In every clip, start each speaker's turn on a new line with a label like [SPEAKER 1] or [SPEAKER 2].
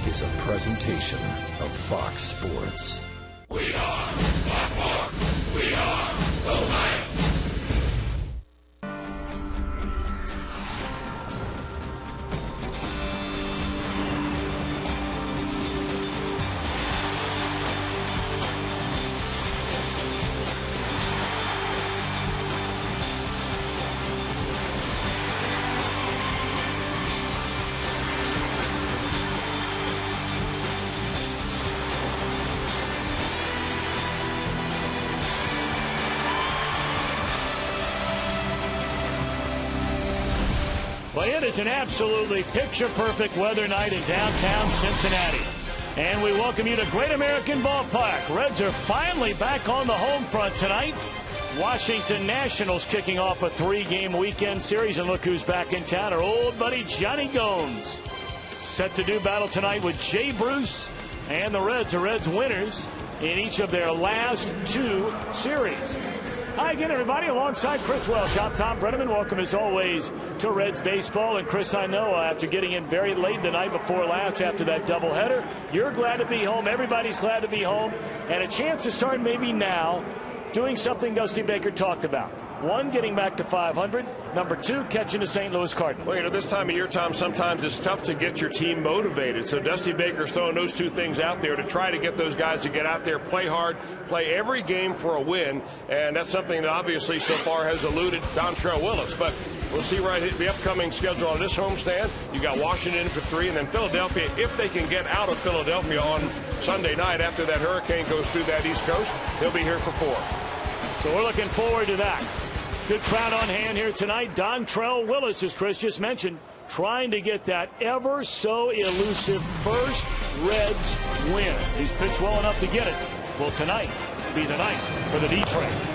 [SPEAKER 1] is a presentation of Fox Sports.
[SPEAKER 2] We are Blackmore. We are the Lions.
[SPEAKER 3] Well, it is an absolutely picture-perfect weather night in downtown Cincinnati. And we welcome you to Great American Ballpark. Reds are finally back on the home front tonight. Washington Nationals kicking off a 3-game weekend series. And look who's back in town, our old buddy Johnny Gomes. Set to do battle tonight with Jay Bruce and the Reds. The Reds winners in each of their last 2 series. Hi again, everybody. Alongside Chris Welsh, I'm Tom Brenneman. Welcome, as always, to Reds baseball. And, Chris, I know after getting in very late the night before last after that doubleheader, you're glad to be home. Everybody's glad to be home. And a chance to start maybe now doing something Dusty Baker talked about. 1, getting back to 500. Number 2, catching the St. Louis Cardinals.
[SPEAKER 4] Well, you know, this time of year, Tom, sometimes it's tough to get your team motivated. So Dusty Baker's throwing those 2 things out there to try to get those guys to get out there, play hard, play every game for a win. And that's something that obviously so far has eluded Dontrell Willis. But we'll see the upcoming schedule on this homestand. You got Washington for 3, and then Philadelphia. If they can get out of Philadelphia on Sunday night after that hurricane goes through that East Coast, they'll be here for 4.
[SPEAKER 3] So we're looking forward to that. Good crowd on hand here tonight. Dontrell Willis, as Chris just mentioned, trying to get that ever so elusive first Reds win. He's pitched well enough to get it. Will tonight be the night for the D-Train?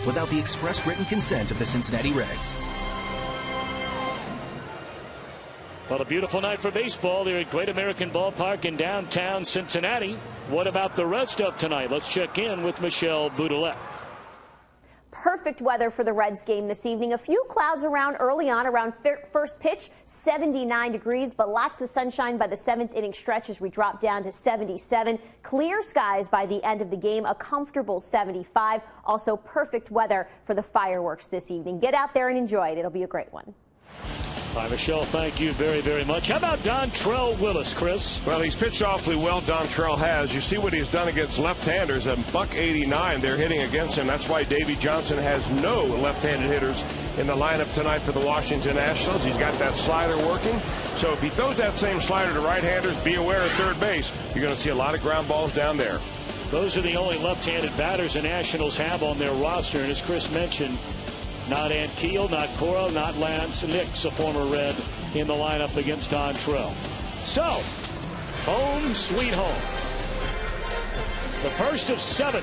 [SPEAKER 5] without the express written consent of the Cincinnati Reds.
[SPEAKER 3] Well, a beautiful night for baseball there at Great American Ballpark in downtown Cincinnati. What about the rest of tonight? Let's check in with Michelle Boudelet.
[SPEAKER 6] Perfect weather for the Reds game this evening. A few clouds around early on around first pitch, 79 degrees, but lots of sunshine by the 7th inning stretch as we drop down to 77. Clear skies by the end of the game, a comfortable 75. Also perfect weather for the fireworks this evening. Get out there and enjoy it. It'll be a great one.
[SPEAKER 3] Hi, Michelle, thank you very, very much. How about Dontrell Willis, Chris?
[SPEAKER 4] Well, he's pitched awfully well, Dontrell has. You see what he's done against left-handers. A .189 they're hitting against him. That's why Davey Johnson has no left-handed hitters in the lineup tonight for the Washington Nationals. He's got that slider working. So if he throws that same slider to right-handers, be aware at third base. You're going to see a lot of ground balls down there.
[SPEAKER 3] Those are the only left-handed batters the Nationals have on their roster. And as Chris mentioned, not Ankiel, not Cora, not Lance Nix, a former Red, in the lineup against Dontrell. So, home sweet home. The first of 7.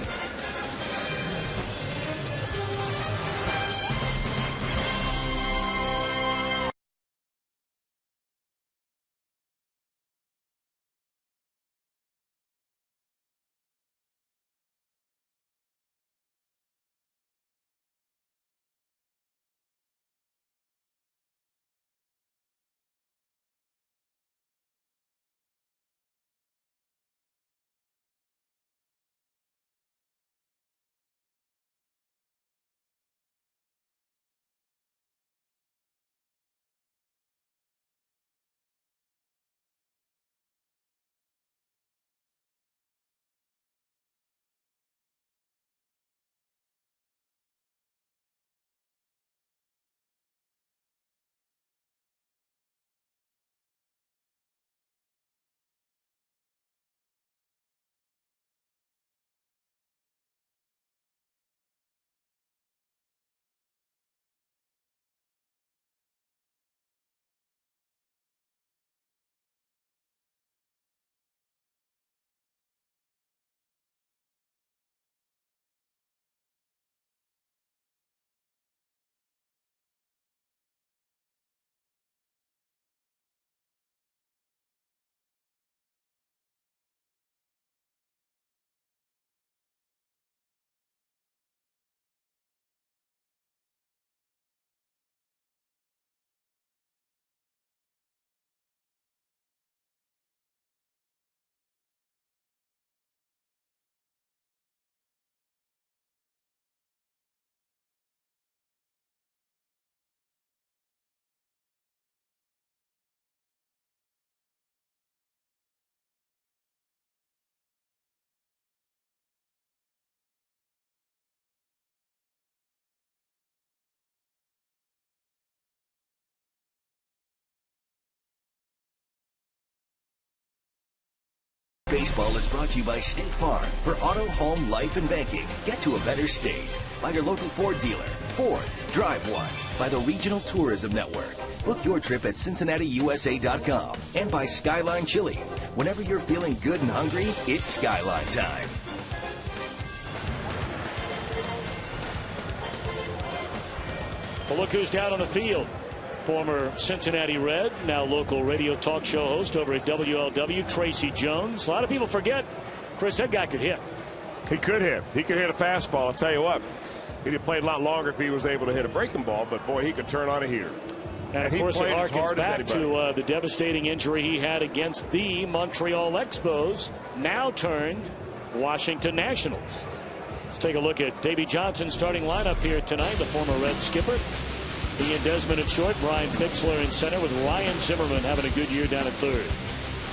[SPEAKER 5] Baseball is brought to you by State Farm. For auto, home, life, and banking, get to a better state. By your local Ford dealer. Ford, drive one. By the Regional Tourism Network. Book your trip at CincinnatiUSA.com. And by Skyline Chili. Whenever you're feeling good and hungry, it's Skyline time.
[SPEAKER 3] Well, look who's down on the field. Former Cincinnati Red, now local radio talk show host over at WLW, Tracy Jones. A lot of people forget, Chris, that guy could hit.
[SPEAKER 4] He could hit. He could hit a fastball. I'll tell you what. He'd have played a lot longer if he was able to hit a breaking ball, but boy, he could turn on a heater.
[SPEAKER 3] And of course, it harkens back to the devastating injury he had against the Montreal Expos, now turned Washington Nationals. Let's take a look at Davey Johnson's starting lineup here tonight, the former Red skipper. He and Desmond at short, Brian Bixler in center, with Ryan Zimmerman having a good year down at third.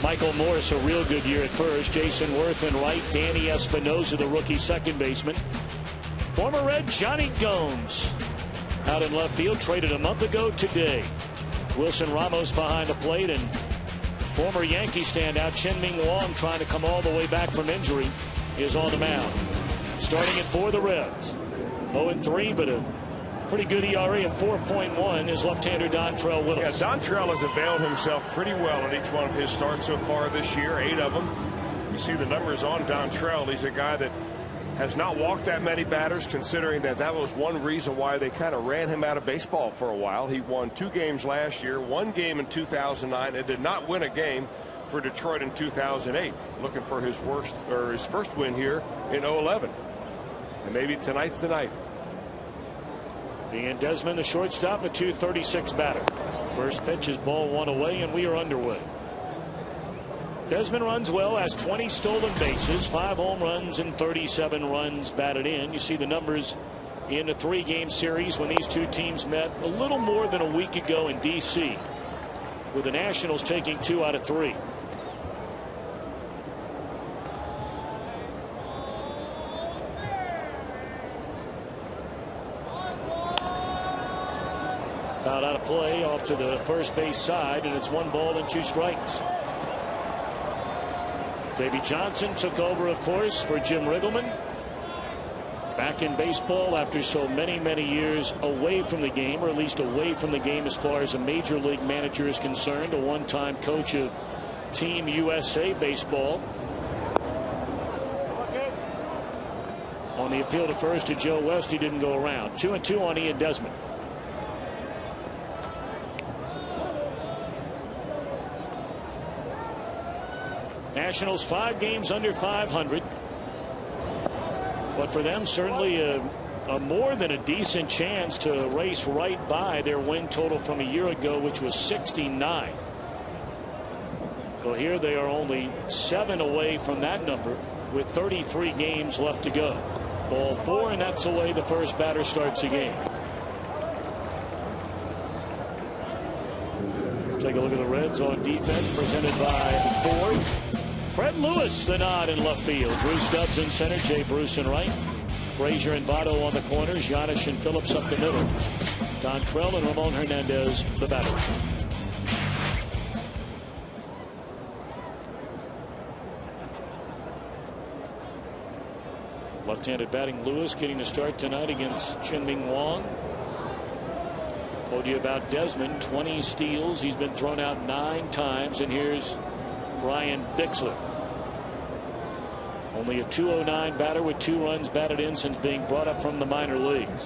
[SPEAKER 3] Michael Morris, a real good year at first. Jason Worth in right. Danny Espinosa, the rookie second baseman. Former Red Johnny Gomes out in left field, traded a month ago today. Wilson Ramos behind the plate, and former Yankee standout Chen-Ming Wong, trying to come all the way back from injury, is on the mound. Starting it for the Reds. 0-3, but a pretty good ERA of 4.1 is left-hander Dontrell Willis.
[SPEAKER 4] Yeah, Dontrell has availed himself pretty well in each one of his starts so far this year, 8 of them. You see the numbers on Dontrell. He's a guy that has not walked that many batters, considering that was one reason why they kind of ran him out of baseball for a while. He won 2 games last year, 1 game in 2009, and did not win a game for Detroit in 2008. Looking for his first win here in 2011. And maybe tonight's the night.
[SPEAKER 3] Ian Desmond, the shortstop, a .236 batter. First pitch is ball 1 away, and we are underway. Desmond runs well, has 20 stolen bases, 5 home runs, and 37 runs batted in. You see the numbers in the 3-game series when these two teams met a little more than a week ago in D.C., with the Nationals taking 2 out of 3. Fouled out of play off to the first base side, and it's 1 ball and 2 strikes. Davey Johnson took over, of course, for Jim Riggleman. Back in baseball after so many years away from the game, or at least away from the game as far as a major league manager is concerned. A one-time coach of Team USA baseball. On the appeal to first to Joe West, he didn't go around. 2-2 on Ian Desmond. Nationals 5 games under 500. But for them, certainly a more than a decent chance to race right by their win total from a year ago, which was 69. So here they are only 7 away from that number with 33 games left to go. Ball 4, and that's the way the first batter starts the game. Let's take a look at the Reds on defense, presented by Ford. Fred Lewis, the nod in left field. Drew Stubbs in center. Jay Bruce in right. Frazier and Votto on the corners. Giannis and Phillips up the middle. Dontrell and Ramon Hernandez, the batter. Left-handed batting Lewis getting the start tonight against Chien-Ming Wang. Told you about Desmond. 20 steals. He's been thrown out 9 times. And here's Brian Bixler. Only a .209 batter with 2 runs batted in since being brought up from the minor leagues.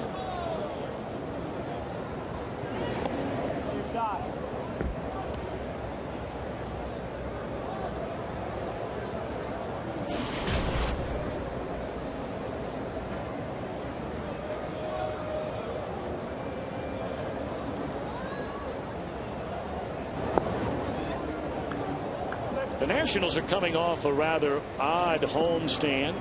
[SPEAKER 3] The Nationals are coming off a rather odd homestand.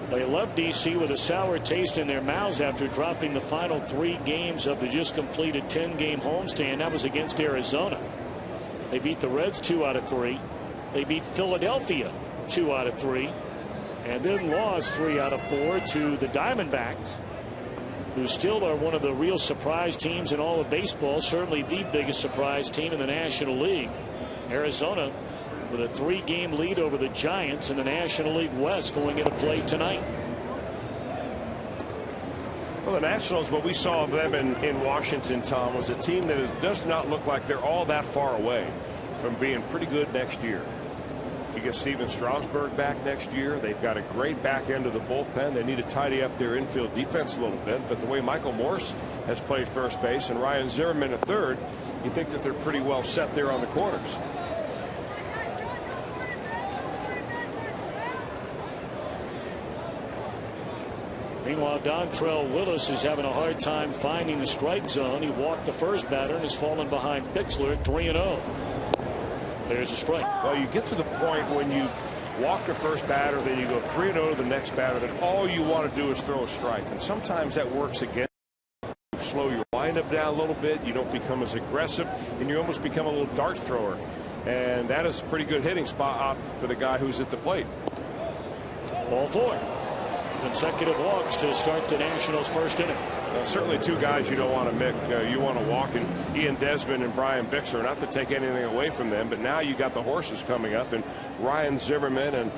[SPEAKER 3] They left D.C. with a sour taste in their mouths after dropping the final 3 games of the just completed 10-game homestand. That was against Arizona. They beat the Reds 2 out of 3. They beat Philadelphia 2 out of 3. And then lost 3 out of 4 to the Diamondbacks, who still are one of the real surprise teams in all of baseball. Certainly the biggest surprise team in the National League. Arizona with a 3-game lead over the Giants in the National League West going into play tonight.
[SPEAKER 4] Well, the Nationals, what we saw of them in Washington, Tom, was a team that does not look like they're all that far away from being pretty good next year. You get Steven Strasburg back next year. They've got a great back end of the bullpen. They need to tidy up their infield defense a little bit. But the way Michael Morse has played first base and Ryan Zimmerman at third, you think that they're pretty well set there on the corners.
[SPEAKER 3] Meanwhile, Dontrell Willis is having a hard time finding the strike zone. He walked the first batter and has fallen behind Bixler at 3-0. There's a strike.
[SPEAKER 4] Well, you get to the point when you walk the first batter, then you go 3-0 to the next batter, that all you want to do is throw a strike. And sometimes that works against you. Slow your windup down a little bit. You don't become as aggressive, and you almost become a little dart thrower. And that is a pretty good hitting spot for the guy who's at the plate.
[SPEAKER 3] Ball 4. Consecutive walks to start the Nationals' first inning.
[SPEAKER 4] Well, certainly 2 guys you don't want to miss. You want to walk in Ian Desmond and Brian Bixler, not to take anything away from them, but now you got the horses coming up, and Ryan Zimmerman and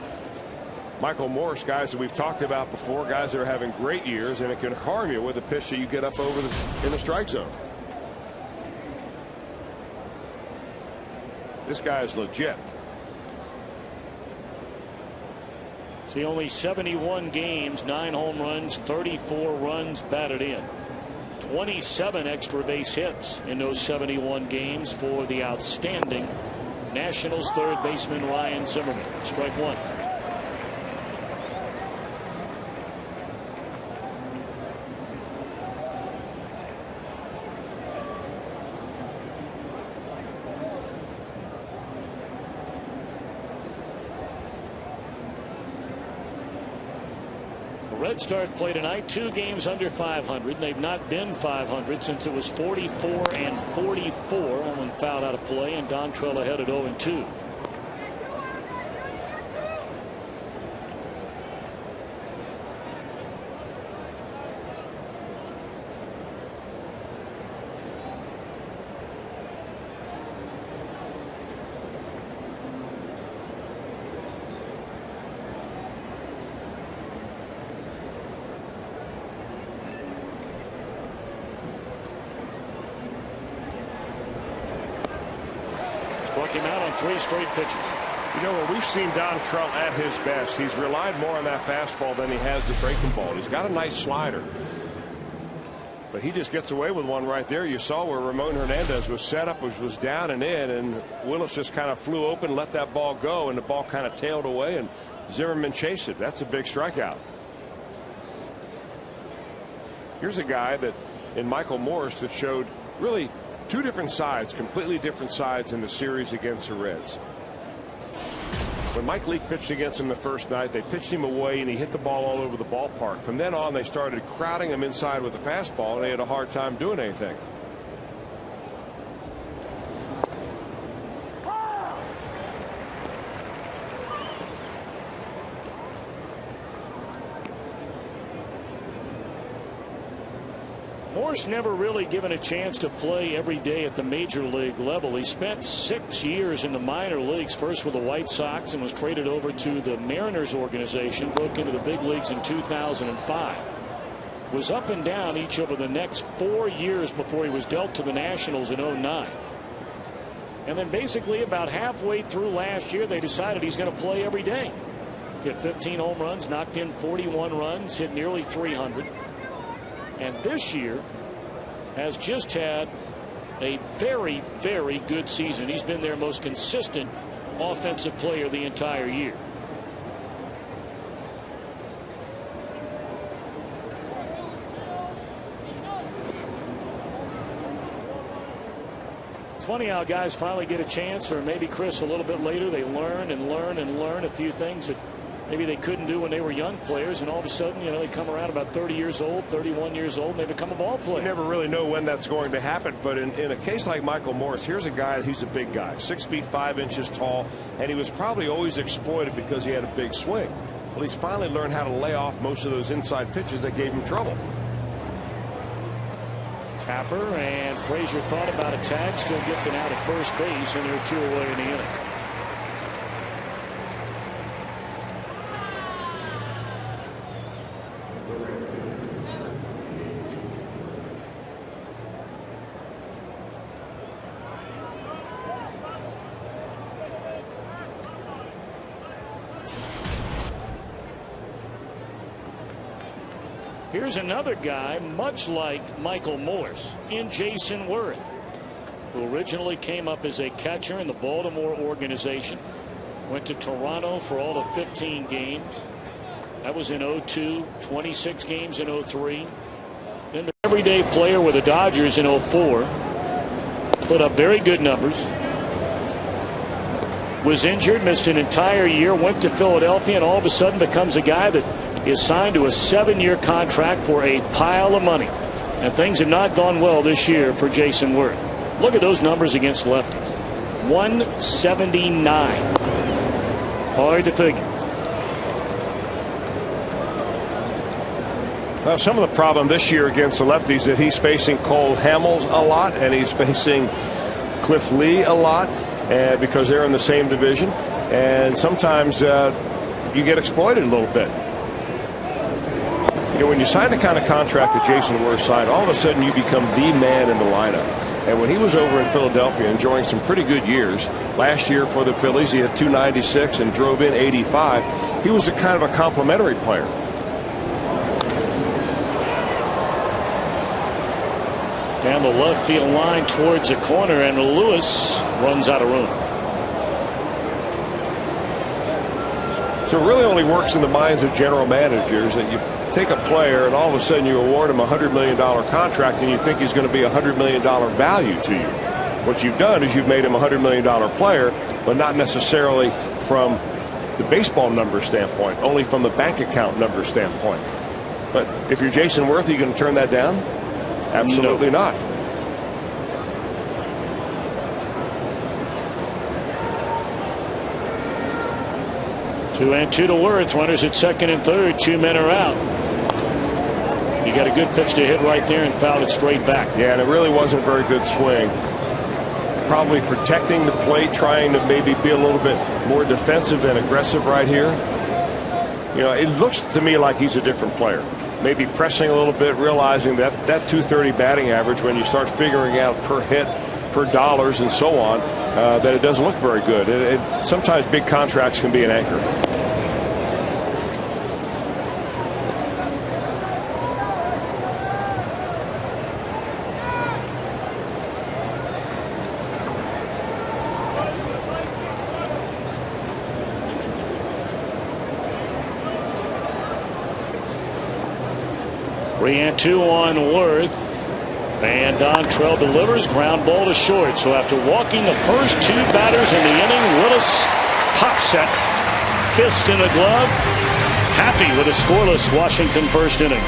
[SPEAKER 4] Michael Morse, guys that we've talked about before, guys that are having great years, and it can harm you with a pitch that you get up over in the strike zone. This guy is legit.
[SPEAKER 3] See, only 71 games, 9 home runs, 34 runs batted in. 27 extra base hits in those 71 games for the outstanding Nationals third baseman Ryan Zimmerman. Strike one. Red start play tonight, 2 games under 500. They've not been 500 since it was 44 and 44. That one fouled out of play, and Dontrella headed 0-2. Struck him out on 3 straight pitches.
[SPEAKER 4] You know, when we've seen Dontrell at his best, he's relied more on that fastball than he has the breaking ball. He's got a nice slider, but he just gets away with one right there. You saw where Ramon Hernandez was set up, which was down and in, and Willis just kind of flew open, let that ball go, and the ball kind of tailed away, and Zimmerman chased it. That's a big strikeout. Here's a guy that in Michael Morse that showed really 2 different sides, completely different sides in the series against the Reds. When Mike Leake pitched against him the first night, they pitched him away and he hit the ball all over the ballpark. From then on, they started crowding him inside with the fastball, and they had a hard time doing anything.
[SPEAKER 3] Morse never really given a chance to play every day at the major league level. He spent 6 years in the minor leagues, first with the White Sox, and was traded over to the Mariners organization, broke into the big leagues in 2005. Was up and down each of the next 4 years before he was dealt to the Nationals in 2009. And then basically about halfway through last year, they decided he's going to play every day. Hit 15 home runs, knocked in 41 runs, hit nearly 300. And this year has just had a very, very good season. He's been their most consistent offensive player the entire year. It's funny how guys finally get a chance, or maybe Chris a little bit later, they learn and learn and learn a few things that maybe they couldn't do when they were young players, and all of a sudden, you know, they come around about 30 years old, 31 years old, and they become a ball player.
[SPEAKER 4] You never really know when that's going to happen, but in a case like Michael Morse, here's a guy who's a big guy, 6 feet 5 inches tall, and he was probably always exploited because he had a big swing. Well, he's finally learned how to lay off most of those inside pitches that gave him trouble.
[SPEAKER 3] Tapper, and Frazier thought about a tag, still gets it out at first base, and they're 2 away in the inning. Here's another guy much like Michael Morse in Jason Worth, who originally came up as a catcher in the Baltimore organization, went to Toronto for all of 15 games. That was in 2002, 26 games in 2003. Then the everyday player with the Dodgers in 2004, put up very good numbers. Was injured, missed an entire year, went to Philadelphia, and all of a sudden becomes a guy that is signed to a 7-year contract for a pile of money. And things have not gone well this year for Jason Worth. Look at those numbers against lefties. 179. Hard to figure.
[SPEAKER 4] Well, some of the problem this year against the lefties is that he's facing Cole Hamels a lot, and he's facing Cliff Lee a lot, because they're in the same division. And sometimes you get exploited a little bit. You know, when you sign the kind of contract that Jason Worth signed, all of a sudden you become the man in the lineup. And when he was over in Philadelphia enjoying some pretty good years, last year for the Phillies, he had 296 and drove in 85. He was a kind of a complimentary player.
[SPEAKER 3] Down the left field line towards the corner, and Lewis runs out of room.
[SPEAKER 4] So it really only works in the minds of general managers that you take a player and all of a sudden you award him a $100 million contract and you think he's going to be a $100 million value to you. What you've done is you've made him a $100 million player, but not necessarily from the baseball number standpoint, only from the bank account number standpoint. But if you're Jason Worth, are you going to turn that down? Absolutely not.
[SPEAKER 3] Two and two to Worth. Runners at second and third. Two men are out. He got a good pitch to hit right there and fouled it straight back.
[SPEAKER 4] Yeah, and it really wasn't a very good swing. Probably protecting the plate, trying to maybe be a little bit more defensive than aggressive right here. You know, it looks to me like he's a different player. Maybe pressing a little bit, realizing that 230 batting average, when you start figuring out per hit, per dollars, and so on, that it doesn't look very good. Sometimes big contracts can be an anchor.
[SPEAKER 3] Three and two on Worth. And Dontrell delivers, ground ball to short. So after walking the first two batters in the inning, Willis pops that fist in the glove. Happy with a scoreless Washington first inning.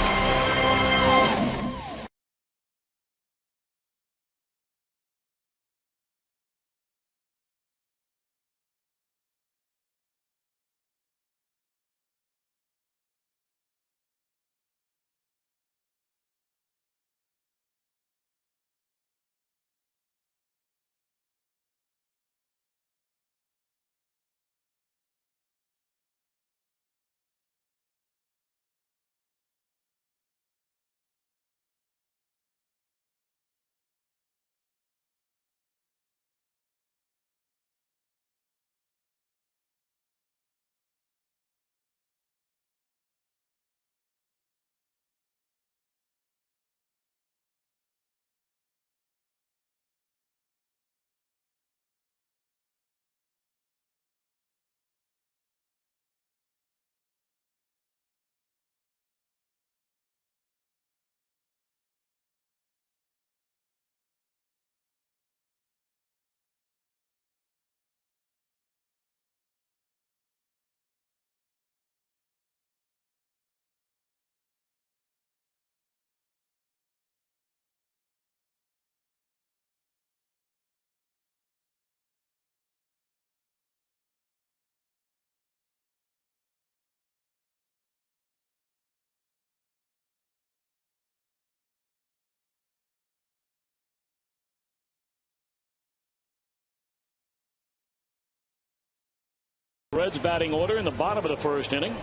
[SPEAKER 3] Reds batting order in the bottom of the first inning.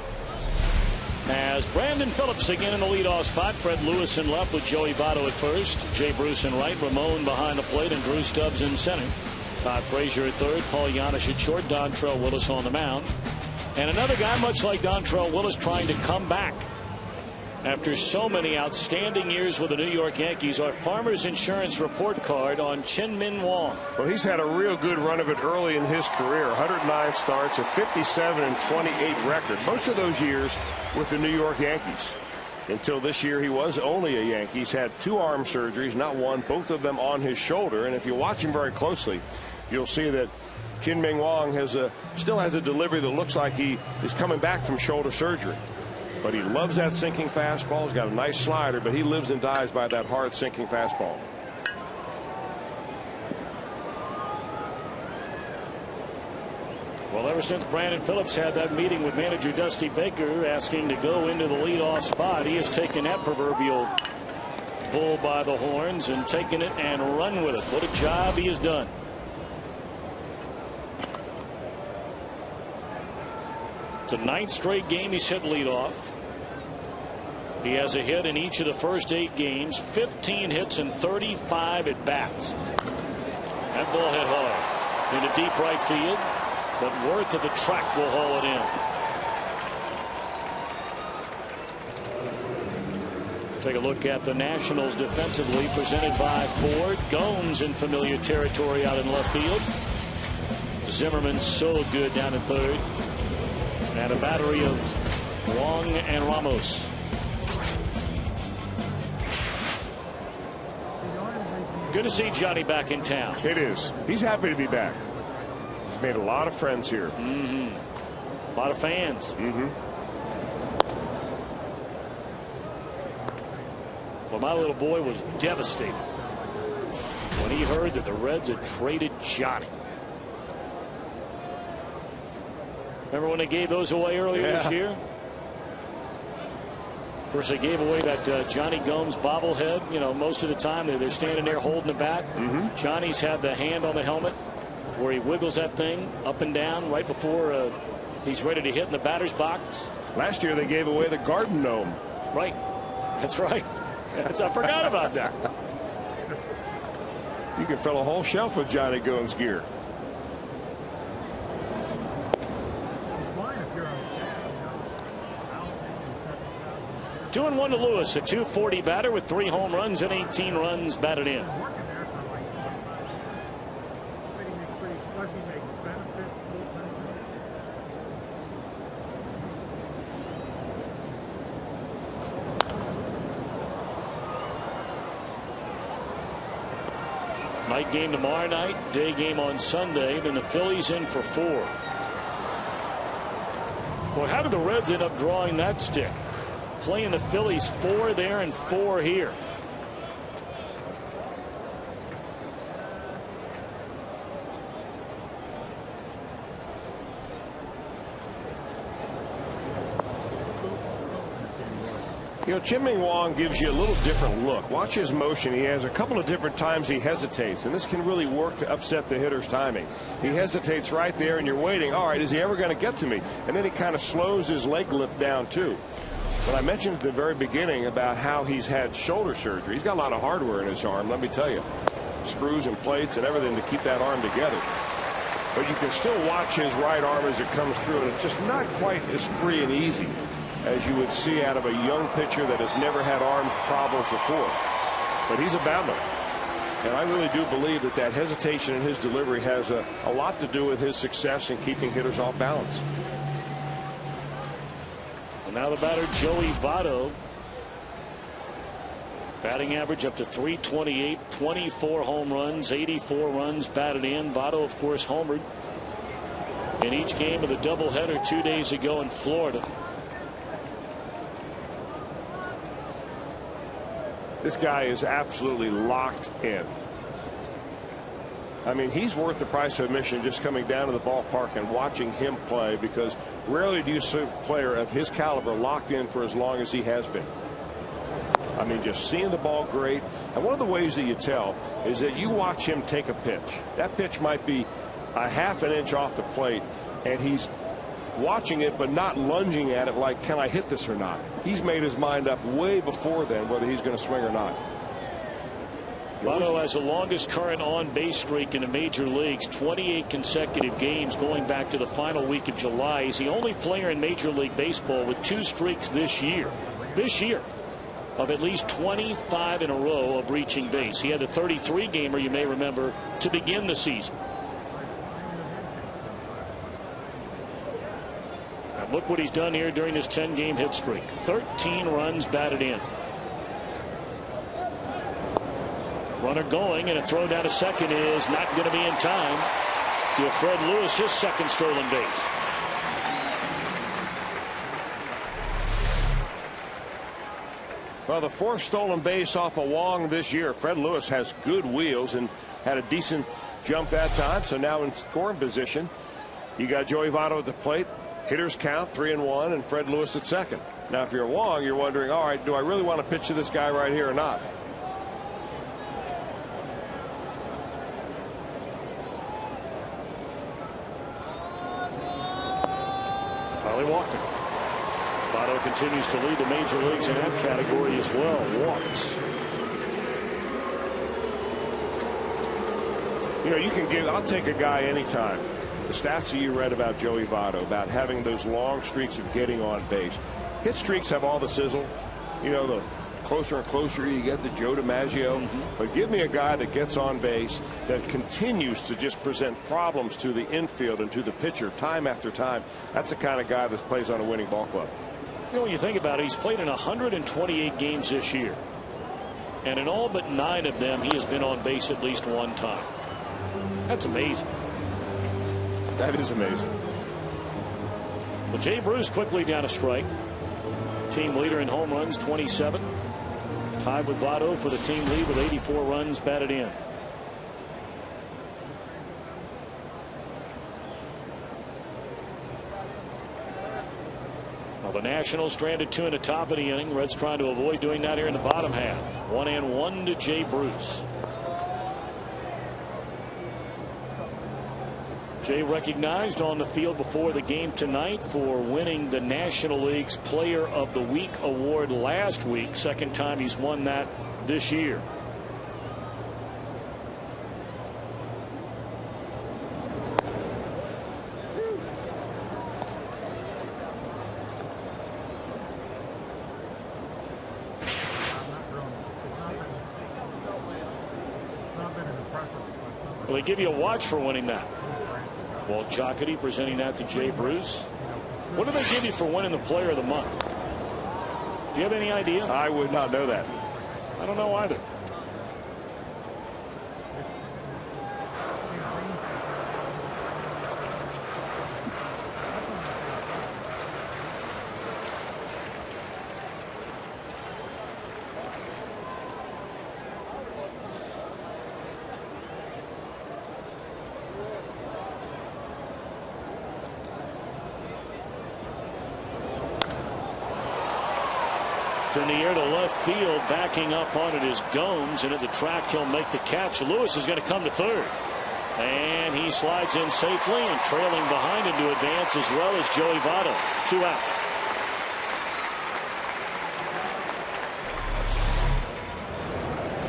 [SPEAKER 3] As Brandon Phillips again in the leadoff spot. Fred Lewis in left with Joey Votto at first. Jay Bruce in right. Ramon behind the plate and Drew Stubbs in center. Todd Frazier at third. Paul Giannis at short. Dontrell Willis on the mound. And another guy much like Dontrell Willis trying to come back after so many outstanding years with the New York Yankees. Our Farmers Insurance report card on Chien-Min Wang.
[SPEAKER 4] Well, he's had a real good run of it early in his career. 109 starts, a 57-28 record. Most of those years with the New York Yankees. Until this year, he was only a Yankee. He's had 2 arm surgeries, not one, both of them on his shoulder. And if you watch him very closely, you'll see that Chien-Min Wang still has a delivery that looks like he is coming back from shoulder surgery. But he loves that sinking fastball. He's got a nice slider, but he lives and dies by that hard sinking fastball.
[SPEAKER 3] Well, ever since Brandon Phillips had that meeting with manager Dusty Baker asking to go into the leadoff spot, he has taken that proverbial bull by the horns and taken it and run with it. What a job he has done. It's a 9th straight game he's hit leadoff. He has a hit in each of the first 8 games, 15 hits and 35 at bats. That ball hit hard into deep right field, but Worth of the track will haul it in. Take a look at the Nationals defensively, presented by Ford. Gomes in familiar territory out in left field. Zimmerman so good down in third. And a battery of Wong and Ramos. Good to see Johnny back in town.
[SPEAKER 4] It is. He's happy to be back. He's made a lot of friends here.
[SPEAKER 3] A lot of fans. Well, my little boy was devastated when he heard that the Reds had traded Johnny. Remember when they gave those away earlier this year? Of course, they gave away that Johnny Gomes bobblehead. You know, most of the time they're standing there holding the bat. Johnny's had the hand on the helmet where he wiggles that thing up and down right before he's ready to hit in the batter's box.
[SPEAKER 4] Last year they gave away the Garden Gnome.
[SPEAKER 3] Right. That's right. I forgot about that.
[SPEAKER 4] You can fill a whole shelf with Johnny Gomes gear.
[SPEAKER 3] Two and 1 to Lewis, a .240 batter with 3 home runs and 18 runs batted in. Night game tomorrow night, day game on Sunday. Then the Phillies in for 4. Well, how did the Reds end up drawing that stick? Playing the Phillies 4 there and 4 here.
[SPEAKER 4] You know, Chien-Ming Wang gives you a little different look. Watch his motion. He has a couple of different times he hesitates, and this can really work to upset the hitter's timing. He hesitates right there, and you're waiting. All right, is he ever going to get to me? And then he kind of slows his leg lift down, too. But I mentioned at the very beginning about how he's had shoulder surgery. He's got a lot of hardware in his arm, let me tell you. Screws and plates and everything to keep that arm together. But you can still watch his right arm as it comes through, and it's just not quite as free and easy as you would see out of a young pitcher that has never had arm problems before. But he's a battler. And I really do believe that that hesitation in his delivery has a lot to do with his success in keeping hitters off balance.
[SPEAKER 3] Well, now the batter, Joey Votto. Batting average up to .328, 24 home runs, 84 runs batted in. Votto, of course, homered in each game of the doubleheader 2 days ago in Florida.
[SPEAKER 4] This guy is absolutely locked in. I mean, he's worth the price of admission just coming down to the ballpark and watching him play, because rarely do you see a player of his caliber locked in for as long as he has been. I mean, just seeing the ball great. And one of the ways that you tell is that you watch him take a pitch. That pitch might be a half an inch off the plate, and he's watching it but not lunging at it like, can I hit this or not? He's made his mind up way before then whether he's going to swing or not.
[SPEAKER 3] Votto has the longest current on-base streak in the major leagues, 28 consecutive games going back to the final week of July. He's the only player in Major League Baseball with 2 streaks this year of at least 25 in a row of reaching base. He had the 33-gamer, you may remember, to begin the season. And look what he's done here during his 10-game hit streak. 13 runs batted in. Runner going, and a throw down to second is not going to be in time. Give Fred Lewis his second stolen base.
[SPEAKER 4] Well, the 4th stolen base off of Wong this year. Fred Lewis has good wheels and had a decent jump that time. So now in scoring position, you got Joey Votto at the plate. Hitters count 3-1, and Fred Lewis at second. Now, if you're Wong, you're wondering, all right, do I really want to pitch to this guy right here or not? Finally walked him.
[SPEAKER 3] Votto continues to lead the major leagues in that category as well. Walks.
[SPEAKER 4] You know, you can get, I'll take a guy anytime. The stats that you read about Joey Votto, about having those long streaks of getting on base. Hit streaks have all the sizzle. You know, the closer and closer you get to Joe DiMaggio. But give me a guy that gets on base, that continues to just present problems to the infield and to the pitcher time after time. That's the kind of guy that plays on a winning ball club.
[SPEAKER 3] You know, when you think about it, he's played in 128 games this year. And in all but 9 of them, he has been on base at least one time. That's amazing.
[SPEAKER 4] That is amazing.
[SPEAKER 3] Well, Jay Bruce quickly down a strike. Team leader in home runs, 27. Tied with Votto for the team lead with 84 runs batted in. Well, the Nationals stranded 2 in the top of the inning. Reds trying to avoid doing that here in the bottom half. 1-1 to Jay Bruce. Jay recognized on the field before the game tonight for winning the National League's Player of the Week award last week. Second time he's won that this year. Well, they give you a watch for winning that. Walt Jocketty presenting that to Jay Bruce. What do they give you for winning the Player of the Month? Do you have any idea?
[SPEAKER 4] I would not know that.
[SPEAKER 3] I don't know either. In the air to left field, backing up on it is Gomes, and at the track he'll make the catch. Lewis is going to come to third, and he slides in safely, and trailing behind him to advance as well as Joey Votto. 2 out.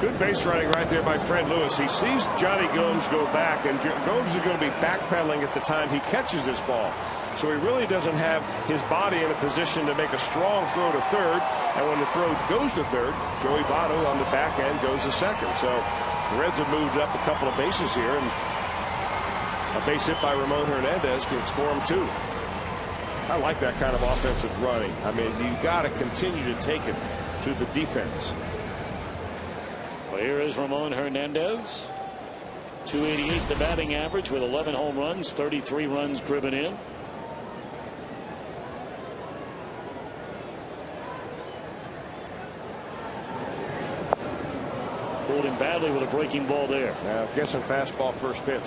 [SPEAKER 4] Good base running right there by Fred Lewis. He sees Johnny Gomes go back, and Gomes is going to be backpedaling at the time he catches this ball. So he really doesn't have his body in a position to make a strong throw to third. And when the throw goes to third, Joey Votto on the back end goes to second. So the Reds have moved up a couple of bases here, and a base hit by Ramon Hernandez can score him 2. I like that kind of offensive running. I mean, you got to continue to take it to the defense.
[SPEAKER 3] Well, here is Ramon Hernandez. 288 the batting average with 11 home runs, 33 runs driven in. Fooled him badly with a breaking ball there.
[SPEAKER 4] Now, guessing fastball first pitch.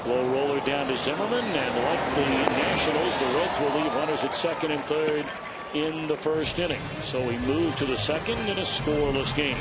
[SPEAKER 3] Slow roller down to Zimmerman, and like the Nationals, the Reds will leave runners at second and third in the first inning. So we move to the second in a scoreless game.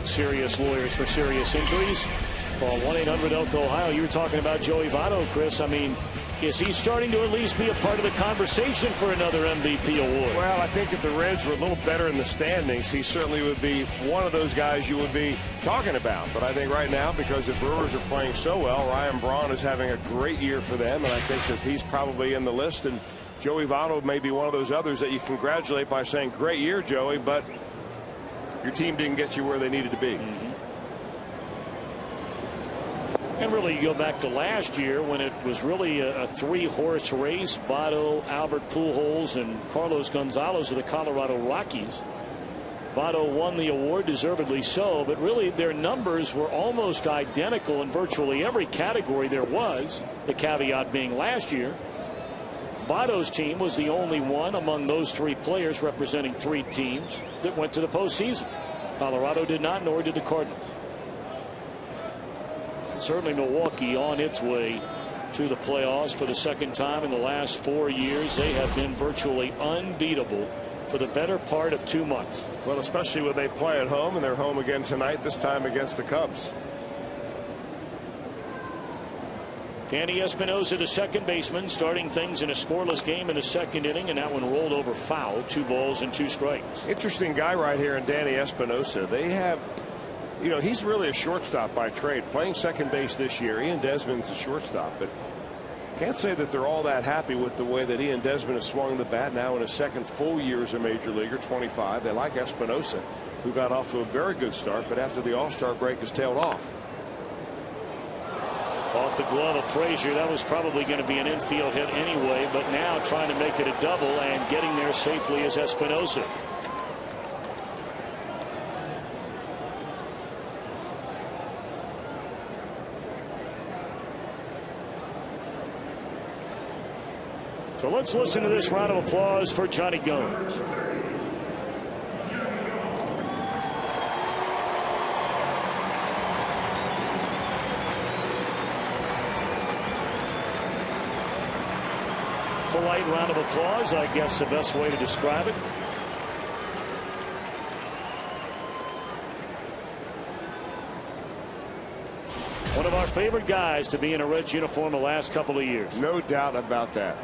[SPEAKER 3] serious lawyers for serious injuries. Call 1-800-ELK-OHIO. You were talking about Joey Votto, Chris. I mean, is he starting to at least be a part of the conversation for another MVP award?
[SPEAKER 4] Well, I think if the Reds were a little better in the standings, he certainly would be one of those guys you would be talking about. But I think right now, because the Brewers are playing so well, Ryan Braun is having a great year for them, and I think that he's probably in the list. And Joey Votto may be one of those others that you congratulate by saying, great year, Joey, but your team didn't get you where they needed to be.
[SPEAKER 3] And really, you go back to last year when it was really a three-horse race. Votto, Albert Pujols, and Carlos Gonzalez of the Colorado Rockies. Votto won the award, deservedly so, but really their numbers were almost identical in virtually every category there was, the caveat being last year. Votto's team was the only one among those three players representing three teams that went to the postseason. Colorado did not, nor did the Cardinals. Certainly Milwaukee on its way to the playoffs for the second time in the last 4 years. They have been virtually unbeatable for the better part of 2 months.
[SPEAKER 4] Well, especially when they play at home, and they're home again tonight, this time against the Cubs.
[SPEAKER 3] Danny Espinosa, the second baseman, starting things in a scoreless game in the second inning, and that one rolled over foul. 2 balls and 2 strikes.
[SPEAKER 4] Interesting guy right here in Danny Espinosa. They have, you know, he's really a shortstop by trade, playing second base this year. Ian Desmond's a shortstop, but can't say that they're all that happy with the way that Ian Desmond has swung the bat now in his second full year as a major leaguer, 25. They like Espinosa, who got off to a very good start, but after the All-Star break has tailed off.
[SPEAKER 3] Off the glove of Frazier. That was probably going to be an infield hit anyway, but now trying to make it a double and getting there safely is Espinosa. So let's listen to this round of applause for Johnny Gomes. Polite round of applause, I guess the best way to describe it. One of our favorite guys to be in a Reds uniform the last couple of years.
[SPEAKER 4] No doubt about that.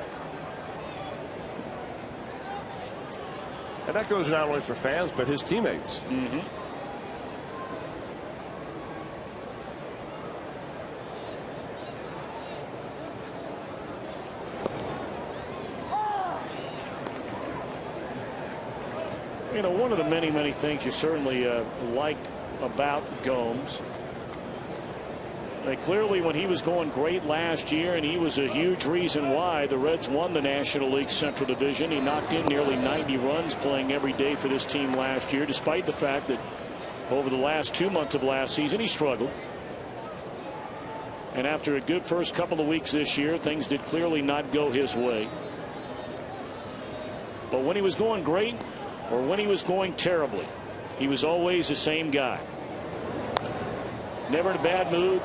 [SPEAKER 4] And that goes not only for fans, but his teammates.
[SPEAKER 3] You know, one of the many things you certainly liked about Gomes. Clearly, when he was going great last year, and he was a huge reason why the Reds won the National League Central Division. He knocked in nearly 90 runs playing every day for this team last year, despite the fact that over the last 2 months of last season he struggled. And after a good first couple of weeks this year, things did clearly not go his way. But when he was going great, or when he was going terribly, he was always the same guy. Never in a bad mood.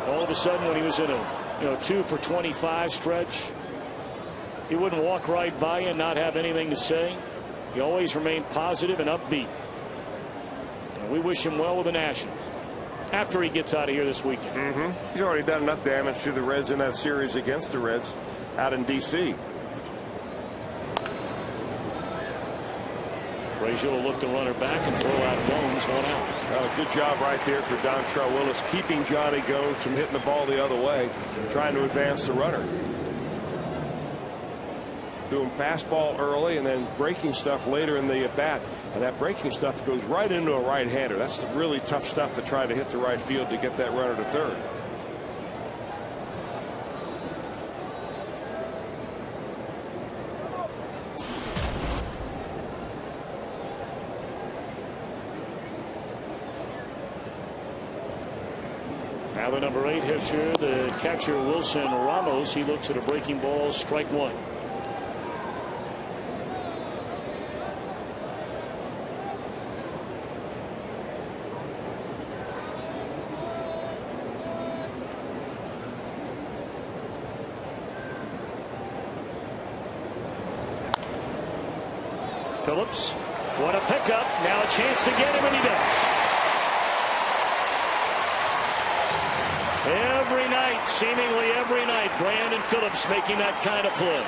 [SPEAKER 3] All of a sudden, when he was in a 2 for 25 stretch, he wouldn't walk right by you and not have anything to say. He always remained positive and upbeat. And we wish him well with the Nationals after he gets out of here this weekend.
[SPEAKER 4] He's already done enough damage to the Reds in that series against the Reds out in D.C.
[SPEAKER 3] Frazier will look to run her back and throw out Gomes, 1 out.
[SPEAKER 4] Well, good job right there for Dontrell Willis, keeping Johnny Gomes from hitting the ball the other way, trying to advance the runner. Threw him fastball early and then breaking stuff later in the at bat, and that breaking stuff goes right into a right-hander. That's really tough stuff to try to hit the right field to get that runner to third.
[SPEAKER 3] Now the number 8 hitcher, the catcher Wilson Ramos. He looks at a breaking ball, strike 1. Phillips What a pickup. Now a chance to get him, and he does. Every night, seemingly every night, Brandon Phillips making that kind of play.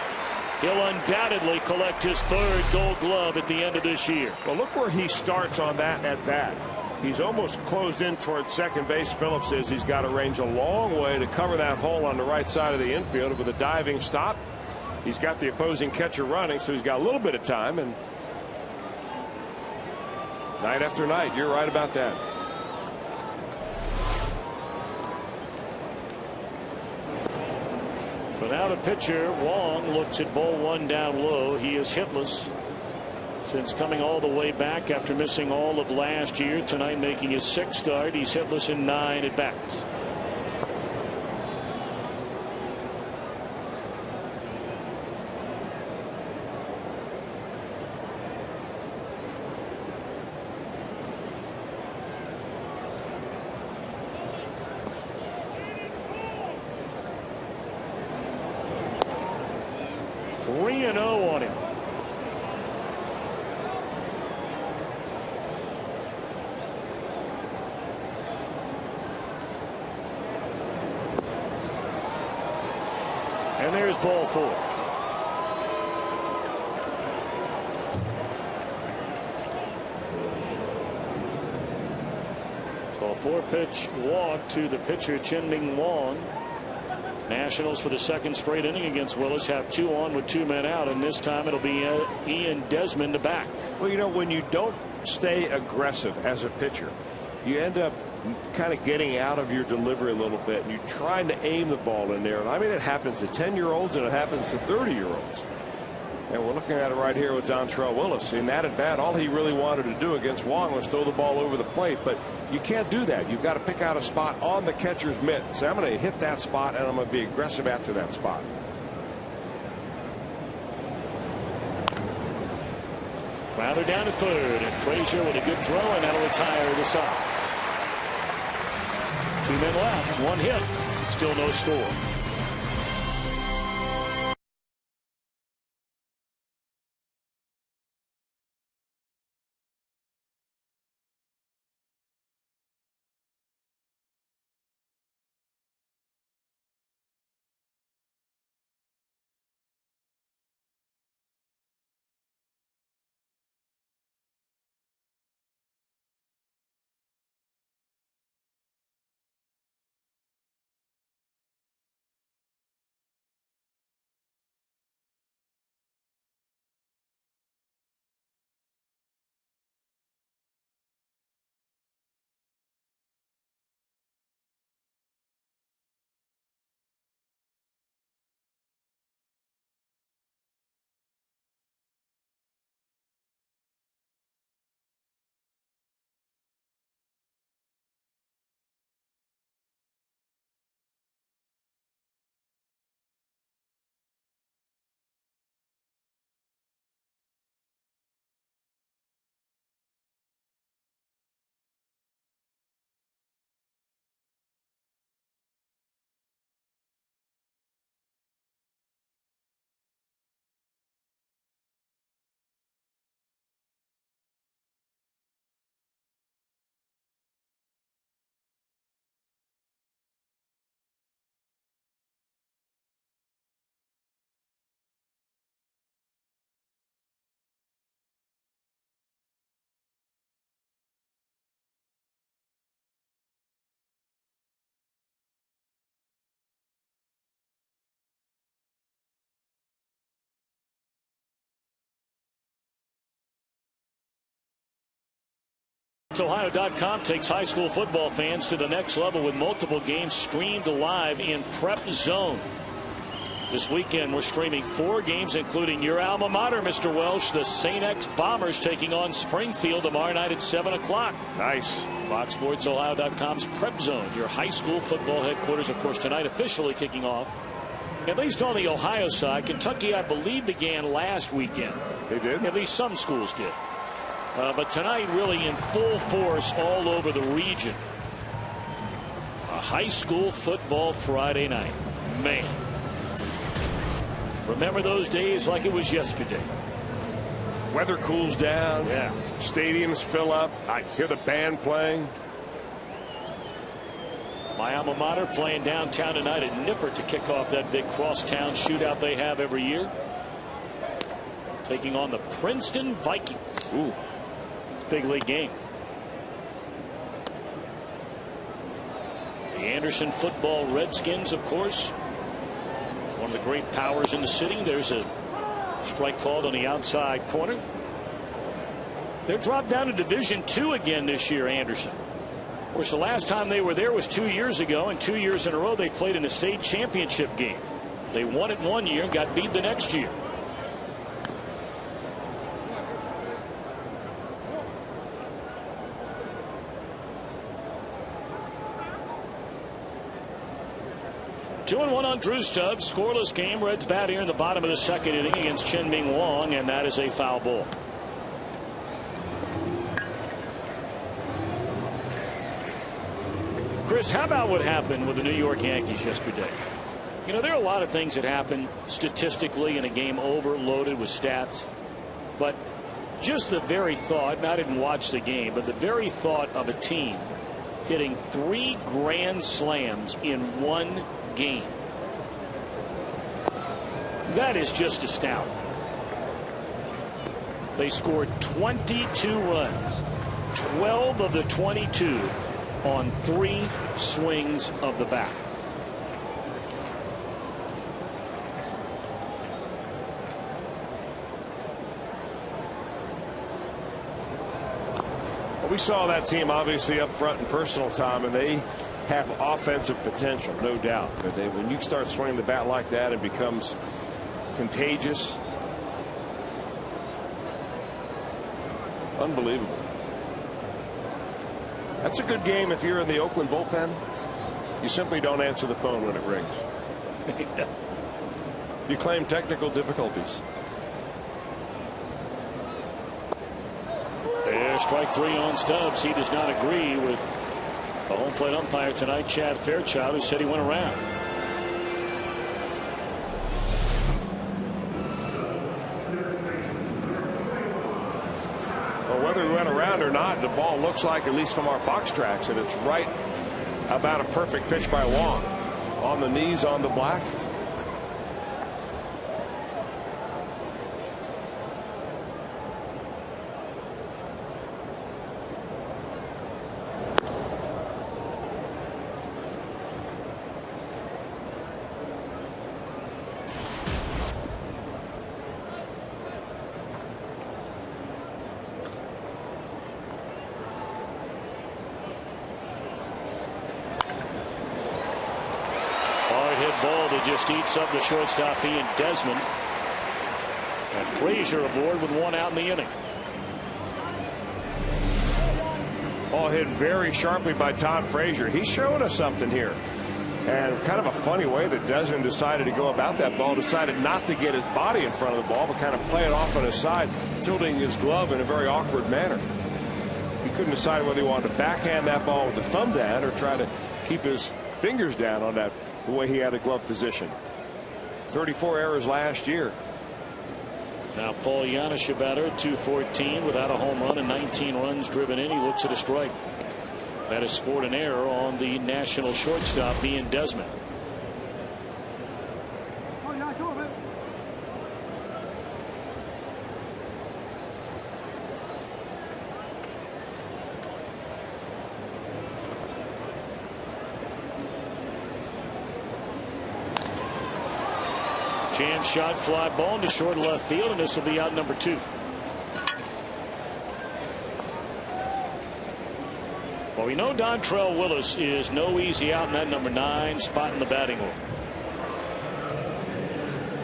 [SPEAKER 3] He'll undoubtedly collect his 3rd Gold Glove at the end of this year.
[SPEAKER 4] Well, look where he starts on that at bat. He's almost closed in towards second base. Phillips is. He's got to range a long way to cover that hole on the right side of the infield with a diving stop. He's got the opposing catcher running, so he's got a little bit of time. And night after night, you're right about that.
[SPEAKER 3] So now the pitcher, Wong, looks at ball 1 down low. He is hitless since coming all the way back after missing all of last year. Tonight making his 6th start. He's hitless in 9 at bats. .3-0 on him. And there's ball 4. So a 4-pitch walk to the pitcher, Chen-Ming Wong. Nationals for the 2nd straight inning against Willis have 2 on with 2 men out, and this time it'll be Ian Desmond to bat.
[SPEAKER 4] Well, you know, when you don't stay aggressive as a pitcher, you end up kind of getting out of your delivery a little bit, and you're trying to aim the ball in there. And I mean, it happens to 10-year-olds and it happens to 30-year-olds. And we're looking at it right here with Dontrell Willis. In that at bat, all he really wanted to do against Wong was throw the ball over the plate. But you can't do that. You've got to pick out a spot on the catcher's mitt. Say, I'm going to hit that spot, and I'm going to be aggressive after that spot.
[SPEAKER 3] Crowder down to 3rd, and Frazier with a good throw, and that'll retire the side. 2 men left, 1 hit, still no score. Ohio.com takes high school football fans to the next level with multiple games streamed live in Prep Zone. This weekend we're streaming 4 games, including your alma mater, Mr. Welsh, the St. X Bombers taking on Springfield tomorrow night at 7 o'clock.
[SPEAKER 4] Nice.
[SPEAKER 3] Fox Sports Ohio.com's Prep Zone, your high school football headquarters, of course, tonight officially kicking off. At least on the Ohio side, Kentucky, I believe, began last weekend.
[SPEAKER 4] They did?
[SPEAKER 3] At least some schools did. But tonight really in full force all over the region. A high school football Friday night. Man. Remember those days like it was yesterday.
[SPEAKER 4] Weather cools down.
[SPEAKER 3] Yeah.
[SPEAKER 4] Stadiums fill up. I hear the band playing.
[SPEAKER 3] My alma mater playing downtown tonight at Nippert to kick off that big crosstown shootout they have every year. Taking on the Princeton Vikings.
[SPEAKER 4] Ooh.
[SPEAKER 3] Big league game. The Anderson football Redskins, of course. One of the great powers in the city. There's a strike called on the outside corner. They're dropped down to Division II again this year, Anderson. Of course, the last time they were there was 2 years ago, and 2 years in a row they played in a state championship game. They won it one year and got beat the next year. Two and one on Drew Stubbs. Scoreless game. Reds bat here in the bottom of the second inning against Chen Ming Wong, and that is a foul ball. Chris, how about what happened with the New York Yankees yesterday? You know, there are a lot of things that happen statistically in a game overloaded with stats, but just the very thought, and I didn't watch the game, but the very thought of a team hitting 3 grand slams in one game. That is just astounding. They scored 22 runs, 12 of the 22 on 3 swings of the bat.
[SPEAKER 4] We saw that team obviously up front in personal time, and they have offensive potential, no doubt. But when you start swinging the bat like that, it becomes contagious. Unbelievable. That's a good game if you're in the Oakland bullpen. You simply don't answer the phone when it rings. You claim technical difficulties.
[SPEAKER 3] There's strike 3 on Stubbs. He does not agree with the home plate umpire tonight, Chad Fairchild, who said he went around.
[SPEAKER 4] Well, whether he went around or not, the ball looks like, at least from our box tracks, that it's right about a perfect pitch by Wong. On the knees, on the black.
[SPEAKER 3] Ball that just eats up the shortstop, Ian Desmond. And Frazier aboard with 1 out in the inning.
[SPEAKER 4] Ball hit very sharply by Todd Frazier. He's showing us something here. And kind of a funny way that Desmond decided to go about that ball. Decided not to get his body in front of the ball, but kind of play it off on his side, tilting his glove in a very awkward manner. He couldn't decide whether he wanted to backhand that ball with the thumb down or try to keep his fingers down on that, the way he had the glove position. 34 errors last year.
[SPEAKER 3] Now Paul Yanish, a batter, 214 without a home run and 19 runs driven in. He looks at a strike. That has scored an error on the national shortstop, Ian Desmond. Jam shot, fly ball into short left field, and this will be out number 2. Well, we know Dontrell Willis is no easy out in that number 9 spot in the batting order.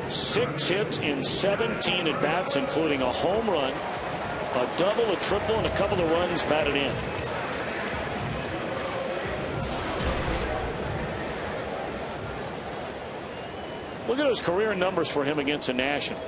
[SPEAKER 3] 6 hits in 17 at bats, including a home run, a double, a triple, and a couple of runs batted in. Look at those career numbers for him against the Nationals.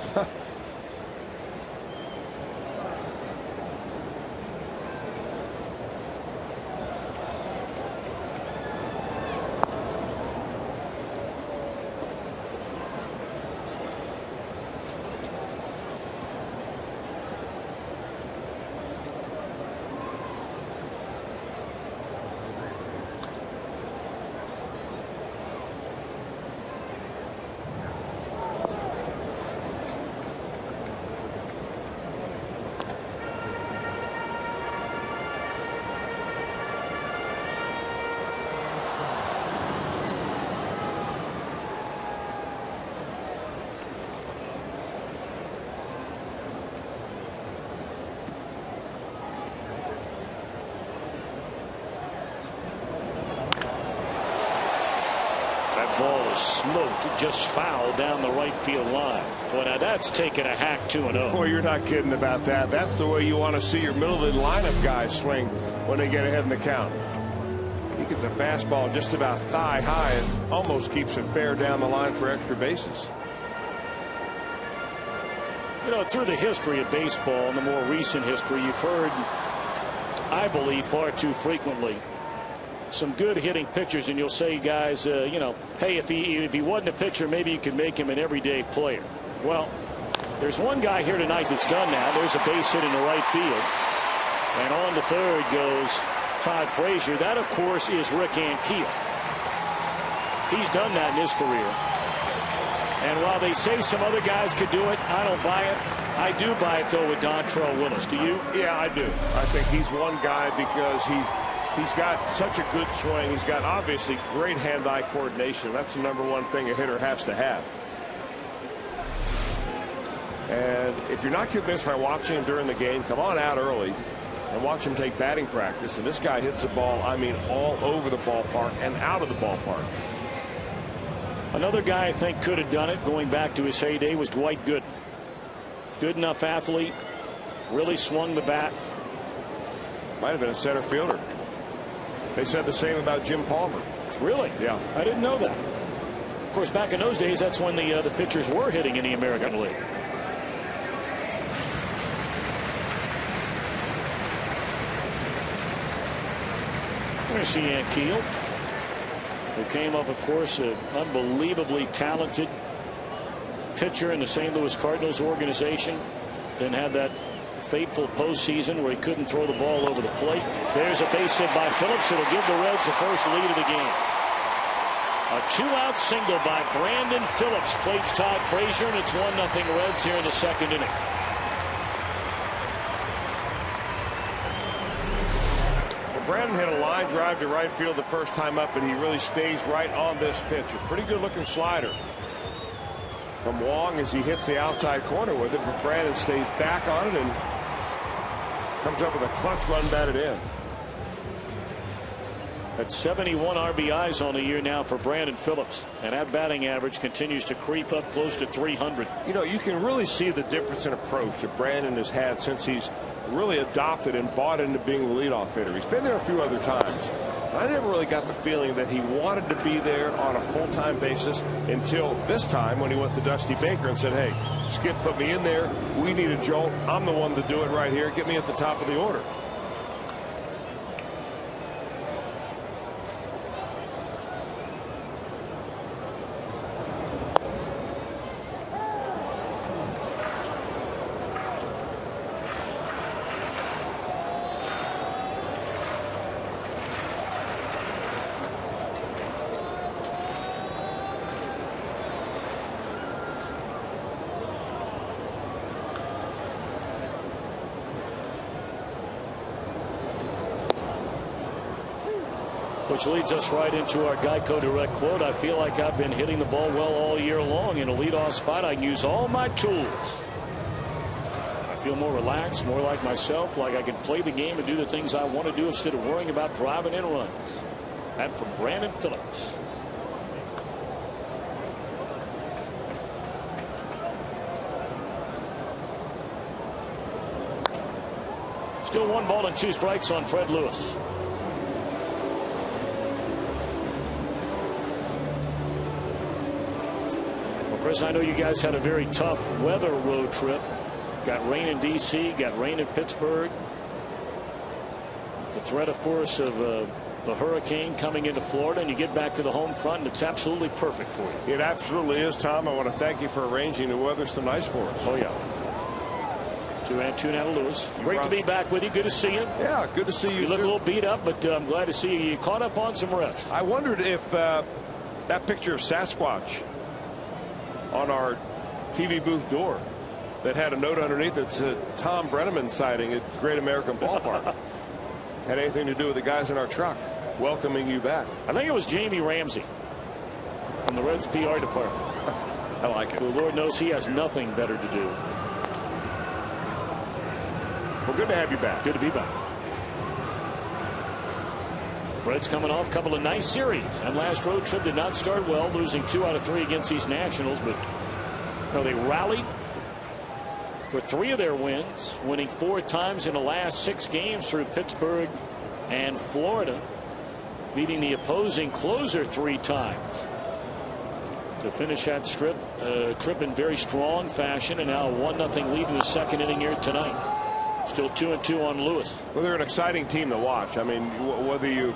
[SPEAKER 3] ball is smoked, just foul down the right field line. Boy, now that's taking a hack 2-0.
[SPEAKER 4] Boy, you're not kidding about that. That's the way you want to see your middle of the lineup guys swing when they get ahead in the count. He gets a fastball just about thigh high and almost keeps it fair down the line for extra bases.
[SPEAKER 3] You know, through the history of baseball and the more recent history, you've heard, I believe, far too frequently, some good hitting pitchers, and you'll say, guys, you know, hey, if he wasn't a pitcher, maybe you could make him an everyday player. Well, there's one guy here tonight that's done that. There's a base hit in the right field, and on to third goes Todd Frazier. That, of course, is Rick Ankiel. He's done that in his career. And while they say some other guys could do it, I don't buy it. I do buy it, though, with Dontrell Willis. Do you?
[SPEAKER 4] Yeah, I do. I think he's one guy because he's got such a good swing. He's got, obviously, great hand-eye coordination. That's the #1 thing a hitter has to have. And if you're not convinced by watching him during the game, come on out early and watch him take batting practice. And this guy hits the ball, I mean, all over the ballpark and out of the ballpark.
[SPEAKER 3] Another guy I think could have done it going back to his heyday was Dwight Gooden. Good enough athlete, really swung the bat.
[SPEAKER 4] Might have been a center fielder. They said the same about Jim Palmer.
[SPEAKER 3] Really?
[SPEAKER 4] Yeah.
[SPEAKER 3] I didn't know that. Of course, back in those days, that's when the pitchers were hitting in the American League. There's Ankiel, who came up, of course, an unbelievably talented pitcher in the St. Louis Cardinals organization. Then had that fateful postseason where he couldn't throw the ball over the plate. There's a base hit by Phillips. It'll give the Reds the first lead of the game. A 2-out single by Brandon Phillips plates Todd Frazier, and it's 1-0 Reds here in the second inning.
[SPEAKER 4] Brandon hit a line drive to right field the first time up, and he really stays right on this pitch. A pretty good looking slider from Wong as he hits the outside corner with it, but Brandon stays back on it and comes up with a clutch run batted in.
[SPEAKER 3] That's 71 RBIs on the year now for Brandon Phillips, and that batting average continues to creep up close to 300.
[SPEAKER 4] You know, you can really see the difference in approach that Brandon has had since he's really adopted and bought into being the leadoff hitter. He's been there a few other times. I never really got the feeling that he wanted to be there on a full-time basis until this time when he went to Dusty Baker and said, hey, Skip put me in there. We need a jolt. I'm the one to do it right here. Get me at the top of the order.
[SPEAKER 3] Which leads us right into our Geico Direct quote. I feel like I've been hitting the ball well all year long. In a leadoff spot, I can use all my tools. I feel more relaxed, more like myself, like I can play the game and do the things I want to do instead of worrying about driving in runs. That from Brandon Phillips. Still 1-2 strikes on Fred Lewis. Chris, I know you guys had a very tough weather road trip. Got rain in D.C., got rain in Pittsburgh. The threat, of course, of the hurricane coming into Florida, and you get back to the home front, and it's absolutely perfect for you.
[SPEAKER 4] It absolutely is, Tom. I want to thank you for arranging the weather so nice for us.
[SPEAKER 3] Oh, yeah. To Anna Lewis. Great to be back with you. Good to see you.
[SPEAKER 4] Yeah, good to see you.
[SPEAKER 3] You look a little beat up, but I'm glad to see you. You caught up on some rest.
[SPEAKER 4] I wondered if that picture of Sasquatch on our TV booth door that had a note underneath that said Tom Brenneman sighting at Great American Ballpark had anything to do with the guys in our truck welcoming you back.
[SPEAKER 3] I think it was Jamie Ramsey from the Reds PR department.
[SPEAKER 4] I like it.
[SPEAKER 3] The Lord knows he has nothing better to do.
[SPEAKER 4] Well, good to have you back.
[SPEAKER 3] Good to be back. Reds coming off a couple of nice series. That last road trip did not start well, losing 2 out of 3 against these Nationals, but they rallied for 3 of their wins, winning 4 times in the last 6 games through Pittsburgh and Florida, beating the opposing closer 3 times to finish that trip in very strong fashion, and now a 1-0 lead in the 2nd inning here tonight. Still 2-2 on Lewis.
[SPEAKER 4] Well, they're an exciting team to watch. I mean, whether you're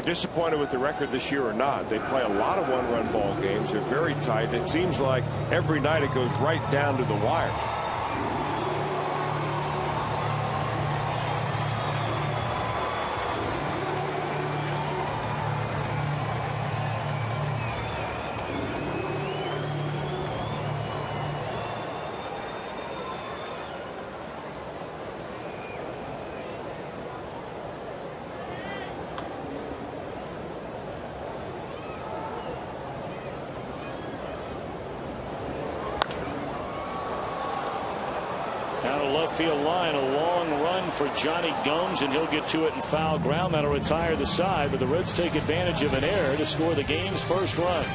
[SPEAKER 4] disappointed with the record this year or not, they play a lot of one-run ball games. They're very tight. It seems like every night it goes right down to the wire.
[SPEAKER 3] Field line, a long run for Johnny Gomes, and he'll get to it in foul ground. That'll retire the side, but the Reds take advantage of an error to score the game's first run.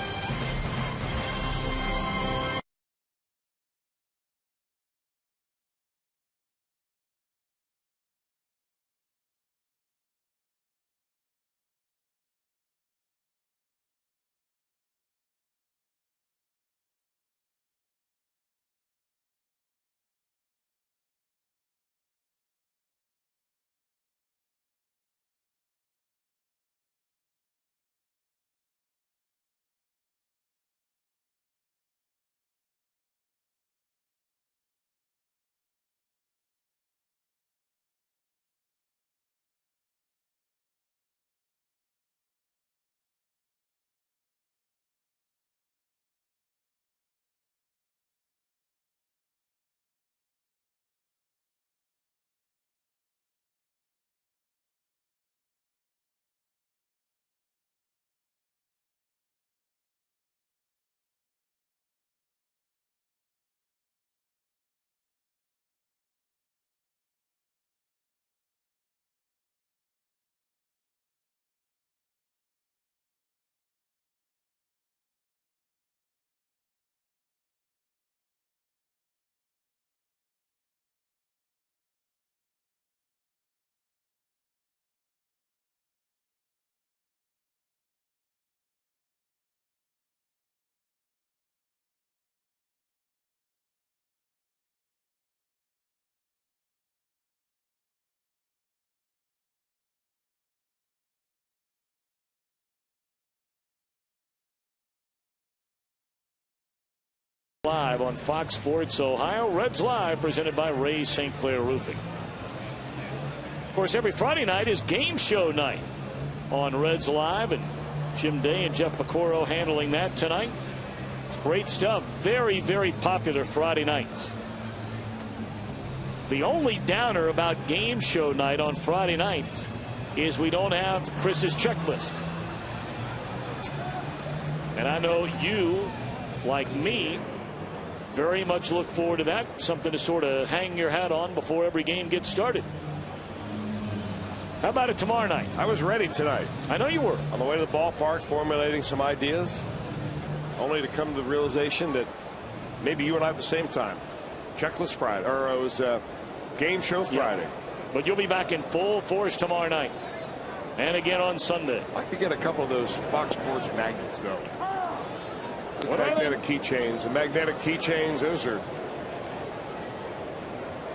[SPEAKER 3] Live on Fox Sports Ohio. Reds Live presented by Ray St. Clair Roofing. Of course, every Friday night is game show night on Reds Live, and Jim Day and Jeff Pecoro handling that tonight. It's great stuff. Very, very popular Friday nights. The only downer about game show night on Friday nights is we don't have Chris's checklist. And I know you, like me, very much look forward to that. Something to sort of hang your hat on before every game gets started. How about it tomorrow night?
[SPEAKER 4] I was ready tonight.
[SPEAKER 3] I know you were.
[SPEAKER 4] On the way to the ballpark, formulating some ideas, only to come to the realization that maybe you and I have the same time. Checklist Friday, or it was game show Friday.
[SPEAKER 3] Yeah. But you'll be back in full force tomorrow night. And again on Sunday.
[SPEAKER 4] I'd like to get a couple of those Fox Sports magnets, though.
[SPEAKER 3] What
[SPEAKER 4] magnetic keychains. The magnetic keychains, those are.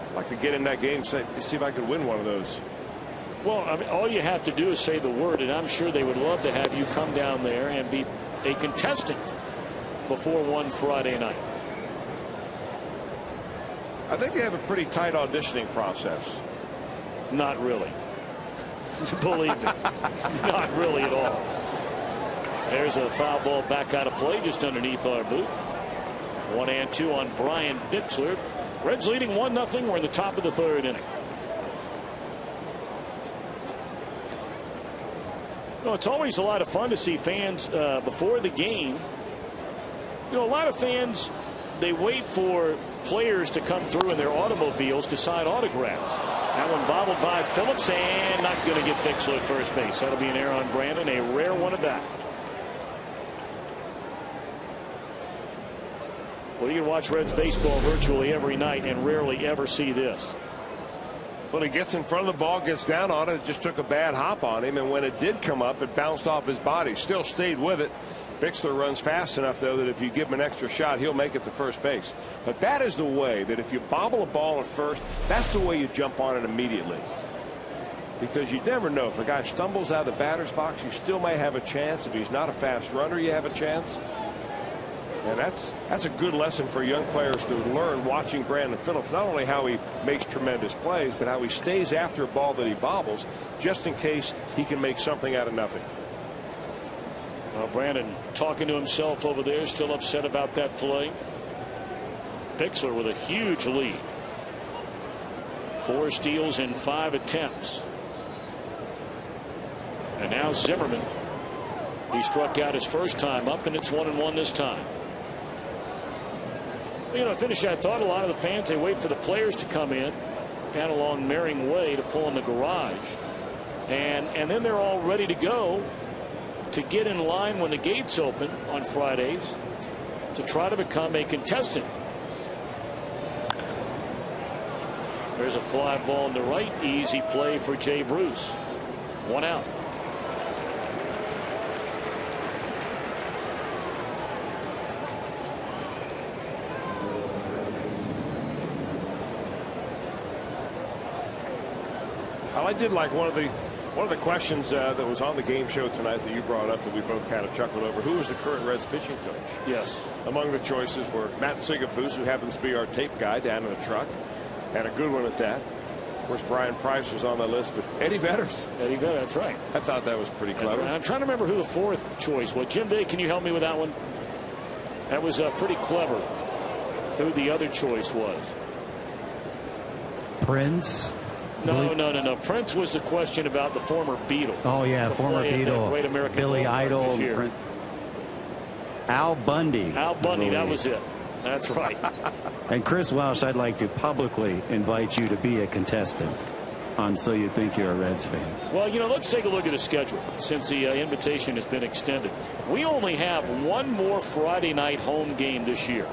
[SPEAKER 4] I'd like to get in that game, see if I could win one of those.
[SPEAKER 3] Well, I mean, all you have to do is say the word, and I'm sure they would love to have you come down there and be a contestant before one Friday night.
[SPEAKER 4] I think they have a pretty tight auditioning process.
[SPEAKER 3] Not really. Believe me. Not really at all. There's a foul ball back out of play just underneath our boot. 1-2 on Brian Bixler. Reds leading 1-0. We're in the top of the 3rd inning. No, it's always a lot of fun to see fans before the game. You know, a lot of fans, they wait for players to come through in their automobiles to sign autographs. That one bobbled by Phillips and not going to get Bixler at first base. That'll be an error on Brandon, a rare one at that. Well, you can watch Reds baseball virtually every night and rarely ever see this.
[SPEAKER 4] When he gets in front of the ball, gets down on it, it just took a bad hop on him, and when it did come up, it bounced off his body. Still stayed with it. Bixler runs fast enough, though, that if you give him an extra shot, he'll make it to first base. But that is the way that if you bobble a ball at first, that's the way you jump on it immediately. Because you never know. If a guy stumbles out of the batter's box, you still may have a chance. If he's not a fast runner, you have a chance. And that's a good lesson for young players to learn watching Brandon Phillips. Not only how he makes tremendous plays, but how he stays after a ball that he bobbles, just in case he can make something out of nothing.
[SPEAKER 3] Well, Brandon talking to himself over there, still upset about that play. Bixler with a huge lead. 4 steals in 5 attempts. And now Zimmerman. He struck out his first time up, and it's 1-1 this time. You know, finish that thought. A lot of the fans, they wait for the players to come in down along Mering Way to pull in the garage, and then they're all ready to go to get in line when the gates open on Fridays to try to become a contestant. There's a fly ball in the right. Easy play for Jay Bruce. 1 out.
[SPEAKER 4] I did like one of the questions that was on the game show tonight that you brought up that we both kind of chuckled over. Who is the current Reds pitching coach?
[SPEAKER 3] Yes.
[SPEAKER 4] Among the choices were Matt Sigafus, who happens to be our tape guy down in the truck, and a good one at that. Of course, Brian Price was on the list, but Eddie Vetters.
[SPEAKER 3] Eddie Vetters, that's right.
[SPEAKER 4] I thought that was pretty clever.
[SPEAKER 3] Right. I'm trying to remember who the 4th choice was. Jim Day, can you help me with that one? That was pretty clever. Who the other choice was?
[SPEAKER 7] Prince.
[SPEAKER 3] No. Prince was the question about the former Beatle.
[SPEAKER 7] Oh, yeah, former Beatle.
[SPEAKER 3] Great American
[SPEAKER 7] Billy Idol. Al Bundy.
[SPEAKER 3] Al Bundy, that was it. That's right.
[SPEAKER 7] And Chris Welsh, I'd like to publicly invite you to be a contestant on So You Think You're a Reds Fan.
[SPEAKER 3] Well, you know, let's take a look at the schedule since the invitation has been extended. We only have one more Friday night home game this year.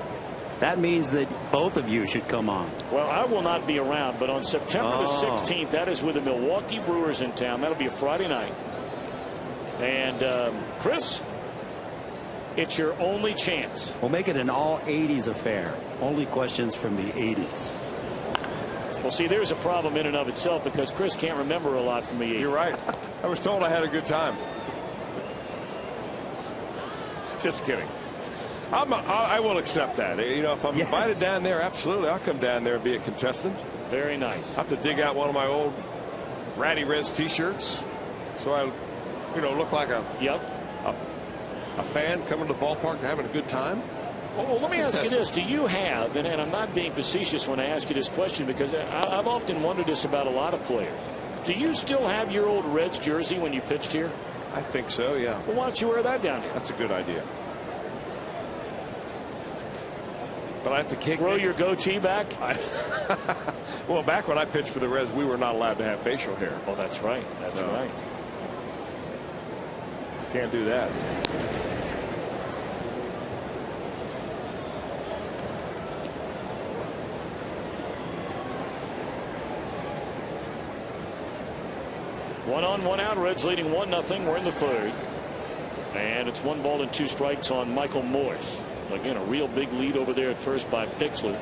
[SPEAKER 7] That means that both of you should come on.
[SPEAKER 3] Well, I will not be around, but on September the 16th, that is with the Milwaukee Brewers in town. That'll be a Friday night. And Chris, it's your only chance.
[SPEAKER 7] We'll make it an all 80s affair. Only questions from the 80s.
[SPEAKER 3] Well, see, there's a problem in and of itself because Chris can't remember a lot from the 80s.
[SPEAKER 4] You're right. I was told I had a good time. Just kidding. I will accept that. You know, if I'm invited down there, absolutely, I'll come down there and be a contestant.
[SPEAKER 3] Very nice.
[SPEAKER 4] I have to dig out one of my old Ratty Reds T-shirts, so I, you know, look like a fan coming to the ballpark and having a good time.
[SPEAKER 3] Well, let me ask you this: do you have, and I'm not being facetious when I ask you this question because I've often wondered this about a lot of players. Do you still have your old Reds jersey when you pitched here?
[SPEAKER 4] I think so, yeah.
[SPEAKER 3] Well, why don't you wear that down here?
[SPEAKER 4] That's a good idea. But I have to
[SPEAKER 3] grow your goatee back.
[SPEAKER 4] Well, back when I pitched for the Reds, we were not allowed to have facial hair.
[SPEAKER 3] Oh, that's right. That's right.
[SPEAKER 4] Can't do that.
[SPEAKER 3] One on, one out. Reds leading 1-0. We're in the 3rd. And it's 1 ball and 2 strikes on Michael Morse. Again, a real big lead over there at first by Bixler.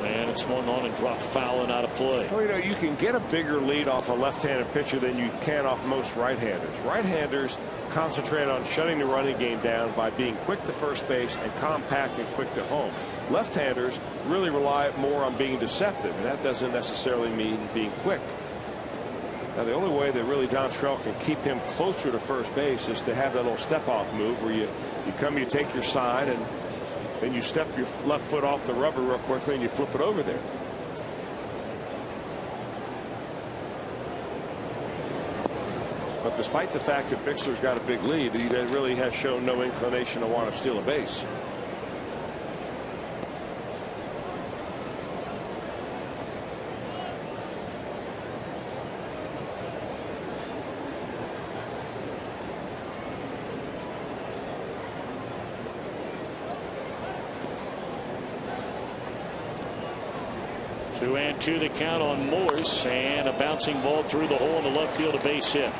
[SPEAKER 3] And it's swung on and dropped foul and out of play.
[SPEAKER 4] Well, you know, you can get a bigger lead off a left-handed pitcher than you can off most right-handers. Right-handers concentrate on shutting the running game down by being quick to first base and compact and quick to home. Left-handers really rely more on being deceptive, and that doesn't necessarily mean being quick. Now, the only way that really Don Trell can keep him closer to first base is to have that little step-off move where you come, you take your side, and then you step your left foot off the rubber real quickly and you flip it over there. But despite the fact that Bixler's got a big lead, he really has shown no inclination to want to steal a base.
[SPEAKER 3] 2-2 the count on Morse, and a bouncing ball through the hole in the left field, a base hit.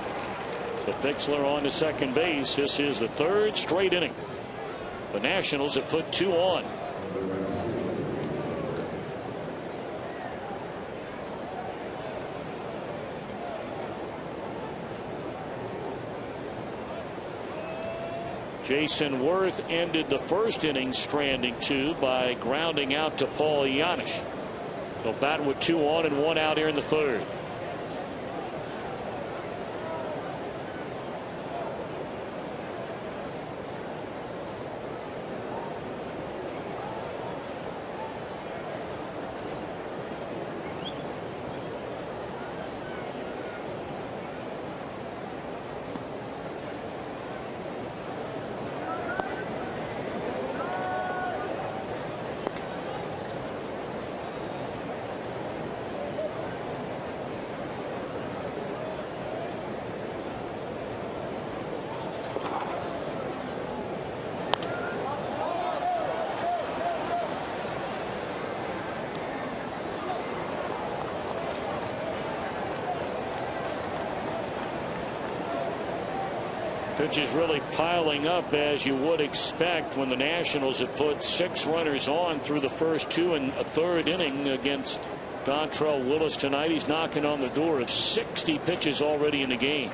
[SPEAKER 3] So Bixler on to second base. This is the third straight inning. The Nationals have put 2 on. Jason Worth ended the first inning stranding 2 by grounding out to Paul Janisch. He'll bat with 2 on and 1 out here in the third. Pitches really piling up, as you would expect, when the Nationals have put 6 runners on through the first 2 and a third inning against Dontrell Willis tonight. He's knocking on the door of 60 pitches already in the game.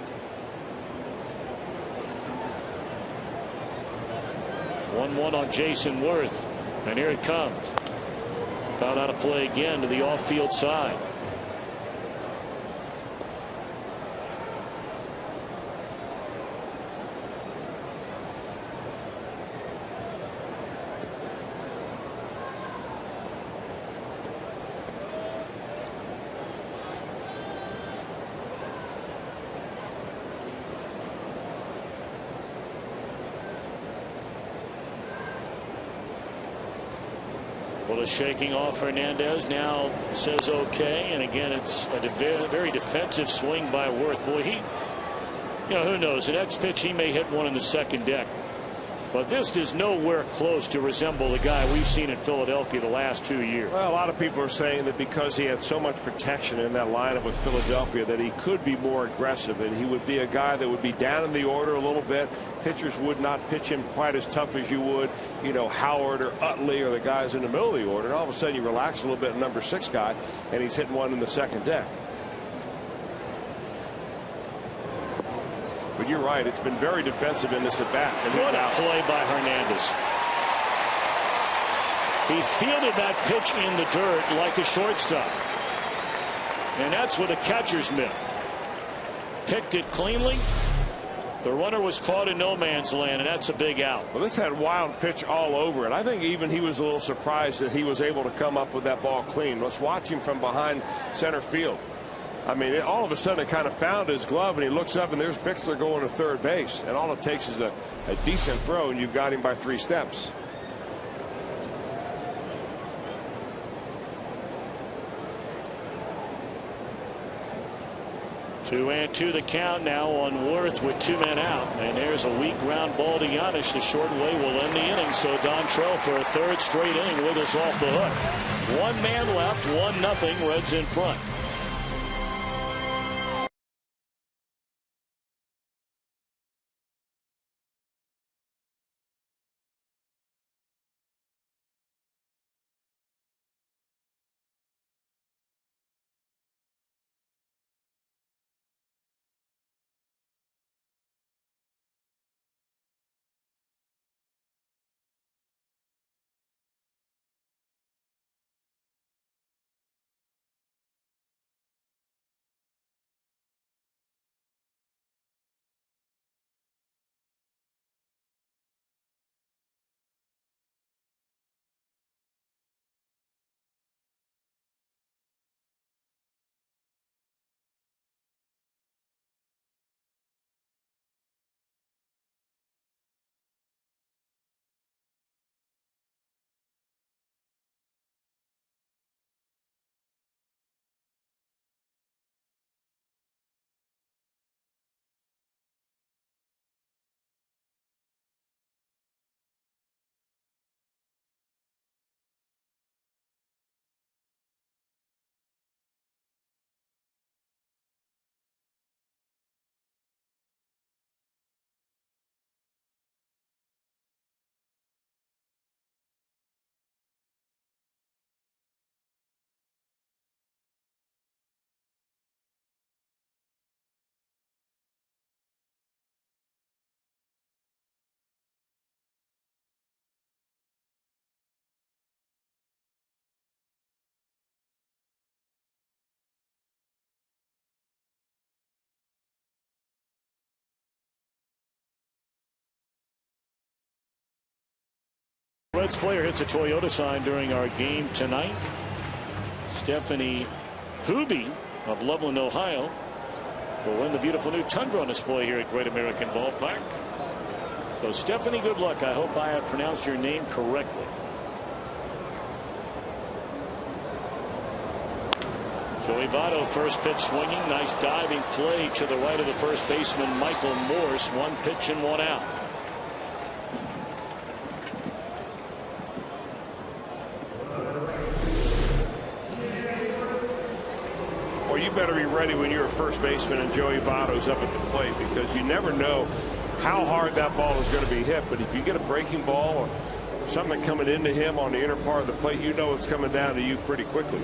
[SPEAKER 3] 1-1 on Jason Worth, and here it comes. Found out to play again to the off-field side. Well, shaking off Hernandez, now says okay, and again it's a very defensive swing by Worth. Boy, who knows, the next pitch he may hit one in the second deck, but this is nowhere close to resemble the guy we've seen in Philadelphia the last 2 years.
[SPEAKER 4] Well, a lot of people are saying that because he had so much protection in that lineup with Philadelphia that he could be more aggressive, and he would be a guy that would be down in the order a little bit. Pitchers would not pitch him quite as tough as you would, Howard or Utley or the guys in the middle of the order. And all of a sudden you relax a little bit, number 6 guy, and he's hitting one in the second deck. But you're right, it's been very defensive in this at bat.
[SPEAKER 3] What a play by Hernandez. He fielded that pitch in the dirt like a shortstop, and that's with a catcher's mitt. Picked it cleanly. The runner was caught in no man's land, and that's a big out.
[SPEAKER 4] Well, this had wild pitch all over it. I think even he was a little surprised that he was able to come up with that ball clean. Let's watch him from behind center field. I mean, all of a sudden it kind of found his glove, and he looks up, and there's Bixler going to third base. And all it takes is a decent throw, and you've got him by 3 steps.
[SPEAKER 3] Two and two the count now on Worth with 2 men out, and there's a weak ground ball to Janisch. The short way will end the inning, so Dontrell for a 3rd straight inning wiggles off the hook. 1 man left, 1-0, Reds in front. Reds player hits a Toyota sign during our game tonight. Stephanie Hooby of Loveland, Ohio, will win the beautiful new Tundra on display here at Great American Ballpark. So Stephanie, good luck. I hope I have pronounced your name correctly. Joey Votto, first pitch swinging. Nice diving play to the right of the first baseman, Michael Morse. One pitch and one out.
[SPEAKER 4] Well, you better be ready when you're a first baseman and Joey Votto's up at the plate, because you never know how hard that ball is going to be hit. But if you get a breaking ball or something coming into him on the inner part of the plate, you know it's coming down to you pretty quickly.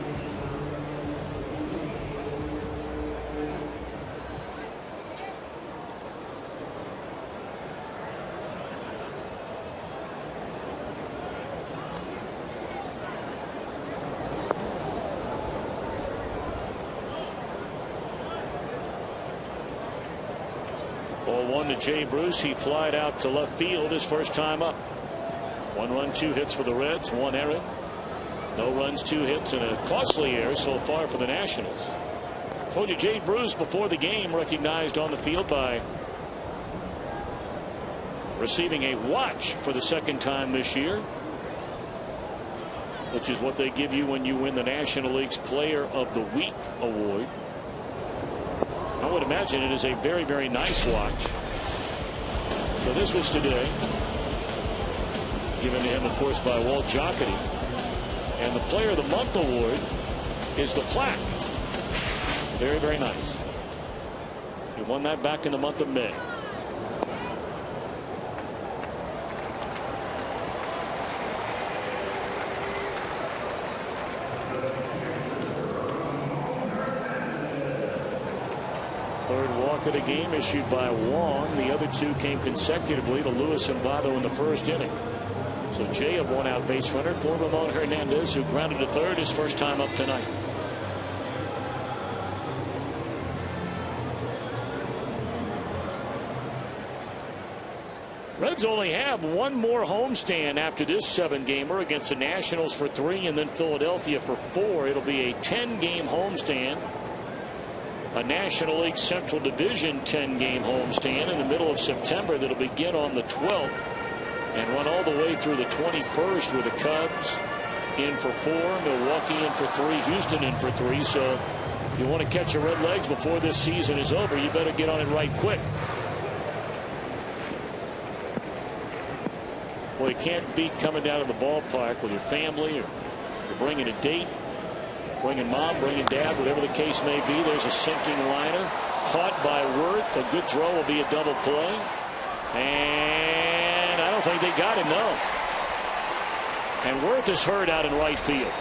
[SPEAKER 3] Ball one to Jay Bruce. He flied out to left field his first time up. 1 run, 2 hits for the Reds, 1 error. No runs, 2 hits, and a costly error so far for the Nationals. Told you Jay Bruce before the game, recognized on the field by receiving a watch for the second time this year, which is what they give you when you win the National League's Player of the Week award. I would imagine it is a very, very nice watch. So this was today, given to him, of course, by Walt Jocketty. And the Player of the Month award is the plaque. Very, very nice. He won that back in the month of May. Third walk of the game issued by Wong. The other 2 came consecutively to Lewis and Votto in the first inning. So Jay, a 1-out base runner for Ramon Hernandez, who grounded to third his first time up tonight. Reds only have 1 more homestand after this 7-gamer against the Nationals for 3 and then Philadelphia for 4. It'll be a 10-game homestand. A National League Central Division 10-game homestand in the middle of September that'll begin on the 12th and run all the way through the 21st, with the Cubs in for 4, Milwaukee in for 3, Houston in for 3. So if you want to catch your Red legs before this season is over, you better get on it right quick. Well, you can't beat coming down to the ballpark with your family, or you're bringing a date, bringing mom, bringing dad, whatever the case may be. There's a sinking liner caught by Worth. A good throw will be a double play. And I don't think they got him, no. And Worth is hurt out in right field.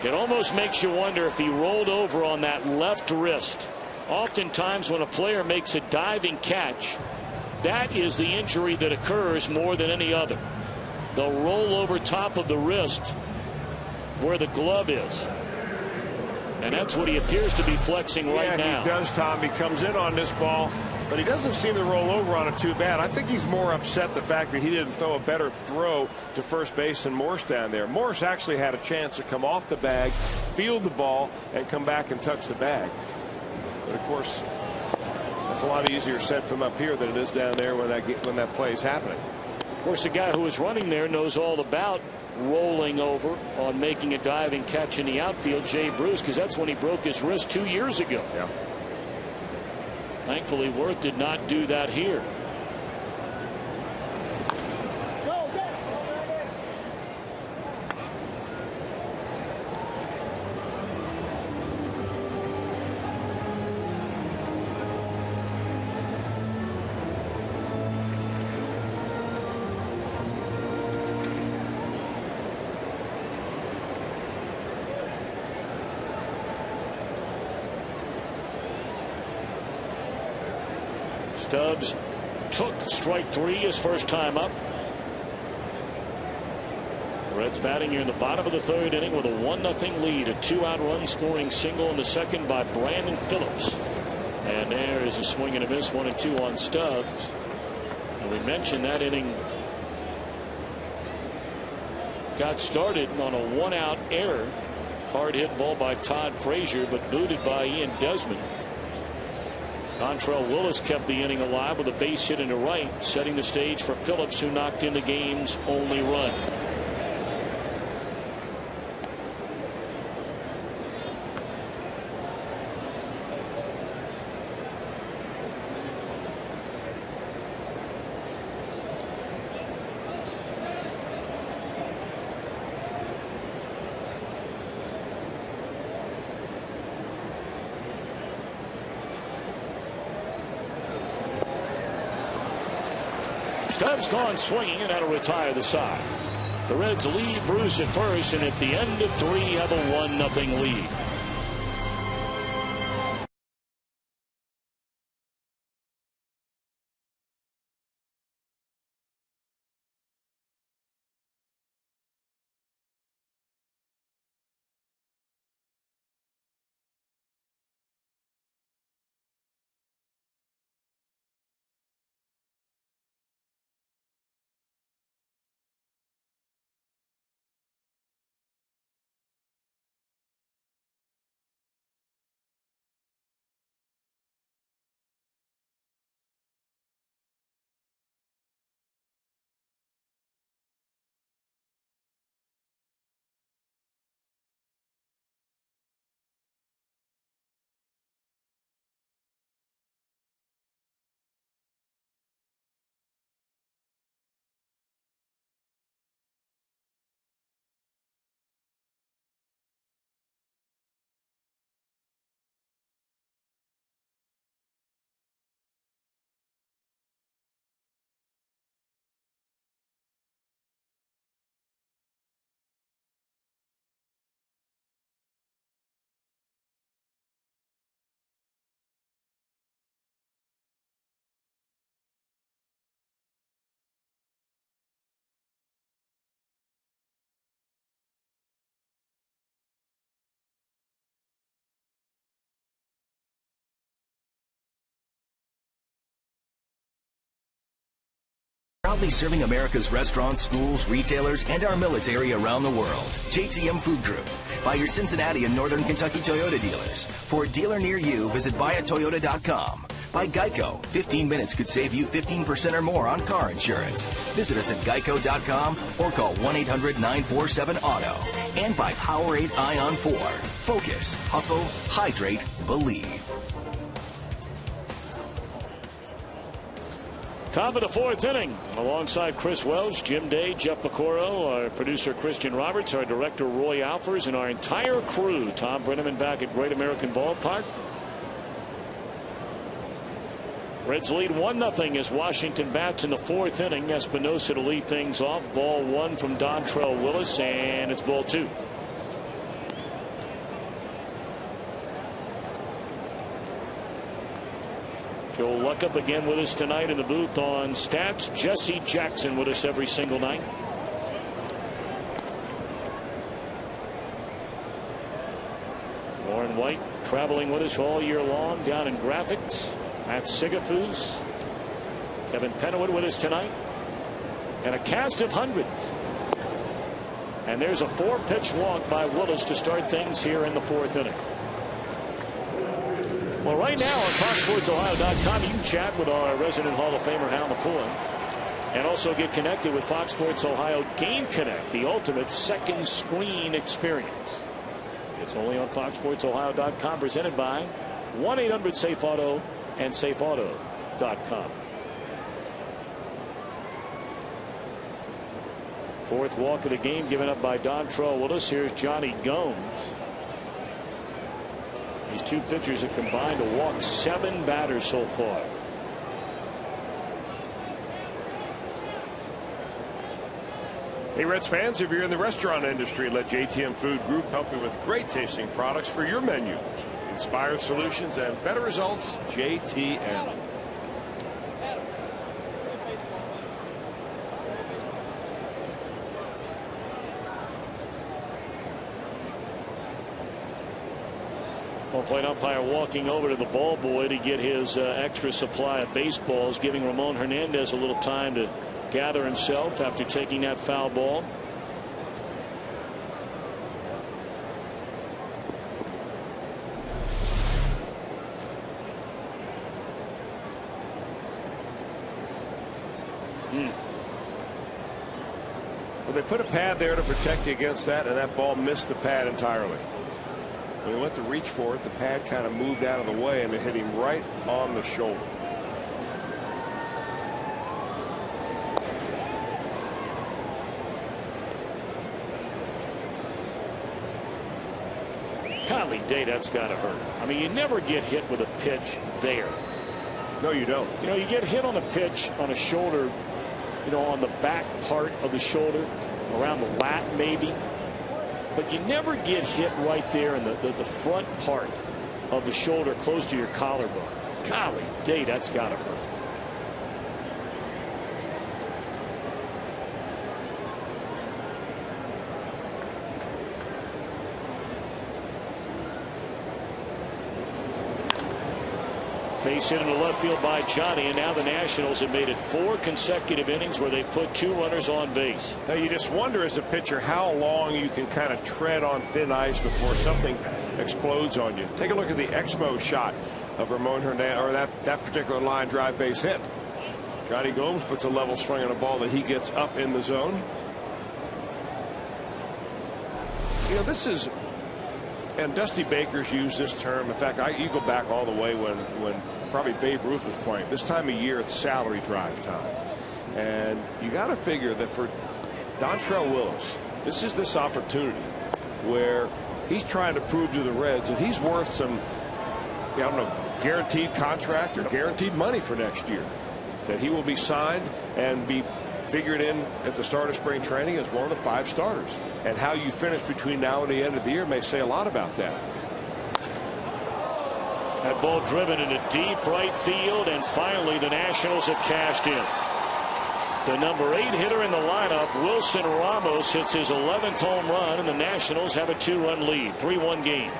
[SPEAKER 3] It almost makes you wonder if he rolled over on that left wrist. Oftentimes when a player makes a diving catch, that is the injury that occurs more than any other. The roll over top of the wrist where the glove is. And that's what he appears to be flexing right now.
[SPEAKER 4] He does, Tom. He comes in on this ball, but he doesn't seem to roll over on it too bad. I think he's more upset the fact that he didn't throw a better throw to first base than Morse down there. Morse actually had a chance to come off the bag, field the ball, and come back and touch the bag. But of course, that's a lot easier said from up here than it is down there when that play is happening.
[SPEAKER 3] Of course, the guy who was running there knows all about rolling over on making a diving catch in the outfield, Jay Bruce, because that's when he broke his wrist 2 years ago.
[SPEAKER 4] Yeah.
[SPEAKER 3] Thankfully, Worth did not do that here. Stubbs took strike 3 his first time up. The Reds batting here in the bottom of the 3rd inning with a 1-0 lead. A 2-out run scoring single in the second by Brandon Phillips. And there is a swing and a miss, 1-2 on Stubbs. And we mentioned that inning got started on a 1-out error. Hard hit ball by Todd Frazier, but booted by Ian Desmond. Dontrell Willis kept the inning alive with a base hit into right, setting the stage for Phillips, who knocked in the game's only run. Stubbs gone swinging, and that'll retire the side. The Reds lead Bruce at first, and at the end of 3 have a 1-0 lead.
[SPEAKER 5] Proudly serving America's restaurants, schools, retailers, and our military around the world. JTM Food Group. By your Cincinnati and Northern Kentucky Toyota dealers. For a dealer near you, visit buyatoyota.com. By Geico. 15 minutes could save you 15% or more on car insurance. Visit us at geico.com or call 1-800-947-AUTO. And by Powerade Ion 4. Focus, hustle, hydrate, believe.
[SPEAKER 3] Top of the 4th inning. Alongside Chris Welsh, Jim Day, Jeff Pecoro, our producer Christian Roberts, our director Roy Alfers, and our entire crew. Tom Brenneman back at Great American Ballpark. Reds lead 1-0 as Washington bats in the 4th inning. Espinosa to lead things off. Ball 1 from Dontrell Willis, and it's ball 2. Joe Luckup again with us tonight in the booth on stats. Jesse Jackson with us every single night. Warren White traveling with us all year long down in graphics. Matt Sigafus. Kevin Pennewood with us tonight. And a cast of hundreds. And there's a 4-pitch walk by Willis to start things here in the 4th inning. Well, right now on FoxSportsOhio.com, you can chat with our resident Hall of Famer Hal McCoy, and also get connected with Fox Sports Ohio Game Connect, the ultimate second screen experience. It's only on FoxSportsOhio.com, presented by 1-800-SAFE-AUTO and SafeAuto.com. 4th walk of the game given up by Dontrell Willis. Here's Johnny Gomes. These two pitchers have combined to walk 7 batters so far.
[SPEAKER 4] Hey, Reds fans, if you're in the restaurant industry, let JTM Food Group help you with great tasting products for your menu. Inspired solutions and better results. JTM.
[SPEAKER 3] Plate umpire walking over to the ball boy to get his extra supply of baseballs, giving Ramon Hernandez a little time to gather himself after taking that foul ball.
[SPEAKER 4] Well, they put a pad there to protect you against that, and that ball missed the pad entirely. When he went to reach for it, the pad kind of moved out of the way, and it hit him right on the shoulder.
[SPEAKER 3] Golly day, that's got to hurt. I mean, you never get hit with a pitch there.
[SPEAKER 4] No, you don't.
[SPEAKER 3] You know, you get hit on a pitch on a shoulder, you know, on the back part of the shoulder, around the lat maybe. But you never get hit right there in the front part of the shoulder close to your collarbone. Golly day, that's got to hurt. Base hit into left field by Johnny, and now the Nationals have made it 4 consecutive innings where they put 2 runners on base.
[SPEAKER 4] Now you just wonder as a pitcher how long you can kind of tread on thin ice before something explodes on you. Take a look at the Expo shot of Ramon Hernandez, or that particular line drive base hit. Johnny Gomes puts a level swing on a ball that he gets up in the zone. You know, this is, and Dusty Baker's used this term. In fact, you go back all the way when probably Babe Ruth was playing. This time of year, it's salary drive time. And you got to figure that for Dontrelle Willis, this is this opportunity where he's trying to prove to the Reds that he's worth some, I don't know, guaranteed contract or guaranteed money for next year. That he will be signed and be figured in at the start of spring training as one of the 5 starters. And how you finish between now and the end of the year may say a lot about that.
[SPEAKER 3] That ball driven into deep right field, and finally the Nationals have cashed in. The number 8 hitter in the lineup, Wilson Ramos, hits his 11th home run, and the Nationals have a 2-run lead, 3-1 game.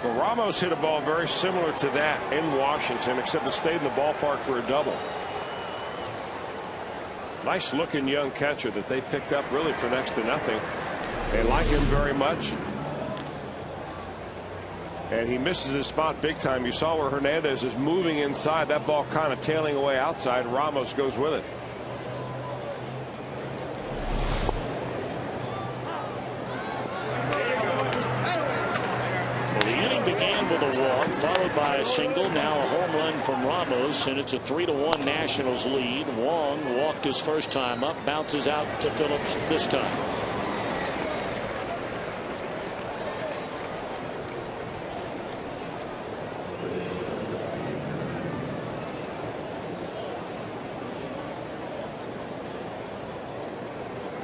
[SPEAKER 4] Well, Ramos hit a ball very similar to that in Washington, except it stayed in the ballpark for a double. Nice looking young catcher that they picked up really for next to nothing. They like him very much. And he misses his spot big time. You saw where Hernandez is moving inside. That ball kind of tailing away outside. Ramos goes with it.
[SPEAKER 3] Well, the inning began with a walk, followed by a single, now a home run from Ramos, and it's a 3-1 Nationals lead. Wong walked his first time up, bounces out to Phillips this time.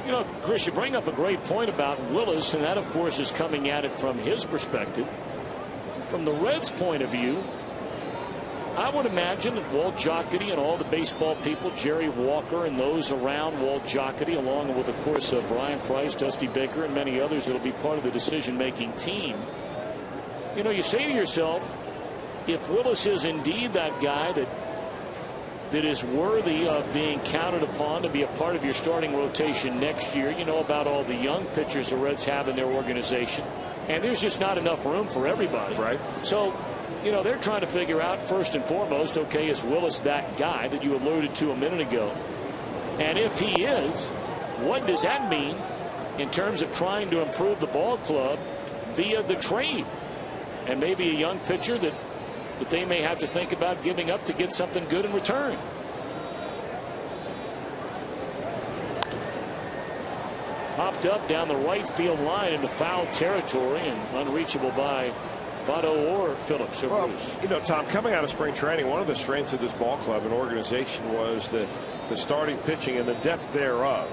[SPEAKER 3] You know, Chris, you bring up a great point about Willis, and that, of course, is coming at it from his perspective. From the Reds' point of view, I would imagine that Walt Jocketty and all the baseball people, Jerry Walker and those around Walt Jocketty, along with, of course, Brian Price, Dusty Baker, and many others that will be part of the decision-making team. You know, you say to yourself, if Willis is indeed that guy that is worthy of being counted upon to be a part of your starting rotation next year, you know about all the young pitchers the Reds have in their organization, and there's just not enough room for everybody.
[SPEAKER 4] Right.
[SPEAKER 3] So, you know, they're trying to figure out first and foremost, okay, is Willis that guy that you alluded to a minute ago? And if he is, what does that mean in terms of trying to improve the ball club via the trade? And maybe a young pitcher that they may have to think about giving up to get something good in return. Popped up down the right field line into foul territory and unreachable by Votto or Phillips or Bruce.
[SPEAKER 4] You know, Tom, coming out of spring training, one of the strengths of this ball club and organization was the starting pitching and the depth thereof,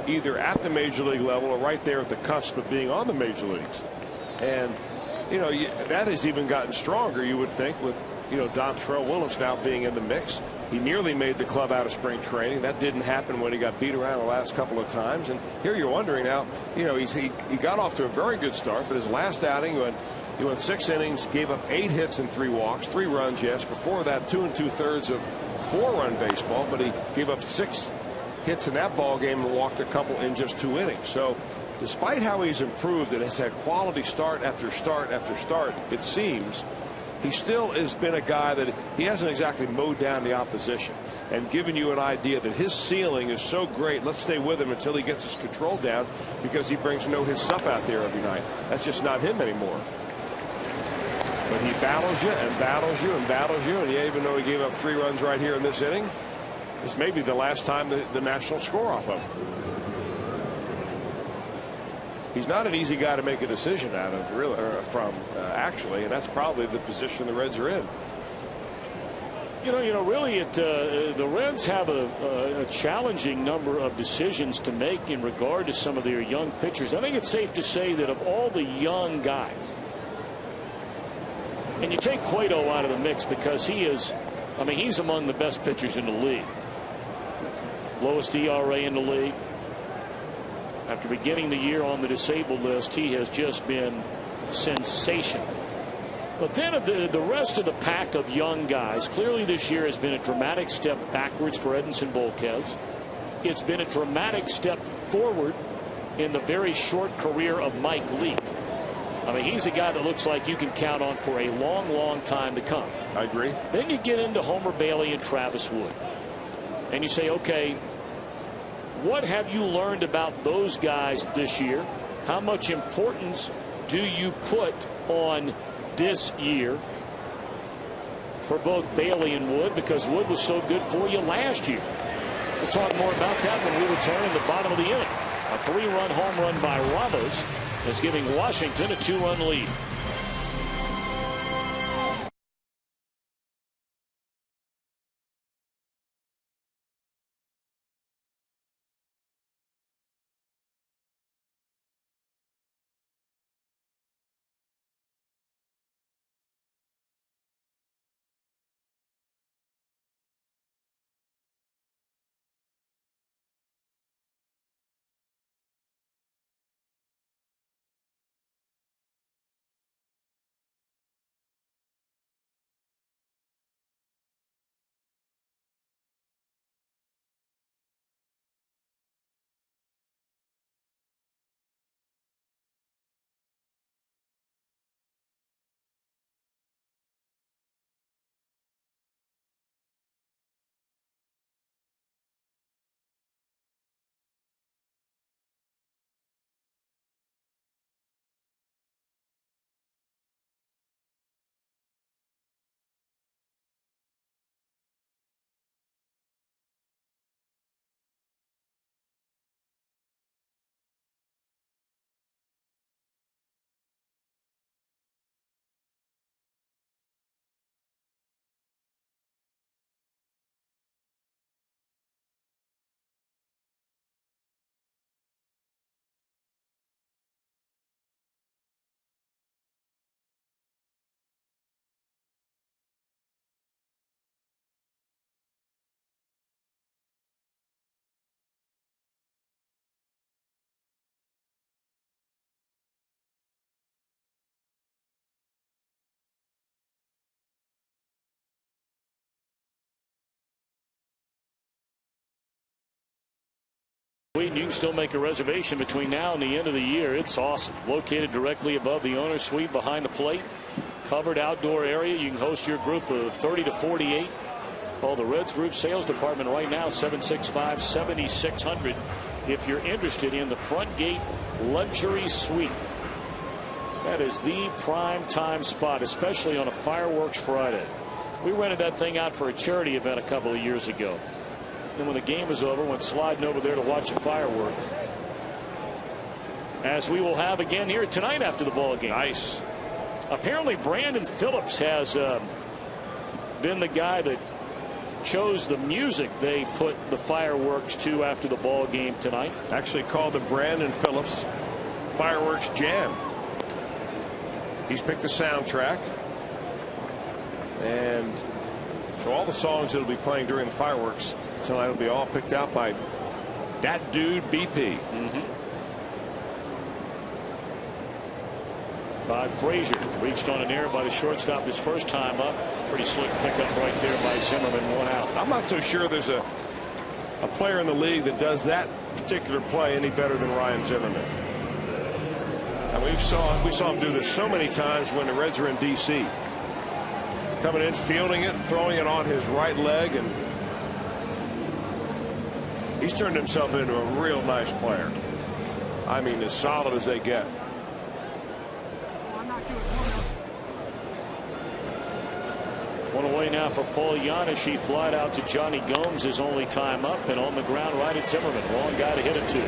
[SPEAKER 4] either at the major league level or right there at the cusp of being on the major leagues. And you know, that has even gotten stronger, you would think, with, you know, Dontrelle Willis now being in the mix. He nearly made the club out of spring training. That didn't happen when he got beat around the last couple of times. And here you're wondering now, you know, he got off to a very good start, but his last outing, he went 6 innings, gave up 8 hits and 3 walks, 3 runs, yes. Before that, 2 2/3 of 4-run baseball, but he gave up 6 hits in that ball game and walked a couple in just 2 innings. So despite how he's improved and has had quality start after start after start, it seems he still has been a guy that he hasn't exactly mowed down the opposition and given you an idea that his ceiling is so great. Let's stay with him until he gets his control down, because he brings his stuff out there every night. That's just not him anymore. But he battles you and battles you and battles you, and even though he gave up 3 runs right here in this inning, this may be the last time the Nationals score off of him. He's not an easy guy to make a decision out of, really, actually, and that's probably the position the Reds are in.
[SPEAKER 3] Really, the Reds have a challenging number of decisions to make in regard to some of their young pitchers. I think it's safe to say that of all the young guys, and you take Cueto out of the mix because he's among the best pitchers in the league. Lowest ERA in the league. After beginning the year on the disabled list, he has just been sensational. But then of the rest of the pack of young guys, clearly this year has been a dramatic step backwards for Edinson Volquez. It's been a dramatic step forward in the very short career of Mike Leake. He's a guy that looks like you can count on for a long, long time to come.
[SPEAKER 4] I agree.
[SPEAKER 3] Then you get into Homer Bailey and Travis Wood, and you say, okay, what have you learned about those guys this year? How much importance do you put on this year for both Bailey and Wood, because Wood was so good for you last year? We'll talk more about that when we return in the bottom of the inning. A 3-run home run by Ramos is giving Washington a 2-run lead. You can still make a reservation between now and the end of the year. It's awesome. Located directly above the owner's suite behind the plate. Covered outdoor area. You can host your group of 30 to 48. Call the Reds Group Sales Department right now, 765-7600, if you're interested in the front gate luxury suite. That is the prime time spot, especially on a fireworks Friday. We rented that thing out for a charity event a couple of years ago. Then when the game was over, went sliding over there to watch the fireworks, as we will have again here tonight after the ball game.
[SPEAKER 4] Nice.
[SPEAKER 3] Apparently Brandon Phillips has been the guy that chose the music they put the fireworks to after the ball game tonight.
[SPEAKER 4] Actually called the Brandon Phillips Fireworks Jam. He's picked the soundtrack, and so all the songs that will be playing during the fireworks tonight will be all picked out by that dude BP.
[SPEAKER 3] Todd Frazier reached on an error by the shortstop his first time up. Pretty slick pickup right there by Zimmerman. 1 out.
[SPEAKER 4] I'm not so sure there's a player in the league that does that particular play any better than Ryan Zimmerman. And we saw him do this so many times when the Reds were in D.C. Coming in, fielding it, throwing it on his right leg, and he's turned himself into a real nice player. I mean, as solid as they get.
[SPEAKER 3] One away now for Paul Giannis. He flied out to Johnny Gomes, his only time up, and on the ground right at Zimmerman. Wrong guy to hit it to.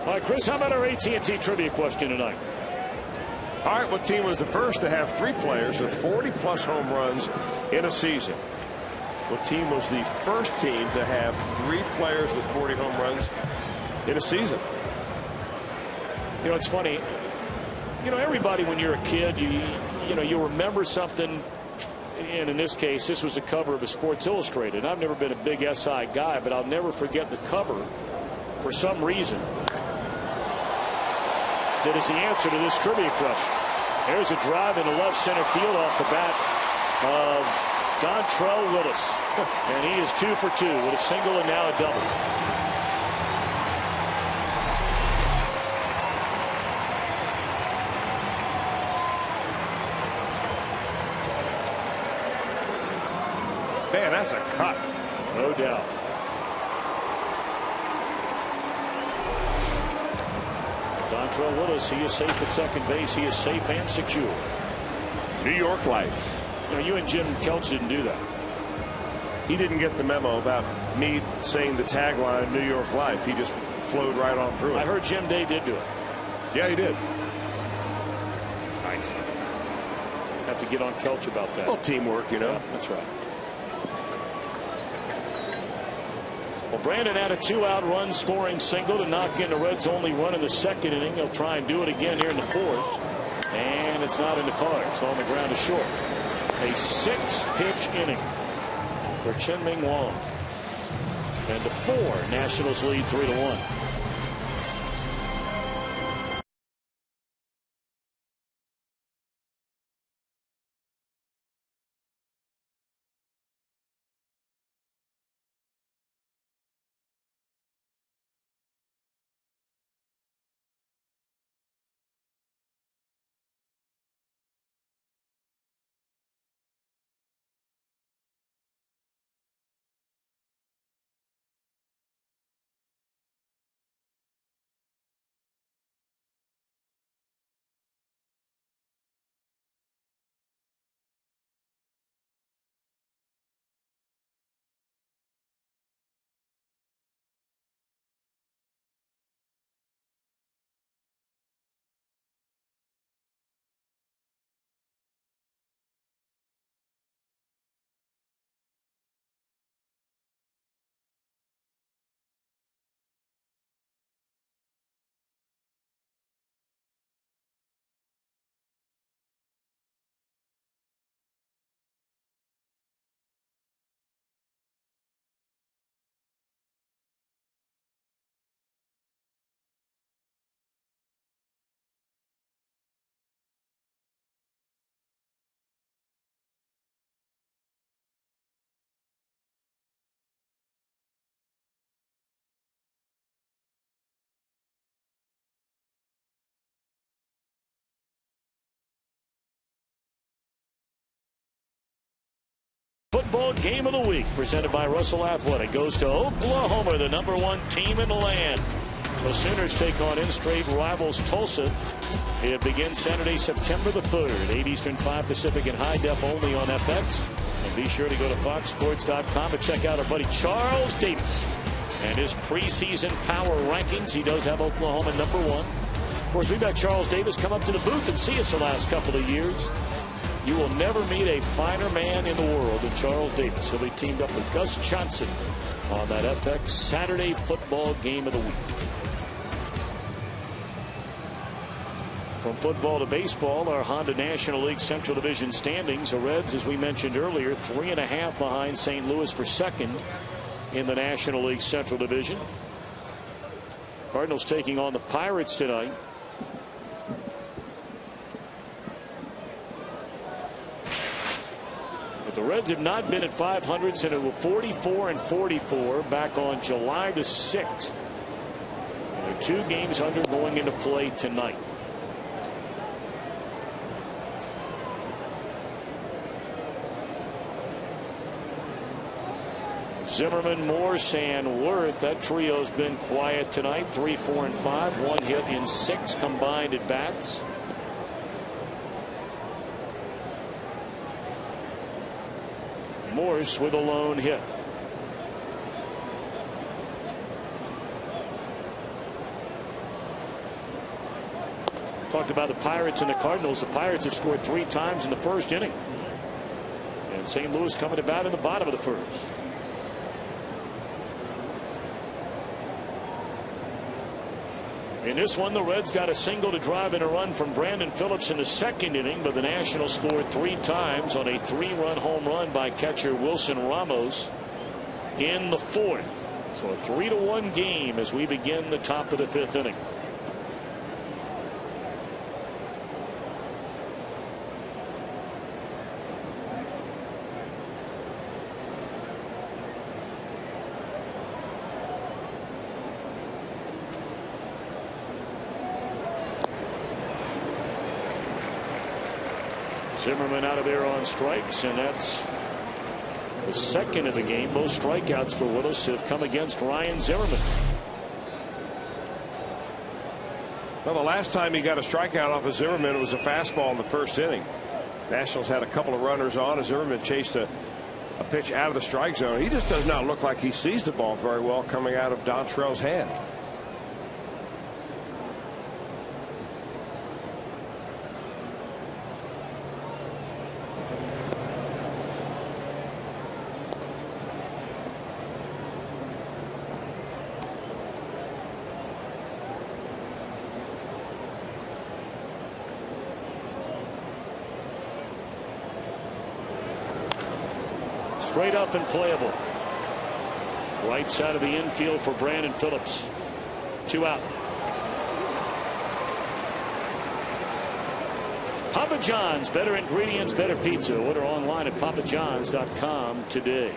[SPEAKER 3] All right, Chris, how about our AT&T trivia question tonight?
[SPEAKER 4] All right, what team was the first to have 3 players with 40-plus home runs in a season? What team was the first team to have 3 players with 40 home runs in a season?
[SPEAKER 3] You know, it's funny. You know, everybody, when you're a kid, you remember something. And in this case, this was the cover of a Sports Illustrated. I've never been a big SI guy, but I'll never forget the cover for some reason. That is the answer to this trivia question. There's a drive into left center field off the bat of Dontrell Willis. And he is 2 for 2 with a single and now a double.
[SPEAKER 4] Man, that's a cut.
[SPEAKER 3] No doubt. Dontrell Willis, he is safe at second base. He is safe and secure.
[SPEAKER 4] New York life.
[SPEAKER 3] You know, you and Jim Kelch didn't do that.
[SPEAKER 4] He didn't get the memo about me saying the tagline New York life. He just flowed right on through it.
[SPEAKER 3] I heard Jim Day did do it.
[SPEAKER 4] Yeah, he did.
[SPEAKER 3] Nice. Have to get on Kelch about that.
[SPEAKER 4] Well, teamwork, you know.
[SPEAKER 3] Yeah, that's right. Well, Brandon had a 2-out run scoring single to knock in the Reds' only run in the second inning. He'll try and do it again here in the fourth. And it's not in the cards. On the ground to short. A 6-pitch inning for Chien-Ming Wang. And to 4, Nationals lead 3-1. Football game of the week presented by Russell Athletic goes to Oklahoma, the #1 team in the land. The Sooners take on in-state rivals Tulsa. It begins Saturday, September the 3rd, 8 Eastern, 5 Pacific, and high def only on FX. And be sure to go to foxsports.com and check out our buddy Charles Davis and his preseason power rankings. He does have Oklahoma #1. Of course, we've had Charles Davis come up to the booth and see us the last couple of years. You will never meet a finer man in the world than Charles Davis. He'll be teamed up with Gus Johnson on that FX Saturday football game of the week. From football to baseball, our Honda National League Central Division standings. The Reds, as we mentioned earlier, 3.5 behind St. Louis for second in the National League Central Division. Cardinals taking on the Pirates tonight. But the Reds have not been at 500 since it was 44-44 back on July the 6th. And they're 2 games under going into play tonight. Zimmerman, Morse, and Worth. That trio's been quiet tonight. 3, 4, and 5. 1 hit in 6 combined at bats. Morse with a lone hit. Talked about the Pirates and the Cardinals. The Pirates have scored 3 times in the first inning. And St. Louis coming to bat in the bottom of the first. In this one, the Reds got a single to drive in a run from Brandon Phillips in the second inning, but the Nationals scored 3 times on a 3-run home run by catcher Wilson Ramos in the fourth. So a 3-1 game as we begin the top of the 5th inning. Zimmerman out of there on strikes, and that's the second of the game. Both strikeouts for Willis have come against Ryan Zimmerman.
[SPEAKER 4] Well, the last time he got a strikeout off of Zimmerman, it was a fastball in the first inning. Nationals had a couple of runners on as Zimmerman chased a pitch out of the strike zone. He just does not look like he sees the ball very well coming out of Dontrell's hand.
[SPEAKER 3] Straight up and playable. Right side of the infield for Brandon Phillips. 2 out. Papa John's, better ingredients, better pizza. Order online at papajohns.com today.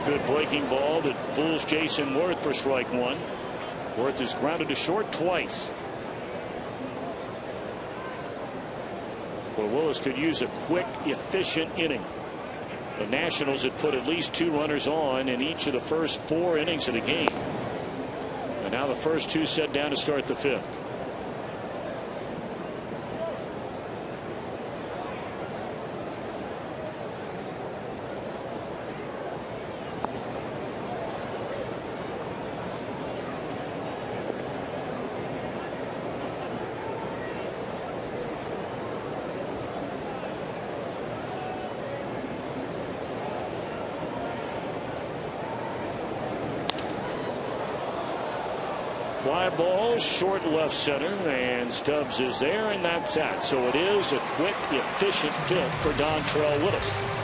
[SPEAKER 3] Good breaking ball that fools Jason Worth for strike 1. Worth is grounded to short twice. Well, Willis could use a quick, efficient inning. The Nationals had put at least 2 runners on in each of the first 4 innings of the game. And now the first 2 set down to start the 5th. Fly ball short left center, and Stubbs is there, and that's that. So it is a quick, efficient 5th for Dontrell Willis.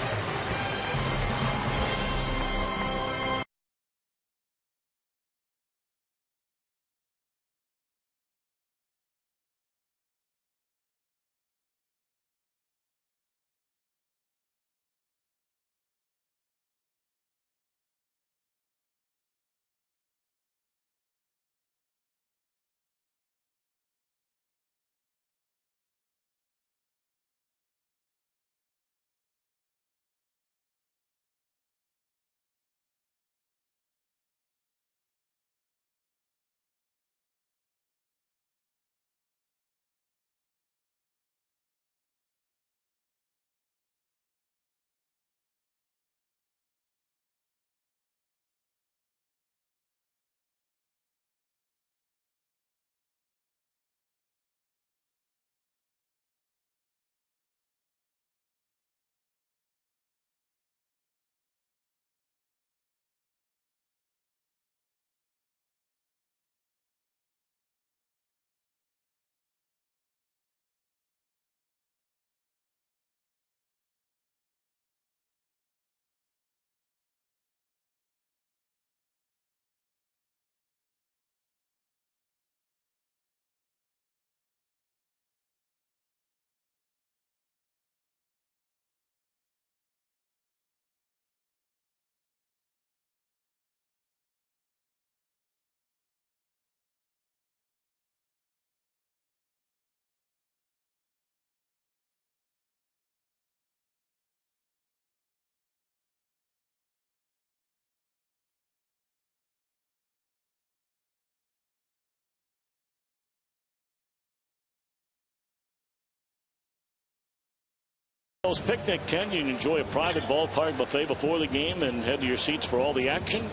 [SPEAKER 3] Picnic 10. You can enjoy a private ballpark buffet before the game and head to your seats for all the action.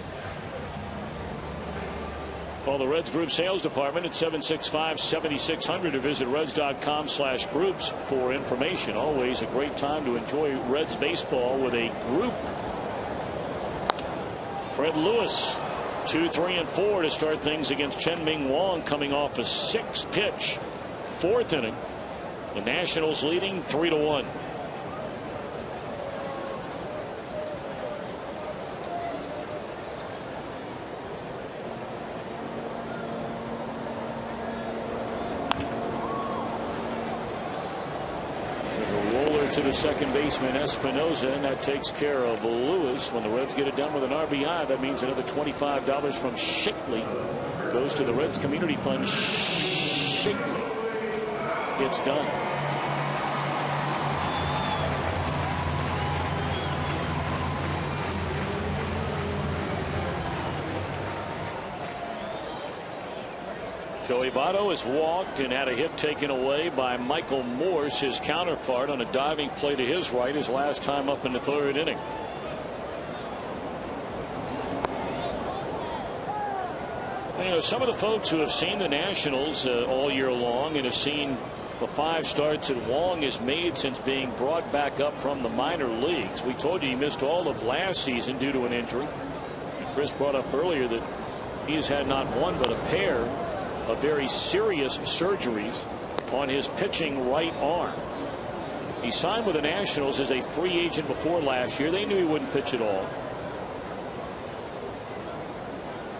[SPEAKER 3] Call the Reds Group Sales Department at 765-7600 or visit reds.com/groups for information. Always a great time to enjoy Reds baseball with a group. Fred Lewis 2, 3, and 4 to start things against Chen-Ming Wong, coming off a 6-pitch 4th inning. The Nationals leading 3-1. To the second baseman Espinosa, and that takes care of Lewis. When the Reds get it done with an RBI, that means another $25 from Shickley goes to the Reds Community Fund. Shickley gets done. Joey Votto has walked and had a hit taken away by Michael Morse, his counterpart, on a diving play to his right, his last time up in the 3rd inning. You know, some of the folks who have seen the Nationals all year long and have seen the 5 starts that Wong has made since being brought back up from the minor leagues. We told you he missed all of last season due to an injury. And Chris brought up earlier that he has had not one but a pair of very serious surgeries on his pitching right arm. He signed with the Nationals as a free agent before last year. They knew he wouldn't pitch at all.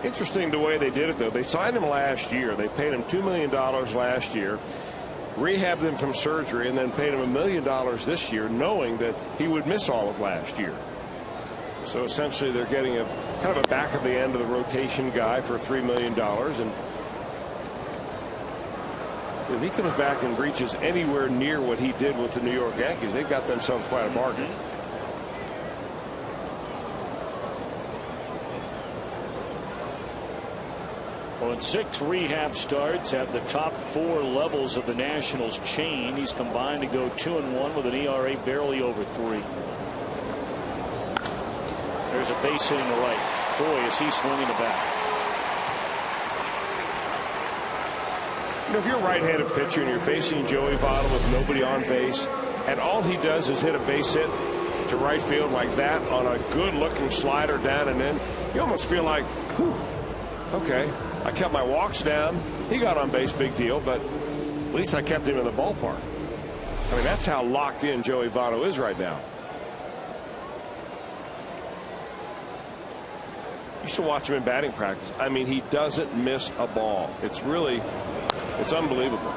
[SPEAKER 4] Interesting the way they did it, though. They signed him last year. They paid him $2 million last year, rehabbed him from surgery, and then paid him $1 million this year, knowing that he would miss all of last year. So essentially they're getting a kind of a back of the end of the rotation guy for $3 million. And if he comes back and reaches anywhere near what he did with the New York Yankees, they've got themselves quite a bargain.
[SPEAKER 3] On 6 rehab starts at the top 4 levels of the Nationals chain, he's combined to go 2-1 with an ERA barely over 3. There's a base hit in the right. Boy, is he swinging the bat.
[SPEAKER 4] You know, if you're a right-handed pitcher and you're facing Joey Votto with nobody on base, and all he does is hit a base hit to right field like that on a good-looking slider down and in, you almost feel like, whew, okay, I kept my walks down. He got on base, big deal, but at least I kept him in the ballpark. I mean, that's how locked in Joey Votto is right now. You used to watch him in batting practice. I mean, he doesn't miss a ball. It's unbelievable.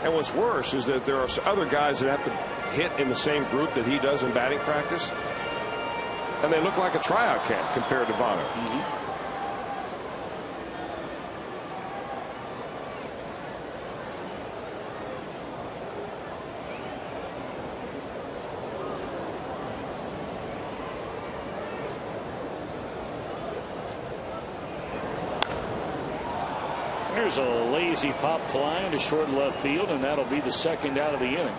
[SPEAKER 4] And what's worse is that there are other guys that have to hit in the same group that he does in batting practice, and they look like a tryout camp compared to Votto.
[SPEAKER 3] There's a lazy pop fly into short left field, and that'll be the second out of the inning.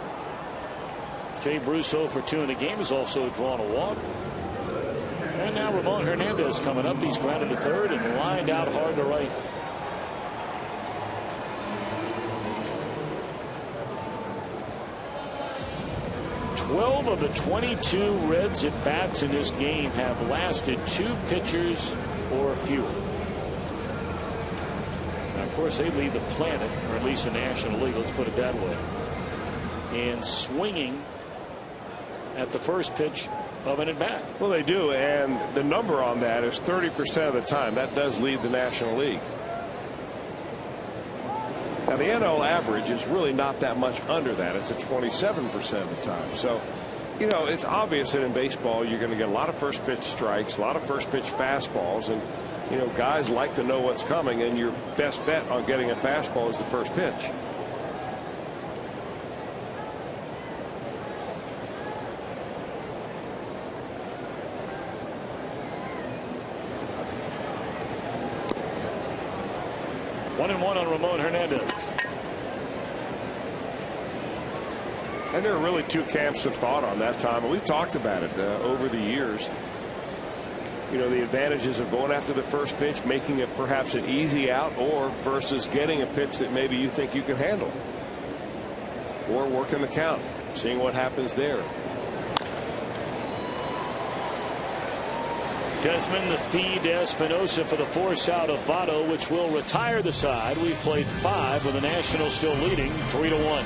[SPEAKER 3] Jay Bruce 0 for 2 in the game has also drawn a walk. And now Ramon Hernandez coming up. He's grounded to third and lined out hard to right. Twelve of the 22 Reds at bats in this game have lasted 2 pitchers or fewer. Of course, they lead the planet, or at least the National League, let's put it that way, in swinging at the first pitch of an at-bat.
[SPEAKER 4] Well, they do, and the number on that is 30% of the time. That does lead the National League. Now, the NL average is really not that much under that. It's at 27% of the time. So, you know, it's obvious that in baseball you're going to get a lot of first pitch strikes, a lot of first pitch fastballs, and you know, guys like to know what's coming, and your best bet on getting a fastball is the first pitch. One and one on Ramon Hernandez. And there are really two camps of thought on that, Tom, and we've talked about it over the years. You know, the advantages of going after the first pitch, making it perhaps an easy out, or versus getting a pitch that maybe you think you can handle, or working the count, seeing what happens there.
[SPEAKER 3] Desmond, the feed to Espinosa for the force out of Votto, which will retire the side. We've played 5 with the Nationals still leading 3-1.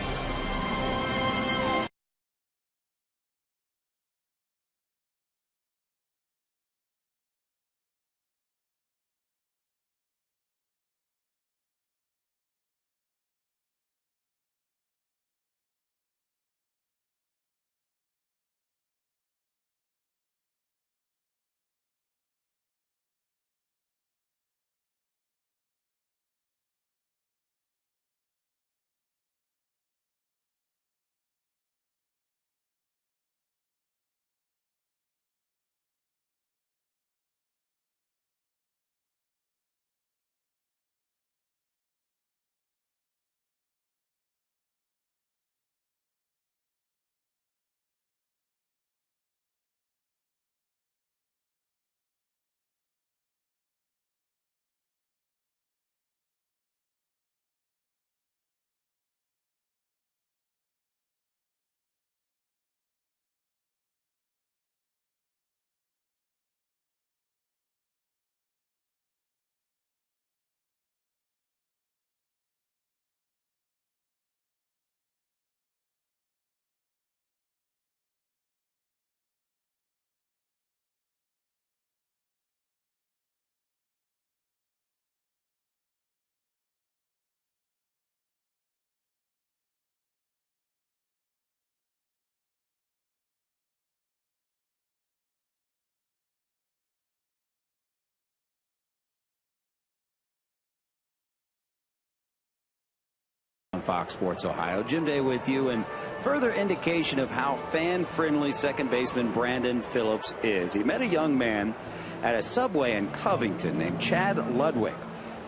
[SPEAKER 7] Fox Sports Ohio. Jim Day with you, and further indication of how fan-friendly second baseman Brandon Phillips is. He met a young man at a Subway in Covington named Chad Ludwig.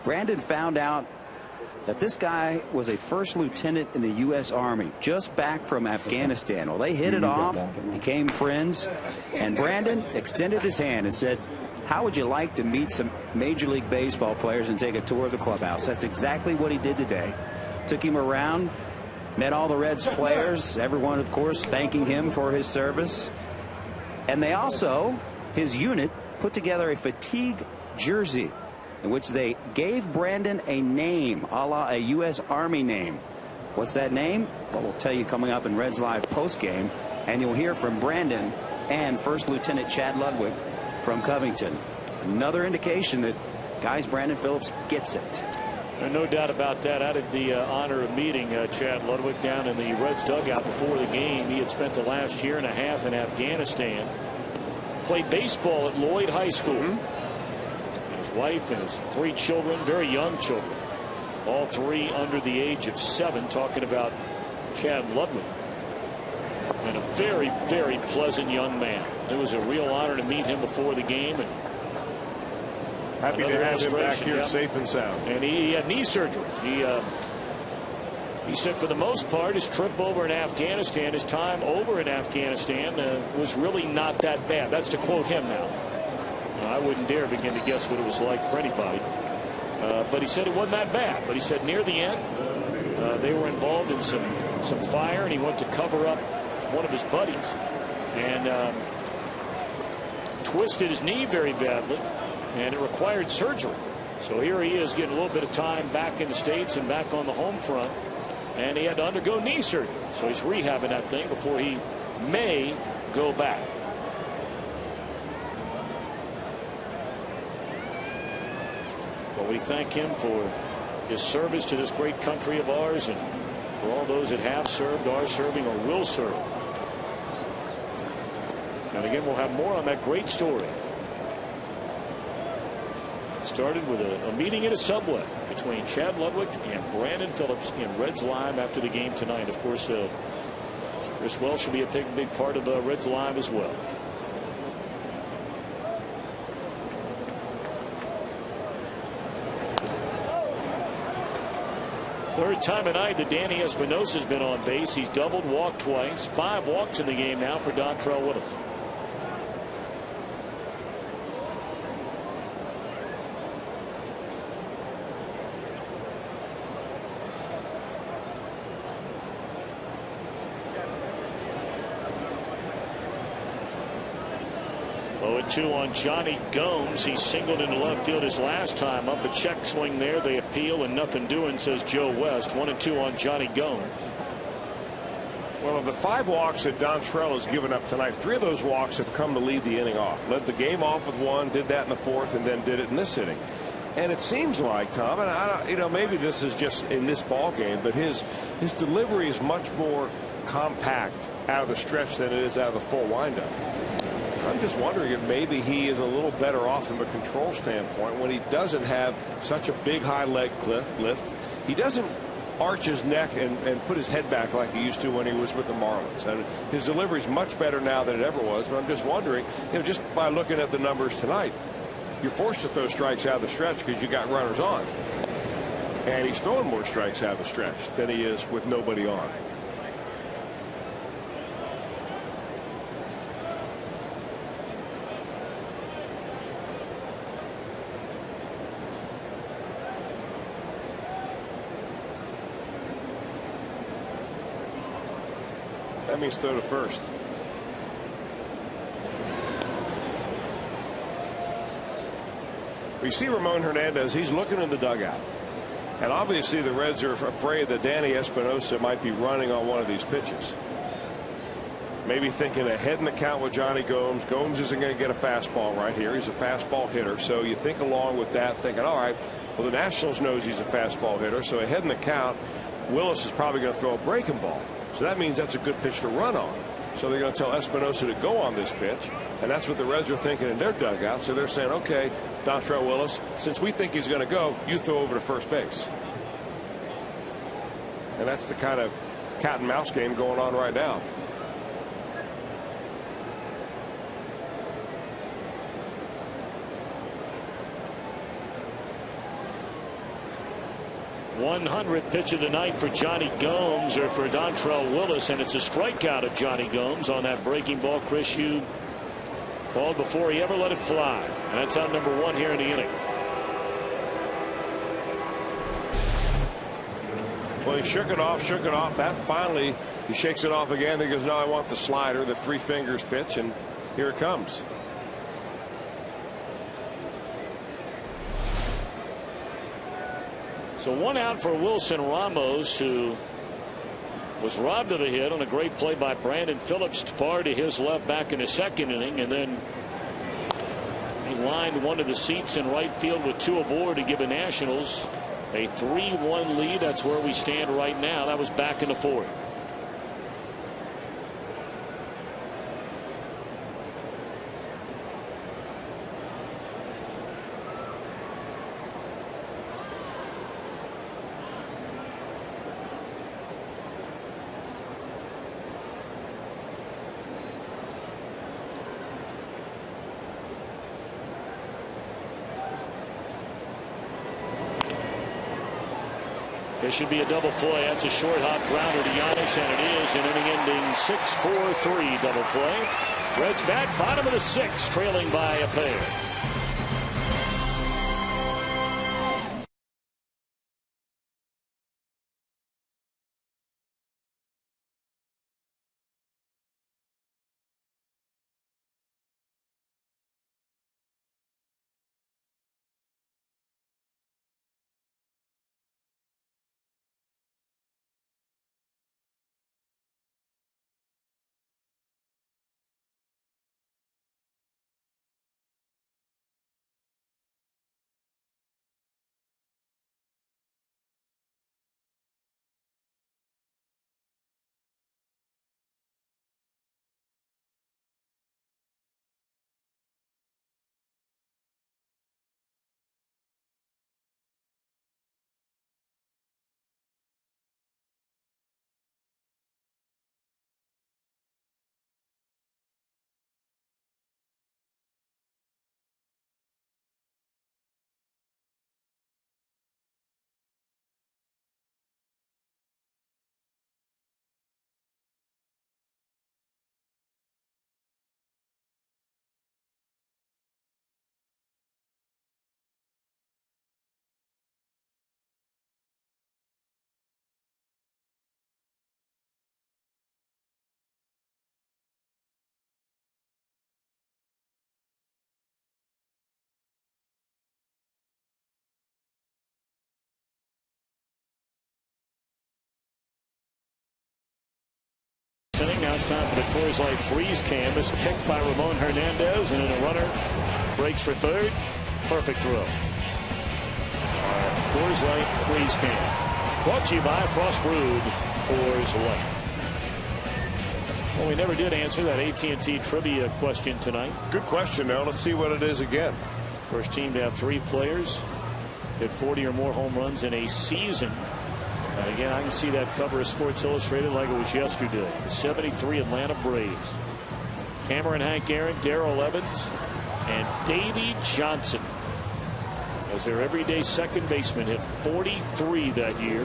[SPEAKER 7] Brandon found out that this guy was a first lieutenant in the U.S. Army, just back from Afghanistan. Well, they hit it off, became friends, and Brandon extended his hand and said, "How would you like to meet some Major League Baseball players and take a tour of the clubhouse?" That's exactly what he did today. Took him around, met all the Reds players, everyone, of course, thanking him for his service. And they also, his unit, put together a fatigue jersey in which they gave Brandon a name, a la a U.S. Army name. What's that name? Well, we'll tell you coming up in Reds Live postgame, and you'll hear from Brandon and First Lieutenant Chad Ludwig from Covington. Another indication that, guys, Brandon Phillips gets it.
[SPEAKER 3] No doubt about that. I had the honor of meeting Chad Ludwig down in the Reds dugout before the game. He had spent the last year and a half in Afghanistan. Played baseball at Lloyd High School. His wife and his 3 children, very young children, all 3 under the age of 7. Talking about Chad Ludwig, and a very, very pleasant young man. It was a real honor to meet him before the game, and
[SPEAKER 4] happy to have him back here safe and sound.
[SPEAKER 3] And he had knee surgery. He said for the most part his trip over in Afghanistan, his time over in Afghanistan was really not that bad. That's to quote him now. I wouldn't dare begin to guess what it was like for anybody. But he said it wasn't that bad. But he said near the end they were involved in some fire, and he went to cover up one of his buddies and twisted his knee very badly, and it required surgery. So here he is getting a little bit of time back in the States and back on the home front, and he had to undergo knee surgery. So he's rehabbing that thing before he may go back. Well, we thank him for his service to this great country of ours, and for all those that have served, are serving, or will serve. And again, we'll have more on that great story. Started with a meeting at a Subway between Chad Ludwig and Brandon Phillips in Reds Live after the game tonight. Of course, Chris Welsh should be a big part of Reds Live as well. Third time tonight that Danny Espinosa's been on base. He's doubled, walked twice. 5 walks in the game now for Dontrelle Willis. Oh, 2 on Johnny Gomes. He singled into left field his last time up. A check swing there. They appeal and nothing doing, says Joe West. 1-2 on Johnny Gomes.
[SPEAKER 4] Well, of the 5 walks that Dontrelle has given up tonight, 3 of those walks have come to lead the inning off. Led the game off with 1, did that in the 4th, and then did it in this inning. And it seems like, Tom, and I don't, maybe this is just in this ball game, but his delivery is much more compact out of the stretch than it is out of the full windup. I'm just wondering if maybe he is a little better off from a control standpoint when he doesn't have such a big high leg lift. He doesn't arch his neck and put his head back like he used to when he was with the Marlins. And his delivery is much better now than it ever was. But I'm just wondering, just by looking at the numbers tonight, you're forced to throw strikes out of the stretch because you got runners on. And he's throwing more strikes out of the stretch than he is with nobody on. That means throw to first. We see Ramon Hernandez. He's looking in the dugout. And obviously the Reds are afraid that Danny Espinosa might be running on one of these pitches. Maybe thinking ahead in the count with Johnny Gomes. Gomes isn't going to get a fastball right here. He's a fastball hitter. So you think along with that, thinking, all right, well, the Nationals knows he's a fastball hitter. So ahead in the count, Willis is probably going to throw a breaking ball. So that means that's a good pitch to run on. So they're going to tell Espinosa to go on this pitch. And that's what the Reds are thinking in their dugout. So they're saying, okay, Dontrelle Willis, since we think he's going to go, you throw over to first base. And that's the kind of cat and mouse game going on right now.
[SPEAKER 3] #100th pitch of the night for Johnny Gomes, or for Dontrelle Willis, and it's a strikeout of Johnny Gomes on that breaking ball Chris Hugh called before he ever let it fly. And that's out number 1 here in the inning.
[SPEAKER 4] Well, he shook it off. That finally, he shakes it off again. He goes, no, I want the slider, the 3 fingers pitch, and here it comes.
[SPEAKER 3] So 1 out for Wilson Ramos, who was robbed of a hit on a great play by Brandon Phillips far to his left back in the 2nd inning, and then he lined one of the seats in right field with 2 aboard to give the Nationals a 3-1 lead. That's where we stand right now. That was back in the 4th. This should be a double play. That's a short hop grounder to Giannis, and it is an inning-ending 6-4-3 double play. Reds back, bottom of the 6th, trailing by a pair. Inning. Now it's time for the Coors Light freeze cam. This picked by Ramon Hernandez, and then a runner breaks for third. Perfect throw. Coors Light freeze cam. Brought to you by Frost Brewed Coors Light. Well, we never did answer that AT&T trivia question tonight.
[SPEAKER 4] Good question. Now let's see what it is again.
[SPEAKER 3] First team to have 3 players hit 40 or more home runs in a season. And again, I can see that cover of Sports Illustrated like it was yesterday. The 73 Atlanta Braves. Cameron Hank Aaron, Darrell Evans, and Davey Johnson as their everyday second baseman hit 43 that year.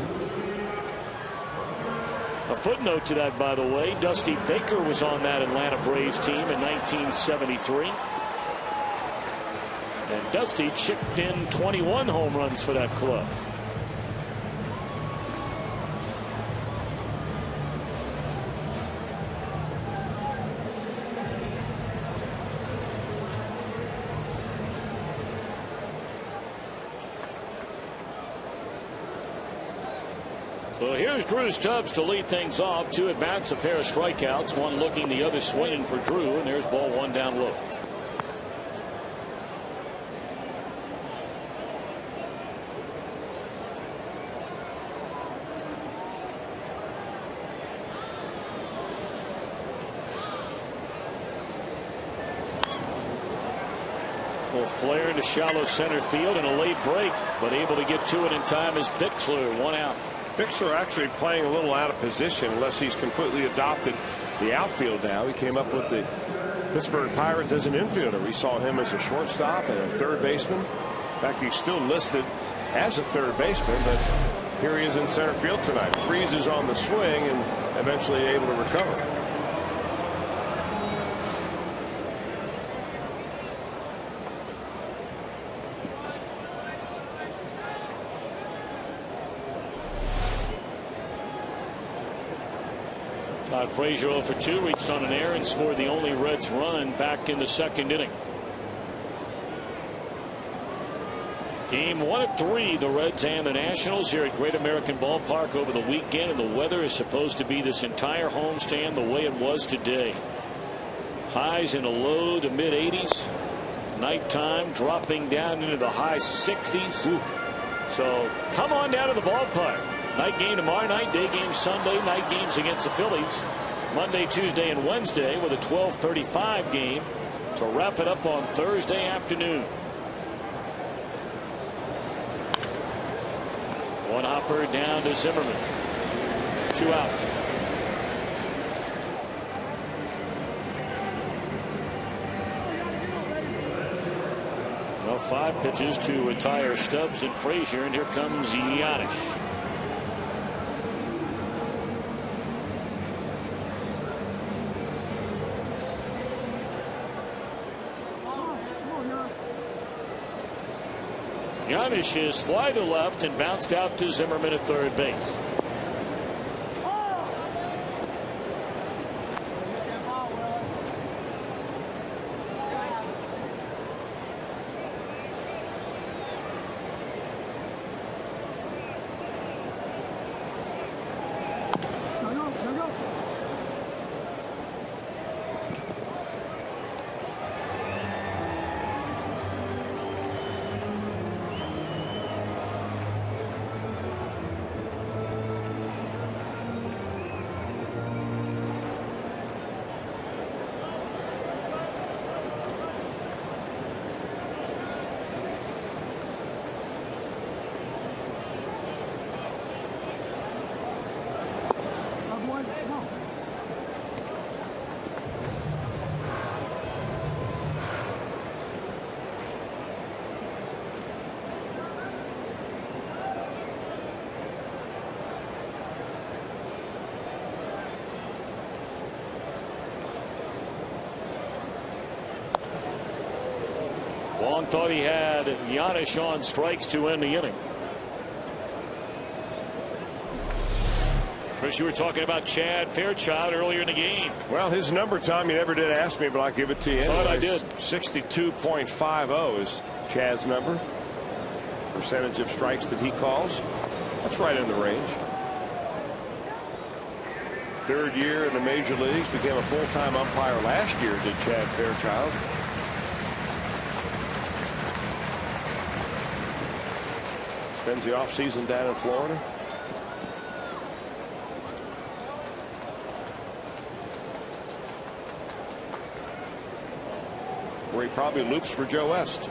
[SPEAKER 3] A footnote to that, by the way, Dusty Baker was on that Atlanta Braves team in 1973. And Dusty chipped in 21 home runs for that club. So here's Drew Stubbs to lead things off. 2 at bats, a pair of strikeouts, one looking, the other swinging for Drew, and there's ball 1 down low. Will flare into shallow center field and a late break, but able to get to it in time is Bixler. 1 out.
[SPEAKER 4] Bixler actually playing a little out of position unless he's completely adopted the outfield now. He came up with the Pittsburgh Pirates as an infielder. We saw him as a shortstop and a third baseman. In fact, he's still listed as a third baseman, but here he is in center field tonight. Freezes on the swing and eventually able to recover.
[SPEAKER 3] Todd Frazier 0 for 2, reached on an error and scored the only Reds run back in the second inning. Game 1 of 3, the Reds and the Nationals here at Great American Ballpark over the weekend, and the weather is supposed to be this entire homestand the way it was today. Highs in the low to mid 80s. Nighttime dropping down into the high 60s. Ooh. So come on down to the ballpark. Night game tomorrow night, day game Sunday, night games against the Phillies Monday, Tuesday, and Wednesday with a 12:35 game to wrap it up on Thursday afternoon. One hopper down to Zimmerman. 2 out. Well, 5 pitches to retire Stubbs and Frazier, and here comes Giannis. Giannis is fly to left and bounced out to Zimmerman at third base. Long thought he had Giannis on strikes to end the inning. Chris, you were talking about Chad Fairchild earlier in the game.
[SPEAKER 4] Well, his number, Tom, you never did ask me, but I'll give it to you anyway.
[SPEAKER 3] But I did.
[SPEAKER 4] 62.50 is Chad's number. Percentage of strikes that he calls. That's right in the range. third year in the major leagues, became a full-time umpire last year, did Chad Fairchild. Spends the offseason down in Florida. Where he probably loops for Joe West.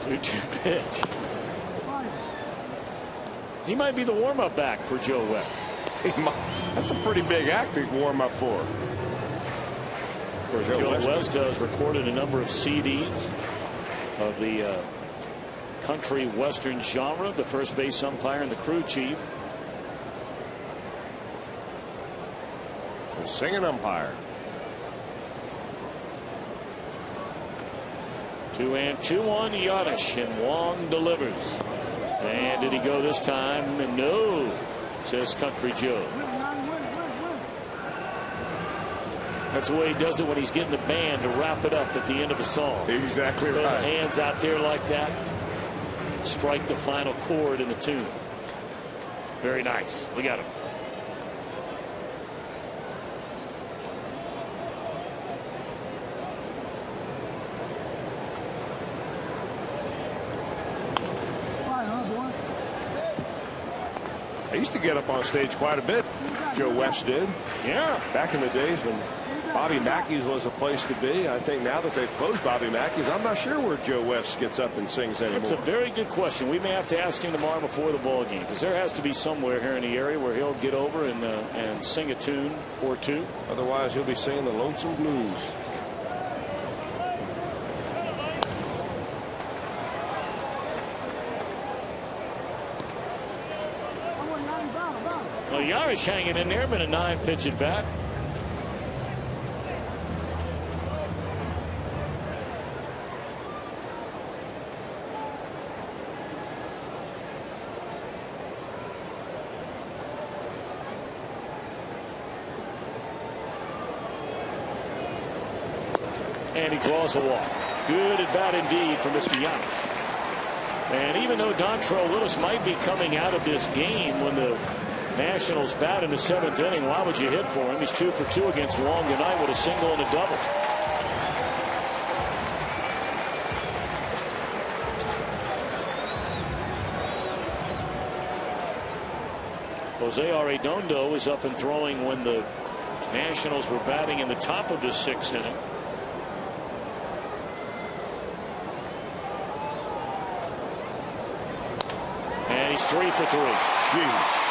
[SPEAKER 3] 2-2 pitch. He might be the warm-up back for Joe West.
[SPEAKER 4] That's a pretty big act to warm up for.
[SPEAKER 3] Joe West has recorded a number of CDs of the country western genre, the first base umpire and the crew chief.
[SPEAKER 4] The singing umpire.
[SPEAKER 3] 2-2 on Giannis, and Wong delivers. And did he go this time? No, says Country Joe. That's the way he does it when he's getting the band to wrap it up at the end of a song.
[SPEAKER 4] Exactly
[SPEAKER 3] Put
[SPEAKER 4] right.
[SPEAKER 3] the hands out there like that. Strike the final chord in the tune. Very nice. Look at him.
[SPEAKER 4] I used to get up on stage quite a bit. Joe West did.
[SPEAKER 3] Yeah.
[SPEAKER 4] Back in the days when Bobby Mackey's was a place to be. I think now that they've closed Bobby Mackey's, I'm not sure where Joe West gets up and sings anymore.
[SPEAKER 3] It's a very good question. We may have to ask him tomorrow before the ball game, because there has to be somewhere here in the area where he'll get over and sing a tune or two.
[SPEAKER 4] Otherwise, he'll be singing the Lonesome Blues.
[SPEAKER 3] Well, Yarish hanging in there, been a 9-pitch at bat. And he draws a walk. Good at bat indeed for Mr. Giannis. And even though Dontrell Willis might be coming out of this game when the Nationals bat in the 7th inning, why would you hit for him? He's 2 for 2 against Wong tonight with a single and a double. Jose Arredondo was up and throwing when the Nationals were batting in the top of the 6th inning. And he's 3 for 3.
[SPEAKER 4] Jeez.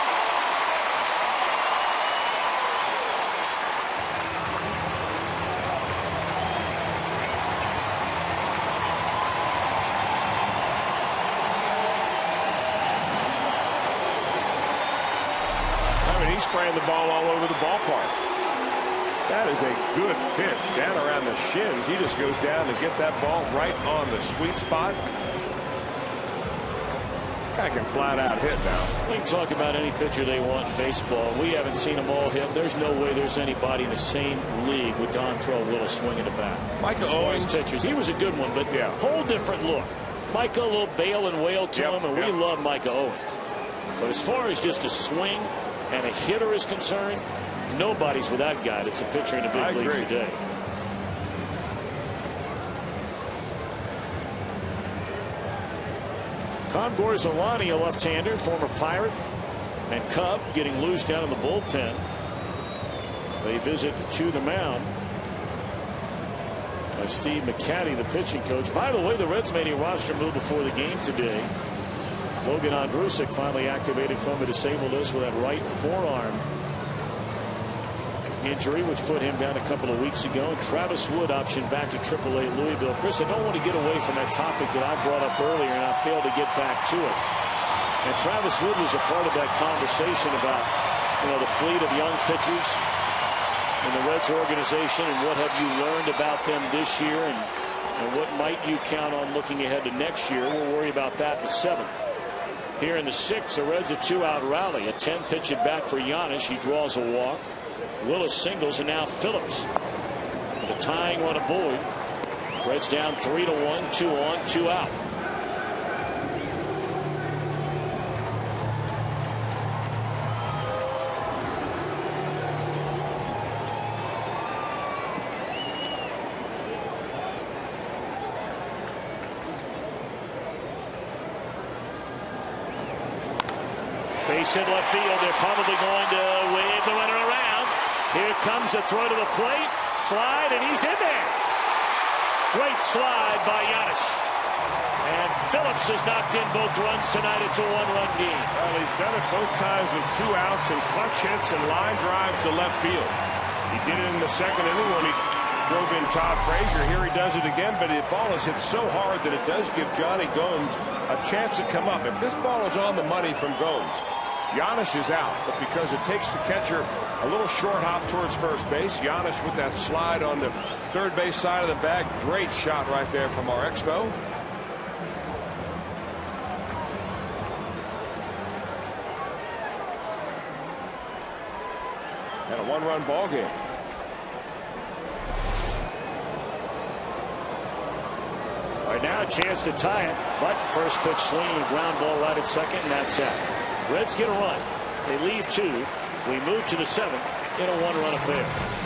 [SPEAKER 4] He's spraying the ball all over the ballpark. That is a good pitch down around the shins. He just goes down to get that ball right on the sweet spot. Guy can flat out hit now.
[SPEAKER 3] We can talk about any pitcher they want in baseball. We haven't seen them all hit. There's no way there's anybody in the same league with Dontrell Willis swinging the bat.
[SPEAKER 4] Micah Owens.
[SPEAKER 3] Pitchers. He was a good one, but
[SPEAKER 4] yeah,
[SPEAKER 3] whole different look. Micah, a little bail and wail to him, and we love Micah Owens. But as far as just a swing and a hitter is concerned, nobody's with that guy that's a pitcher in the big leagues today. Tom Gorzolani, a left-hander, former Pirate and Cub, getting loose down in the bullpen. They visit to the mound. Steve McCaddy, the pitching coach. By the way, the Reds made a roster move before the game today. Logan Ondrusek finally activated from the disabled list with that right forearm injury, which put him down a couple of weeks ago. And Travis Wood optioned back to AAA Louisville. Chris, I don't want to get away from that topic that I brought up earlier, and I failed to get back to it. And Travis Wood was a part of that conversation about, the fleet of young pitchers in the Reds organization, and what have you learned about them this year, and what might you count on looking ahead to next year. We'll worry about that in the 7th. Here in the 6th, the Reds a 2-out rally. A 10-pitch at bat for Giannis. He draws a walk. Willis singles, and now Phillips with a tying run aboard. Reds down 3-1, 2 on, 2 out. Base in left field. They're probably going to wave the runner around. Here comes the throw to the plate. Slide, and he's in there. Great slide by Giannis. And Phillips has knocked in both runs tonight. It's a one-run game.
[SPEAKER 4] Well, he's done it both times with 2 outs and clutch hits and line drives to left field. He did it in the second inning when he drove in Todd Frazier. Here he does it again, but the ball is hit so hard that it does give Johnny Gomes a chance to come up. If this ball is on the money from Gomes, Giannis is out, but because it takes the catcher a little short hop towards first base, Giannis with that slide on the third base side of the bag. Great shot right there from our Expo. And a one-run ball game.
[SPEAKER 3] Right now a chance to tie it, but first pitch swinging, ground ball right at second, and that's out. Reds get a run. They leave 2. We move to the 7th in a one-run affair.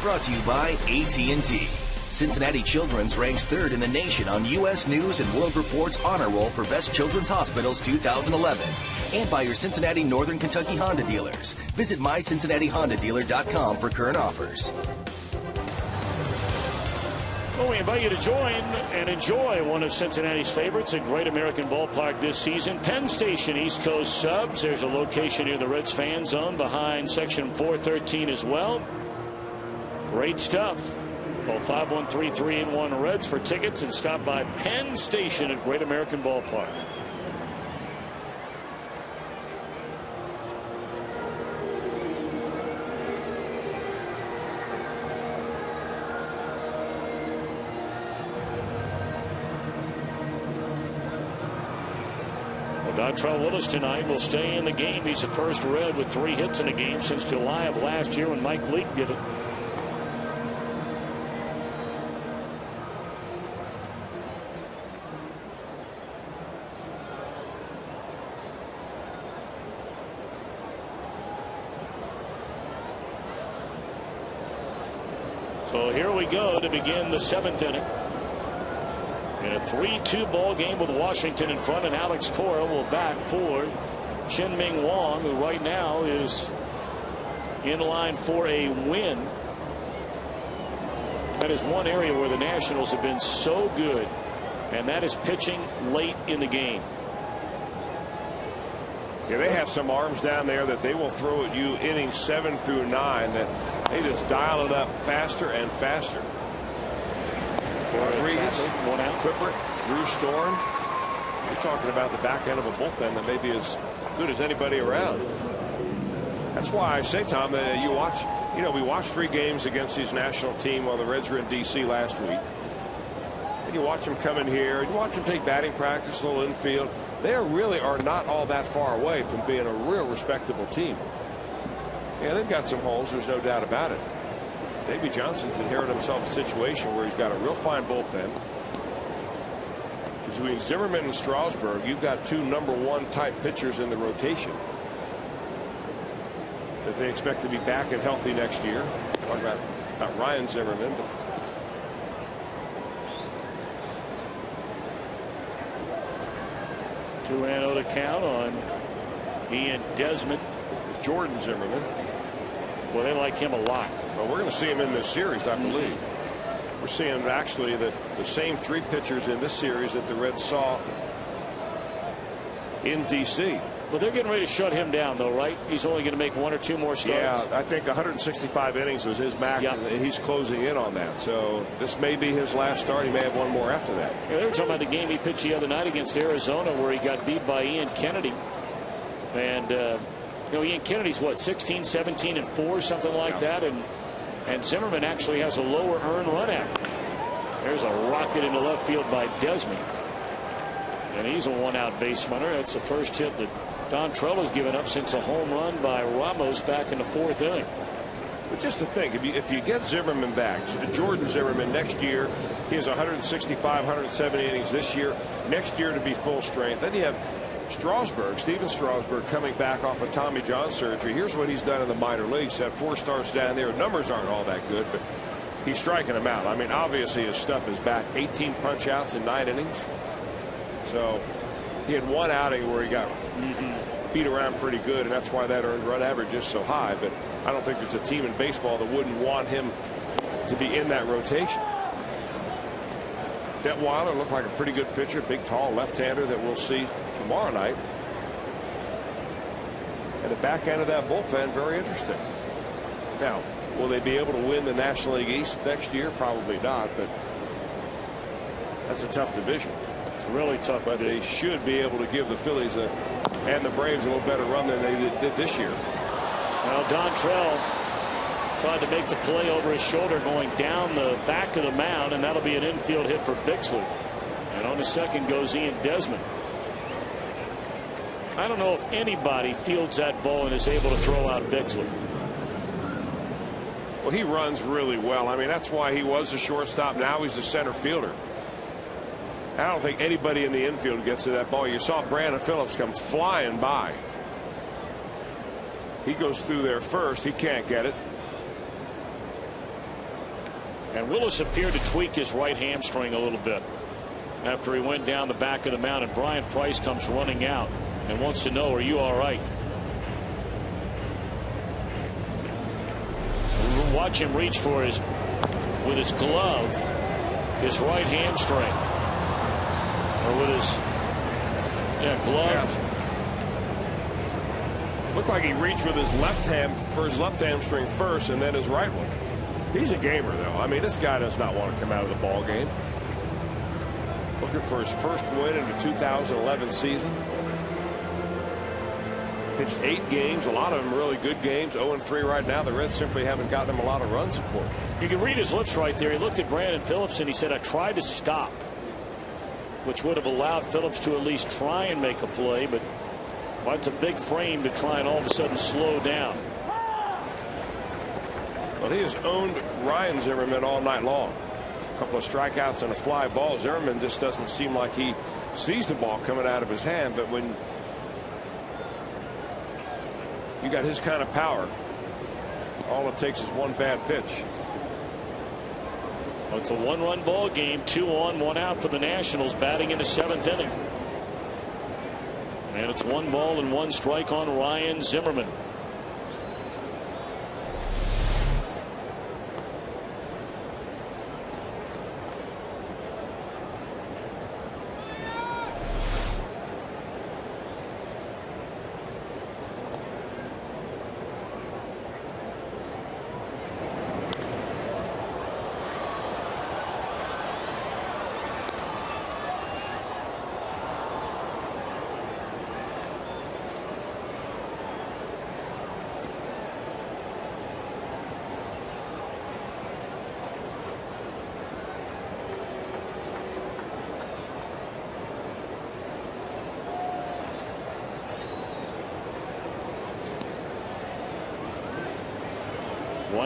[SPEAKER 5] Brought to you by AT&T. Cincinnati Children's ranks 3rd in the nation on U.S. News and World Report's Honor Roll for Best Children's Hospitals 2011. And by your Cincinnati Northern Kentucky Honda dealers. Visit mycincinnatihondadealer.com for current offers.
[SPEAKER 3] Well, we invite you to join and enjoy one of Cincinnati's favorites at Great American Ballpark this season. Penn Station East Coast Subs. There's a location near the Reds fan zone behind section 413 as well. Great stuff. Call 513-381 Reds for tickets and stop by Penn Station at Great American Ballpark. Dontrell Willis tonight will stay in the game. He's the first Red with 3 hits in a game since July of last year when Mike Leake did it. So here we go to begin the 7th inning. In a 3-2 ball game with Washington in front, and Alex Cora will bat for Shin-Ming Wong, who right now is in line for a win. That is one area where the Nationals have been so good, and that is pitching late in the game.
[SPEAKER 4] Yeah, they have some arms down there that they will throw at you innings 7 through 9 that they just dial it up faster and faster. Rodriguez,
[SPEAKER 3] one out.
[SPEAKER 4] Clippert, Drew Storm. You're talking about the back end of a bullpen that may be as good as anybody around. That's why I say, Tom, that you watch, we watched 3 games against these national team while the Reds were in D.C. last week. And you watch them come in here, and you watch them take batting practice, a little infield. they really are not all that far away from being a real respectable team. Yeah, they've got some holes, there's no doubt about it. Davey Johnson's inherited himself a situation where he's got a real fine bullpen. Between Zimmerman and Strasburg, you've got two #1 type pitchers in the rotation that they expect to be back and healthy next year. Talking about Ryan Zimmerman.
[SPEAKER 3] But 2-0 to count on Ian Desmond.
[SPEAKER 4] Jordan Zimmerman.
[SPEAKER 3] Well, they like him a lot.
[SPEAKER 4] Well, we're going to see him in this series, I believe. We're seeing actually the same 3 pitchers in this series that the Reds saw in D.C.
[SPEAKER 3] Well, they're getting ready to shut him down, though, right? He's only going to make 1 or 2 more starts.
[SPEAKER 4] Yeah, I think 165 innings was his max, and he's closing in on that. So this may be his last start. He may have 1 more after that.
[SPEAKER 3] Yeah, they were talking about the game he pitched the other night against Arizona, where he got beat by Ian Kennedy. And, Ian Kennedy's, what, 16, 17, and 4, something like that. And Zimmerman actually has a lower earned run average. There's a rocket into left field by Desmond. And he's a 1-out base runner. That's the first hit that Don Trello's given up since a home run by Ramos back in the 4th inning.
[SPEAKER 4] But just to think, if you get Zimmerman back, Jordan Zimmerman next year, he has 165, 170 innings this year. Next year to be full strength. Then you have Steven Strasburg coming back off of Tommy John surgery. Here's what he's done in the minor leagues. Had 4 starts down there. Numbers aren't all that good, but he's striking them out. I mean, obviously his stuff is back. 18 punch outs in 9 innings. So he had 1 outing where he got beat around pretty good, and that's why that earned run average is so high. But I don't think there's a team in baseball that wouldn't want him to be in that rotation. Detweiler looked like a pretty good pitcher, big, tall left-hander that we'll see tomorrow night. And the back end of that bullpen, very interesting. Now, will they be able to win the National League East next year? Probably not, but that's a tough division.
[SPEAKER 3] It's really tough.
[SPEAKER 4] But they should be able to give the Phillies and the Braves a little better run than they did this year.
[SPEAKER 3] Well, Dontrell tried to make the play over his shoulder going down the back of the mound, and that'll be an infield hit for Bixley. And on the second goes Ian Desmond. I don't know if anybody fields that ball and is able to throw out Bixley.
[SPEAKER 4] Well, he runs really well. I mean, that's why he was a shortstop. Now he's a center fielder. I don't think anybody in the infield gets to that ball. You saw Brandon Phillips come flying by. He goes through there first. He can't get it.
[SPEAKER 3] And Willis appeared to tweak his right hamstring a little bit after he went down the back of the mound, and Brian Price comes running out and wants to know, are you all right? We'll watch him reach for with his glove, his right hamstring, or with his glove.
[SPEAKER 4] Yeah. Looked like he reached with his left hand for his left hamstring first, and then his right one. He's a gamer, though. I mean, this guy does not want to come out of the ball game. Looking for his first win in the 2011 season. Pitched 8 games, a lot of them really good games. 0-3 right now. The Reds simply haven't gotten him a lot of run support.
[SPEAKER 3] You can read his lips right there. He looked at Brandon Phillips and he said, I tried to stop, which would have allowed Phillips to at least try and make a play, but it's a big frame to try and all of a sudden slow down.
[SPEAKER 4] Well, he has owned Ryan Zimmerman all night long. A couple of strikeouts and a fly ball. Zimmerman just doesn't seem like he sees the ball coming out of his hand, but when you got his kind of power, all it takes is one bad pitch.
[SPEAKER 3] Well, it's a 1-run ball game, 2 on, 1 out for the Nationals, batting in the 7th inning. And it's 1 ball and 1 strike on Ryan Zimmerman.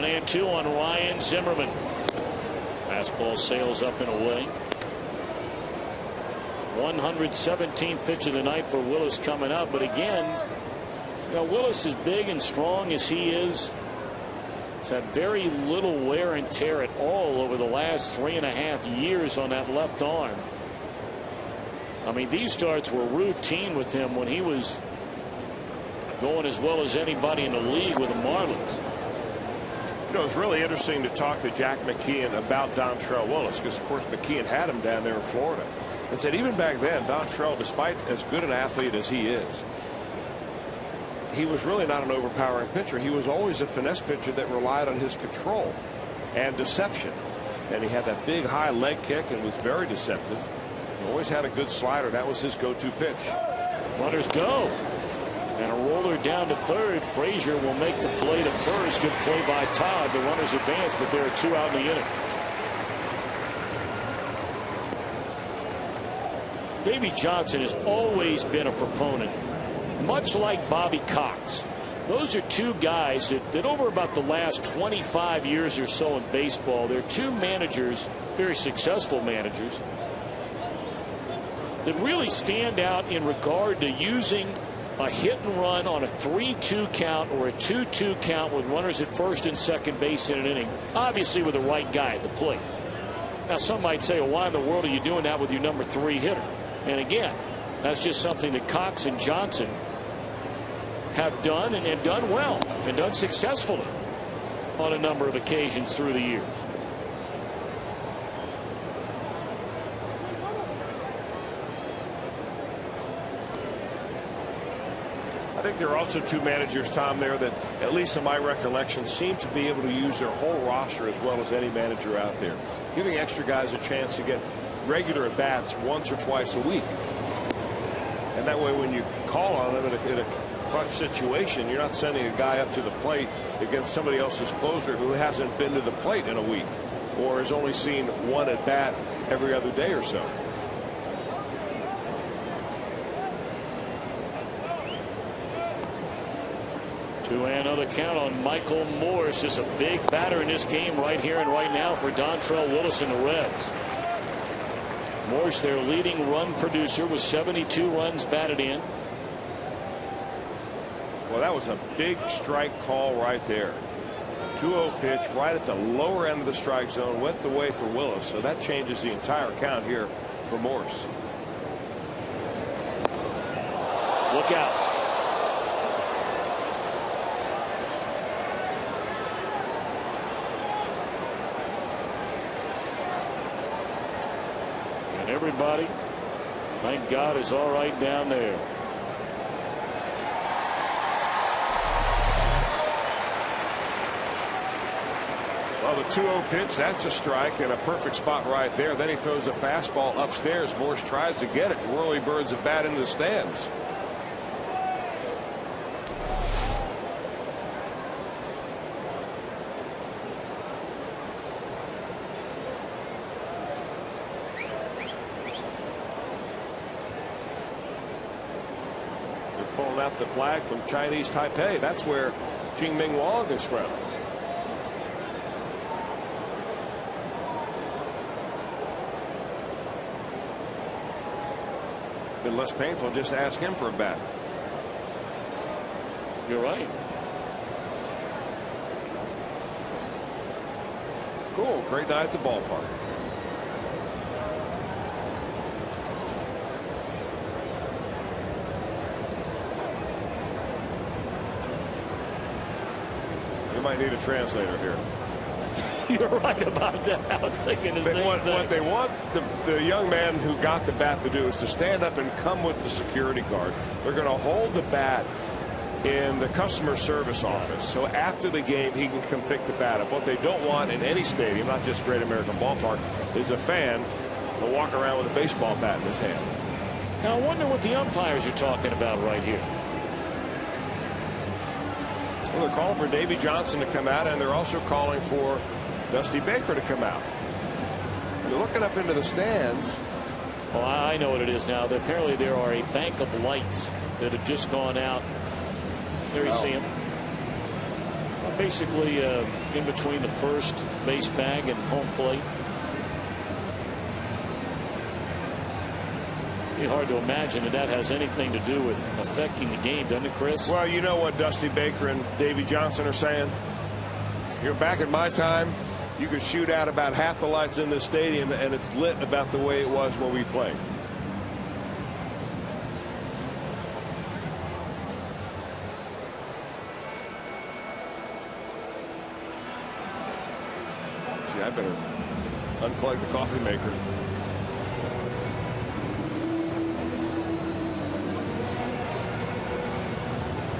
[SPEAKER 3] 1-2 on Ryan Zimmerman. Fastball sails up and away. 117th pitch of the night for Willis coming up. But again, you know, Willis, as big and strong as he is, has had very little wear and tear at all over the last 3.5 years on that left arm. I mean, these starts were routine with him when he was going as well as anybody in the league with the Marlins.
[SPEAKER 4] You know, it's really interesting to talk to Jack McKeon about Dontrelle Willis, because of course McKeon had him down there in Florida and said even back then Dontrelle, despite as good an athlete as he is, he was really not an overpowering pitcher. He was always a finesse pitcher that relied on his control and deception, and he had that big high leg kick and was very deceptive. He always had a good slider. That was his go-to pitch.
[SPEAKER 3] Runners go. And a roller down to third. Frazier will make the play to first. Good play by Todd. The runners advance, but there are 2 out in the inning. Davey Johnson has always been a proponent, much like Bobby Cox. Those are 2 guys that over about the last 25 years or so in baseball, they're 2 managers, very successful managers, that really stand out in regard to using a hit and run on a 3-2 count or a 2-2 count with runners at first and second base in an inning, obviously with the right guy at the plate. Now some might say, well, why in the world are you doing that with your number 3 hitter? And again, that's just something that Cox and Johnson have done and done well and done successfully on a number of occasions through the years.
[SPEAKER 4] I think there are also 2 managers, Tom, there that, at least in my recollection, seem to be able to use their whole roster as well as any manager out there, giving extra guys a chance to get regular at bats once or twice a week. And that way, when you call on them in a clutch situation, you're not sending a guy up to the plate against somebody else's closer who hasn't been to the plate in a week or has only seen 1 at bat every other day or so.
[SPEAKER 3] Another count on Michael Morse. Is a big batter in this game right here and right now for Dontrelle Willis and the Reds. Morse, their leading run producer, with 72 runs batted in.
[SPEAKER 4] Well, that was a big strike call right there. 2-0 pitch right at the lower end of the strike zone, went the way for Willis, so that changes the entire count here for Morse.
[SPEAKER 3] Look out. Everybody, thank God, is all right down there.
[SPEAKER 4] Well, the 2-0 pitch, that's a strike and a perfect spot right there. Then he throws a fastball upstairs. Morse tries to get it. Whirly birds a bat into the stands. Pulling out the flag from Chinese Taipei. That's where Jing-Ming Wong is from. Been less painful just to ask him for a bat.
[SPEAKER 3] You're right.
[SPEAKER 4] Cool. Great night at the ballpark. You might need a translator here.
[SPEAKER 3] You're right about that. I was thinking the same thing.
[SPEAKER 4] What they want the young man who got the bat to do is to stand up and come with the security guard. They're going to hold the bat in the customer service office, so after the game he can come pick the bat up. What they don't want in any stadium, not just Great American Ballpark, is a fan to walk around with a baseball bat in his hand.
[SPEAKER 3] Now I wonder what the umpires are talking about right here.
[SPEAKER 4] Well, they're calling for Davey Johnson to come out, and they're also calling for Dusty Baker to come out. They're looking up into the stands.
[SPEAKER 3] Well, I know what it is now. Apparently there are a bank of lights that have just gone out. There you see them. basically in between the first base bag and home plate. It's hard to imagine that has anything to do with affecting the game, doesn't it, Chris?
[SPEAKER 4] Well, you know what Dusty Baker and Davey Johnson are saying? Back in my time, you could shoot out about half the lights in this stadium, and it's lit about the way it was when we played. Gee, I better unplug the coffee maker.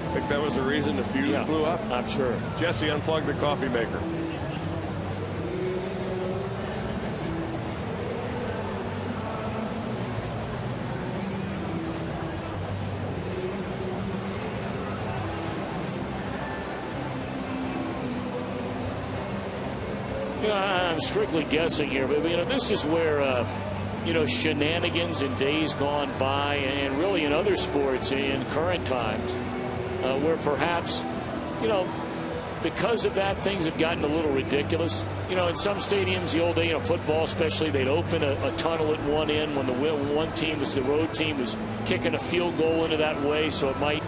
[SPEAKER 4] I think that was the reason the fuse blew up.
[SPEAKER 3] I'm sure.
[SPEAKER 4] Jesse, unplugged the coffee maker.
[SPEAKER 3] I'm strictly guessing here, but this is where shenanigans in days gone by, and really in other sports in current times, where perhaps because of that, things have gotten a little ridiculous. In some stadiums, the old day, football especially, they'd open a tunnel at one end when the road team was kicking a field goal into that way, so it might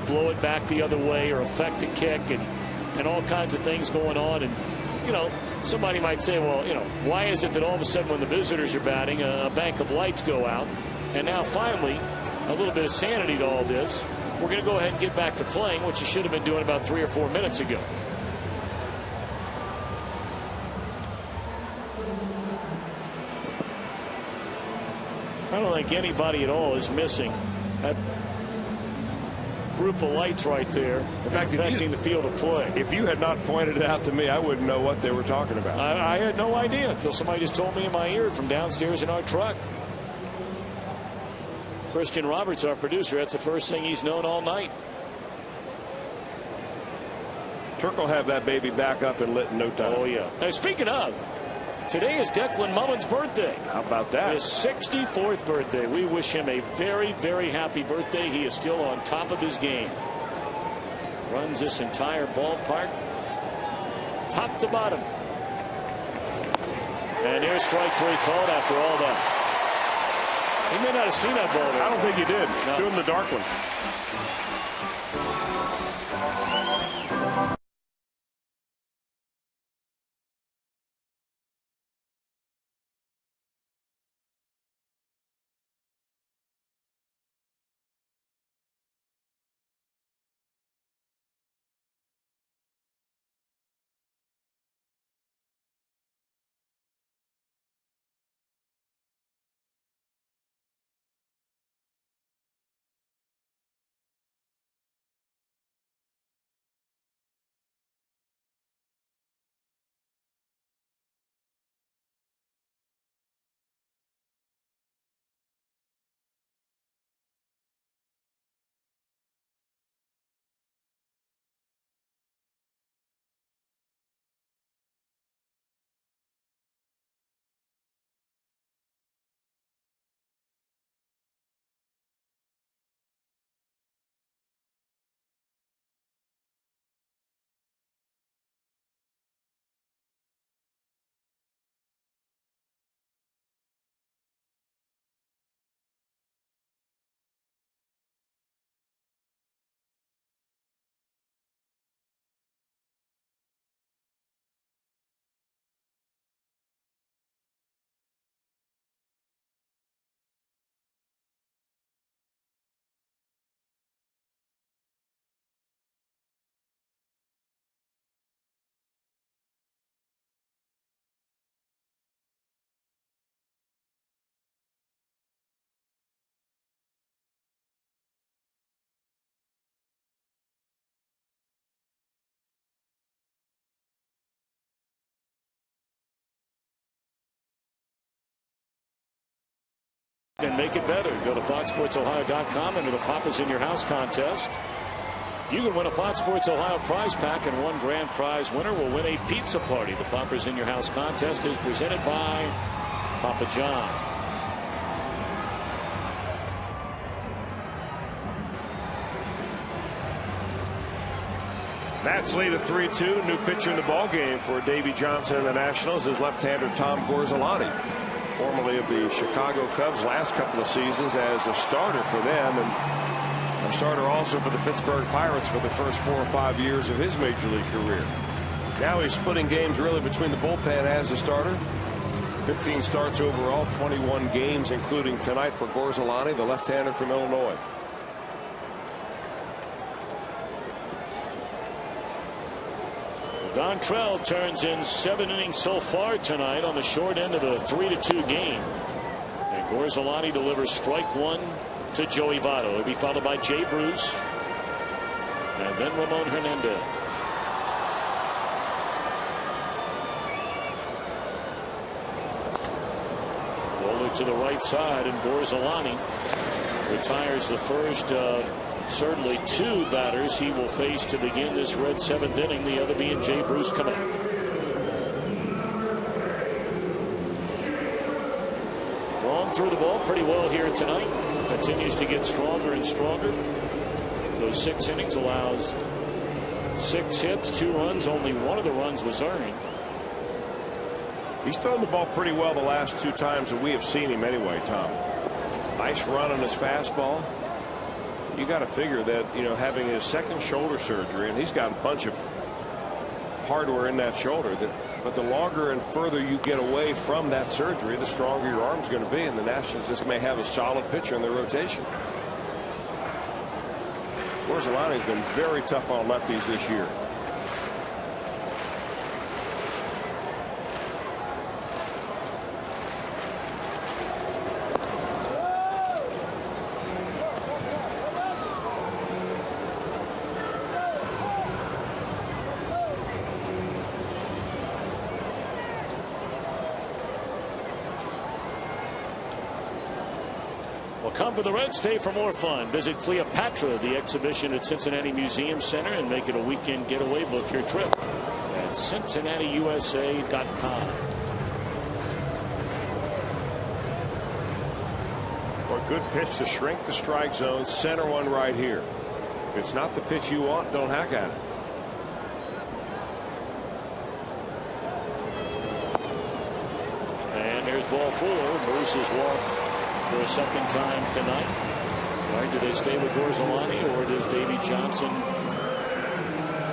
[SPEAKER 3] blow it back the other way or affect a kick, and all kinds of things going on. And somebody might say, well, why is it that all of a sudden when the visitors are batting, a bank of lights go out? And now finally, a little bit of sanity to all this. We're going to go ahead and get back to playing, which you should have been doing about 3 or 4 minutes ago. I don't think anybody at all is missing that group of lights right there, in fact, affecting the field of play.
[SPEAKER 4] If you had not pointed it out to me, I wouldn't know what they were talking about.
[SPEAKER 3] I had no idea until somebody just told me in my ear from downstairs in our truck. Christian Roberts, our producer, that's the first thing he's known all night.
[SPEAKER 4] Turk will have that baby back up and lit in no time.
[SPEAKER 3] Oh, yeah. Now, speaking of, today is Declan Mullen's birthday.
[SPEAKER 4] How about that?
[SPEAKER 3] His 64th birthday. We wish him a very, very happy birthday. He is still on top of his game. Runs this entire ballpark, top to bottom. And there's strike 3 called after all that. He may not have seen that ball there.
[SPEAKER 4] I don't think he did. No. Doing the dark one.
[SPEAKER 3] And make it better. Go to FoxSportsOhio.com into the Papa's in Your House contest. You can win a Fox Sports Ohio prize pack, and one grand prize winner will win a pizza party. The Papa's in Your House contest is presented by Papa John's.
[SPEAKER 4] Nats lead at 3-2. New pitcher in the ball game for Davey Johnson and the Nationals is left-hander Tom Gorzelani, formerly of the Chicago Cubs last couple of seasons as a starter for them, and a starter also for the Pittsburgh Pirates for the first 4 or 5 years of his major league career. Now he's splitting games really between the bullpen as a starter. 15 starts overall, 21 games including tonight for Gorzelani, the left-hander from Illinois.
[SPEAKER 3] Dontrell turns in 7 innings so far tonight on the short end of a 3-2 game. And Gorzelani delivers strike 1 to Joey Votto. He'll be followed by Jay Bruce and then Ramon Hernandez. Roller to the right side, and Gorzelani retires the first certainly 2 batters he will face to begin this Red 7th inning, the other being Jay Bruce coming up. Braun threw the ball pretty well here tonight. Continues to get stronger and stronger. Those 6 innings allows 6 hits, 2 runs. Only one of the runs was earned.
[SPEAKER 4] He's thrown the ball pretty well the last 2 times that we have seen him anyway, Tom. Nice run on his fastball. You got to figure that, you know, having his 2nd shoulder surgery, and he's got a bunch of hardware in that shoulder, but the longer and further you get away from that surgery, the stronger your arm's going to be, and the Nationals just may have a solid pitcher in their rotation. Gorzelani's been very tough on lefties this year.
[SPEAKER 3] Come for the Reds, stay for more fun. Visit Cleopatra, the exhibition at Cincinnati Museum Center, and make it a weekend getaway. Book your trip at CincinnatiUSA.com.
[SPEAKER 4] Or a good pitch to shrink the strike zone. Center one right here. If it's not the pitch you want, don't hack at it.
[SPEAKER 3] And there's ball 4. Bruce is walked for a 2nd time tonight. Right, do they stay with Gorzelani, or does Davey Johnson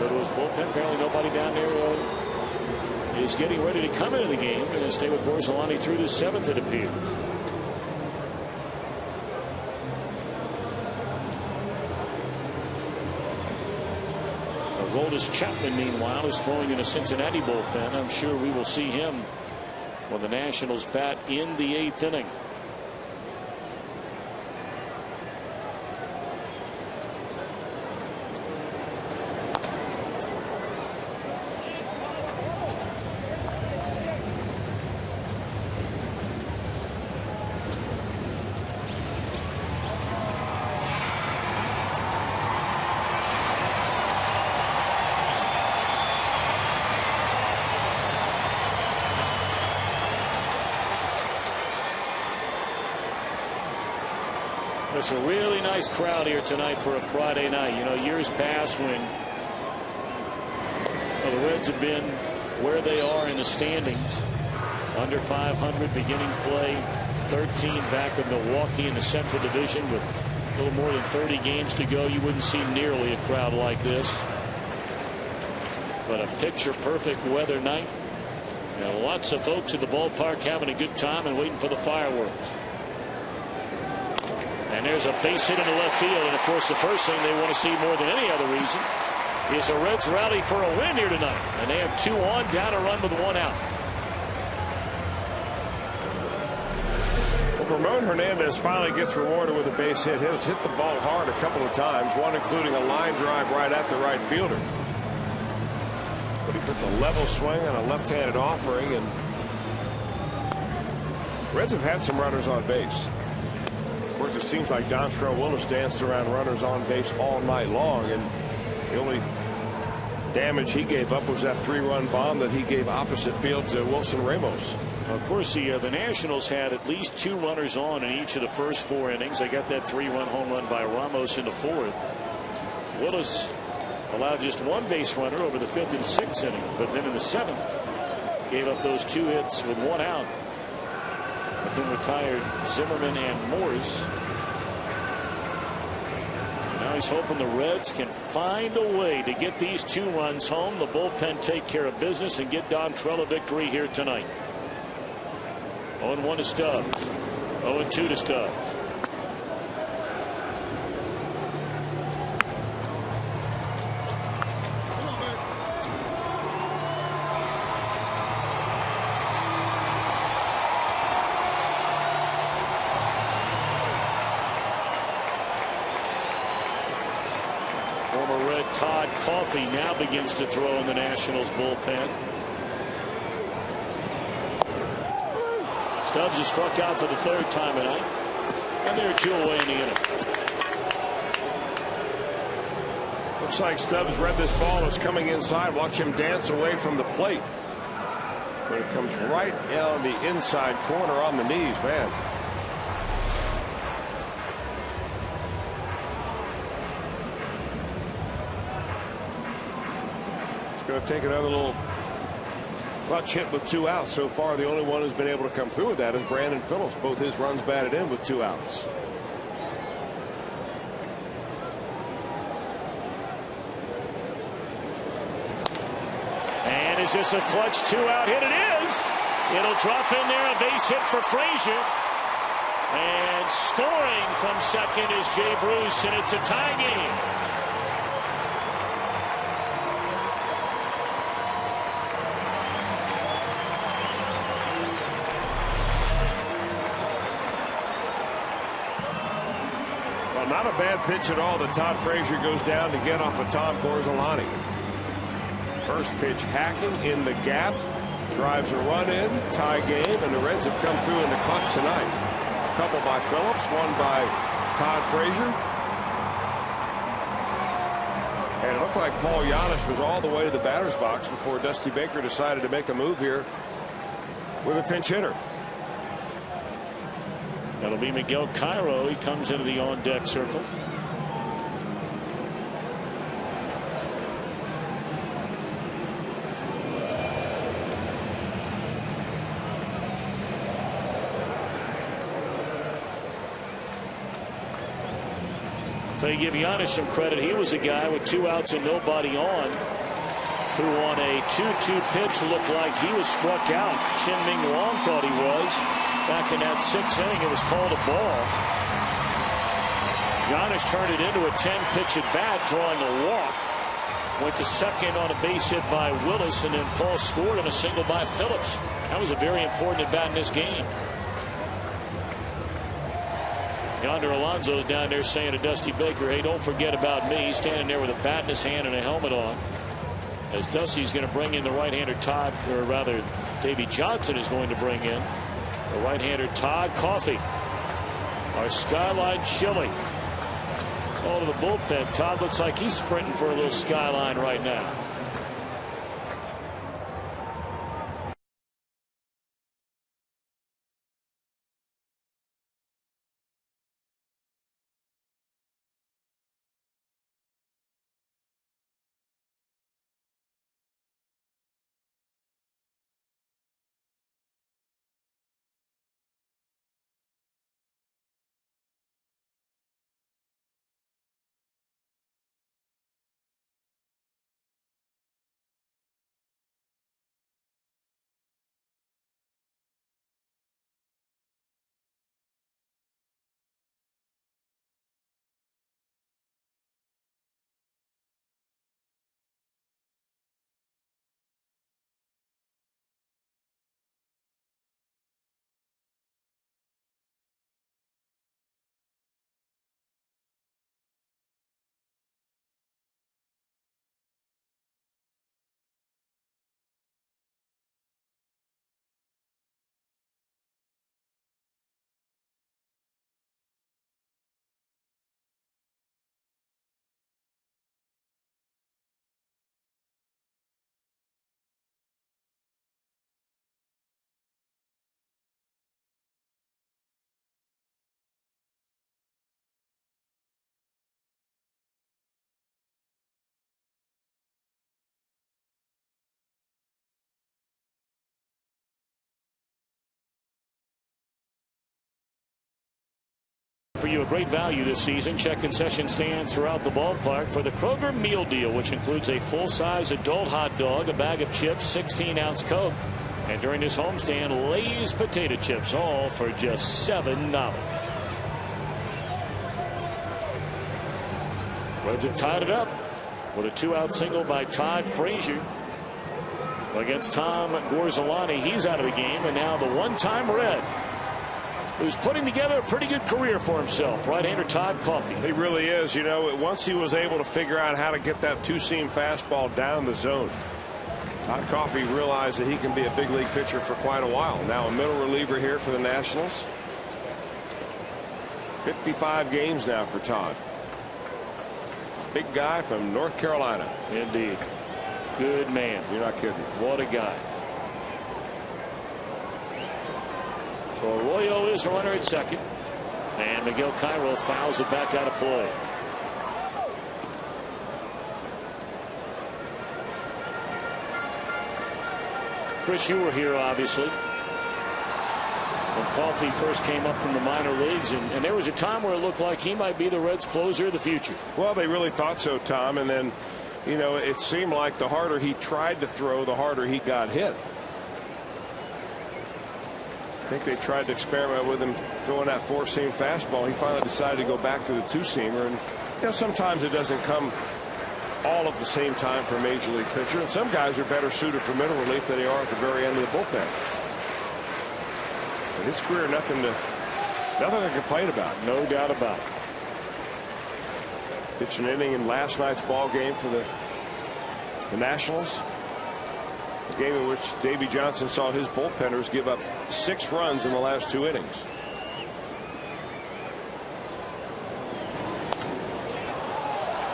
[SPEAKER 3] go to his bullpen? Apparently nobody down there is getting ready to come into the game, and stay with Gorzelani through the 7th, it appears. Aroldis Chapman, meanwhile, is throwing in a Cincinnati bullpen. I'm sure we will see him when the Nationals bat in the 8th inning. It's a really nice crowd here tonight for a Friday night. You know, years past when the Reds have been where they are in the standings, under 500 beginning play, 13 back of Milwaukee in the Central Division with a little more than 30 games to go. You wouldn't see nearly a crowd like this. But a picture-perfect weather night. And lots of folks at the ballpark having a good time and waiting for the fireworks. And there's a base hit into left field. And, of course, the first thing they want to see more than any other reason is the Reds rally for a win here tonight. And they have 2 on, down a run with 1 out.
[SPEAKER 4] Well, Ramon Hernandez finally gets rewarded with a base hit. He's hit the ball hard a couple of times, one including a line drive right at the right fielder. But he puts a level swing on a left-handed offering, and Reds have had some runners on base. Of course, it seems like Dontrell Willis danced around runners on base all night long, and the only damage he gave up was that 3-run bomb that he gave opposite field to Wilson Ramos.
[SPEAKER 3] Of course, the Nationals had at least 2 runners on in each of the first 4 innings. They got that 3-run home run by Ramos in the 4th. Willis allowed just one base runner over the 5th and 6th inning, but then in the 7th gave up those 2 hits with 1 out. But then retired Zimmerman and Morse. Now he's hoping the Reds can find a way to get these 2 runs home. The bullpen take care of business and get Dontrell a victory here tonight. 0-1 to Stubbs. 0-2 to Stubbs. Todd Coffey now begins to throw in the Nationals bullpen. Stubbs has struck out for the 3rd time tonight, and they're 2 away in the inning.
[SPEAKER 4] Looks like Stubbs read this ball as coming inside. Watch him dance away from the plate. But it comes right down the inside corner on the knees, man. Going to take another little clutch hit with 2 outs. So far, the only one who's been able to come through with that is Brandon Phillips. Both his runs batted in with 2 outs.
[SPEAKER 3] And is this a clutch 2-out hit? It is. It'll drop in there, a base hit for Frazier. And scoring from second is Jay Bruce, and it's a tie game.
[SPEAKER 4] Not a bad pitch at all that Todd Frazier goes down to get off of Tom Corzolani. First pitch hacking in the gap, drives a run in, tie game, and the Reds have come through in the clutch tonight. A couple by Phillips, one by Todd Frazier. And it looked like Paul Giannis was all the way to the batter's box before Dusty Baker decided to make a move here with a pinch hitter.
[SPEAKER 3] That'll be Miguel Cairo. He comes into the on-deck circle. So you give Giannis some credit. He was a guy with 2 outs and nobody on, who on a 2-2 pitch looked like he was struck out. Shin-Ming Wong thought he was. Back in that 6th inning, it was called a ball. Giannis turned it into a 10-pitch at bat, drawing a walk. Went to second on a base hit by Willis, and then Paul scored on a single by Phillips. That was a very important at bat in this game. Yonder Alonso's down there saying to Dusty Baker, hey, don't forget about me. He's standing there with a bat in his hand and a helmet on. As Dusty's going to bring in the right-hander Todd, or rather Davey Johnson is going to bring in the right-hander Todd Coffey. Our skyline chilling. All to the bullpen. Todd looks like he's sprinting for a little skyline right now. For you, a great value this season. Check concession stands throughout the ballpark for the Kroger meal deal, which includes a full-size adult hot dog, a bag of chips, 16-ounce Coke, and during this homestand, Lay's potato chips, all for just $7. Reds have tied it up with a 2-out single by Todd Frazier against Tom Gorzolani. He's out of the game, and now the one-time Red who's putting together a pretty good career for himself, right-hander Todd Coffey.
[SPEAKER 4] He really is. You know, once he was able to figure out how to get that two-seam fastball down the zone, Todd Coffey realized that he can be a big league pitcher for quite a while. Now a middle reliever here for the Nationals. 55 games now for Todd. Big guy from North Carolina.
[SPEAKER 3] Indeed. Good man.
[SPEAKER 4] You're not kidding.
[SPEAKER 3] What a guy. So Arroyo is a runner at second, and Miguel Cairo fouls it back out of play. Chris, you were here obviously when Coffey first came up from the minor leagues, and there was a time where it looked like he might be the Reds' closer of the future.
[SPEAKER 4] Well, they really thought so, Tom, and then, you know, it seemed like the harder he tried to throw, the harder he got hit. I think they tried to experiment with him throwing that four-seam fastball. He finally decided to go back to the two-seamer, and you know, sometimes it doesn't come all at the same time for a major league pitcher, and some guys are better suited for middle relief than they are at the very end of the bullpen. But his career, nothing to complain about.
[SPEAKER 3] No doubt about it.
[SPEAKER 4] Pitched an inning in last night's ball game for the Nationals. A game in which Davey Johnson saw his bullpenners give up 6 runs in the last 2 innings.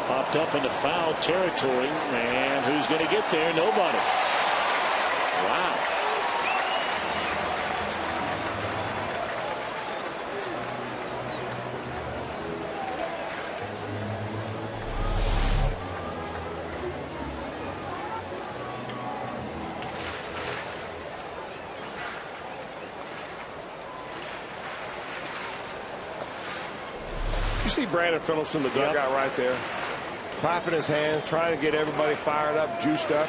[SPEAKER 3] Popped up into foul territory, and who's going to get there? Nobody. Wow.
[SPEAKER 4] You see Brandon Phillips in the dugout right there, clapping his hands, trying to get everybody fired up, juiced up.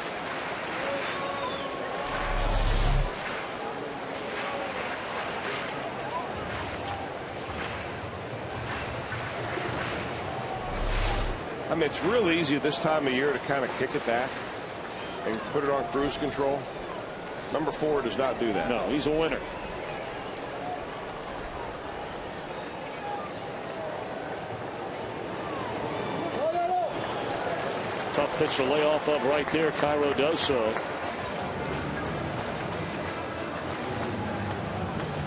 [SPEAKER 4] I mean, it's real easy at this time of year to kind of kick it back and put it on cruise control. Number 4 does not do that.
[SPEAKER 3] No, he's a winner. Tough pitch to lay off of right there. Cairo does so.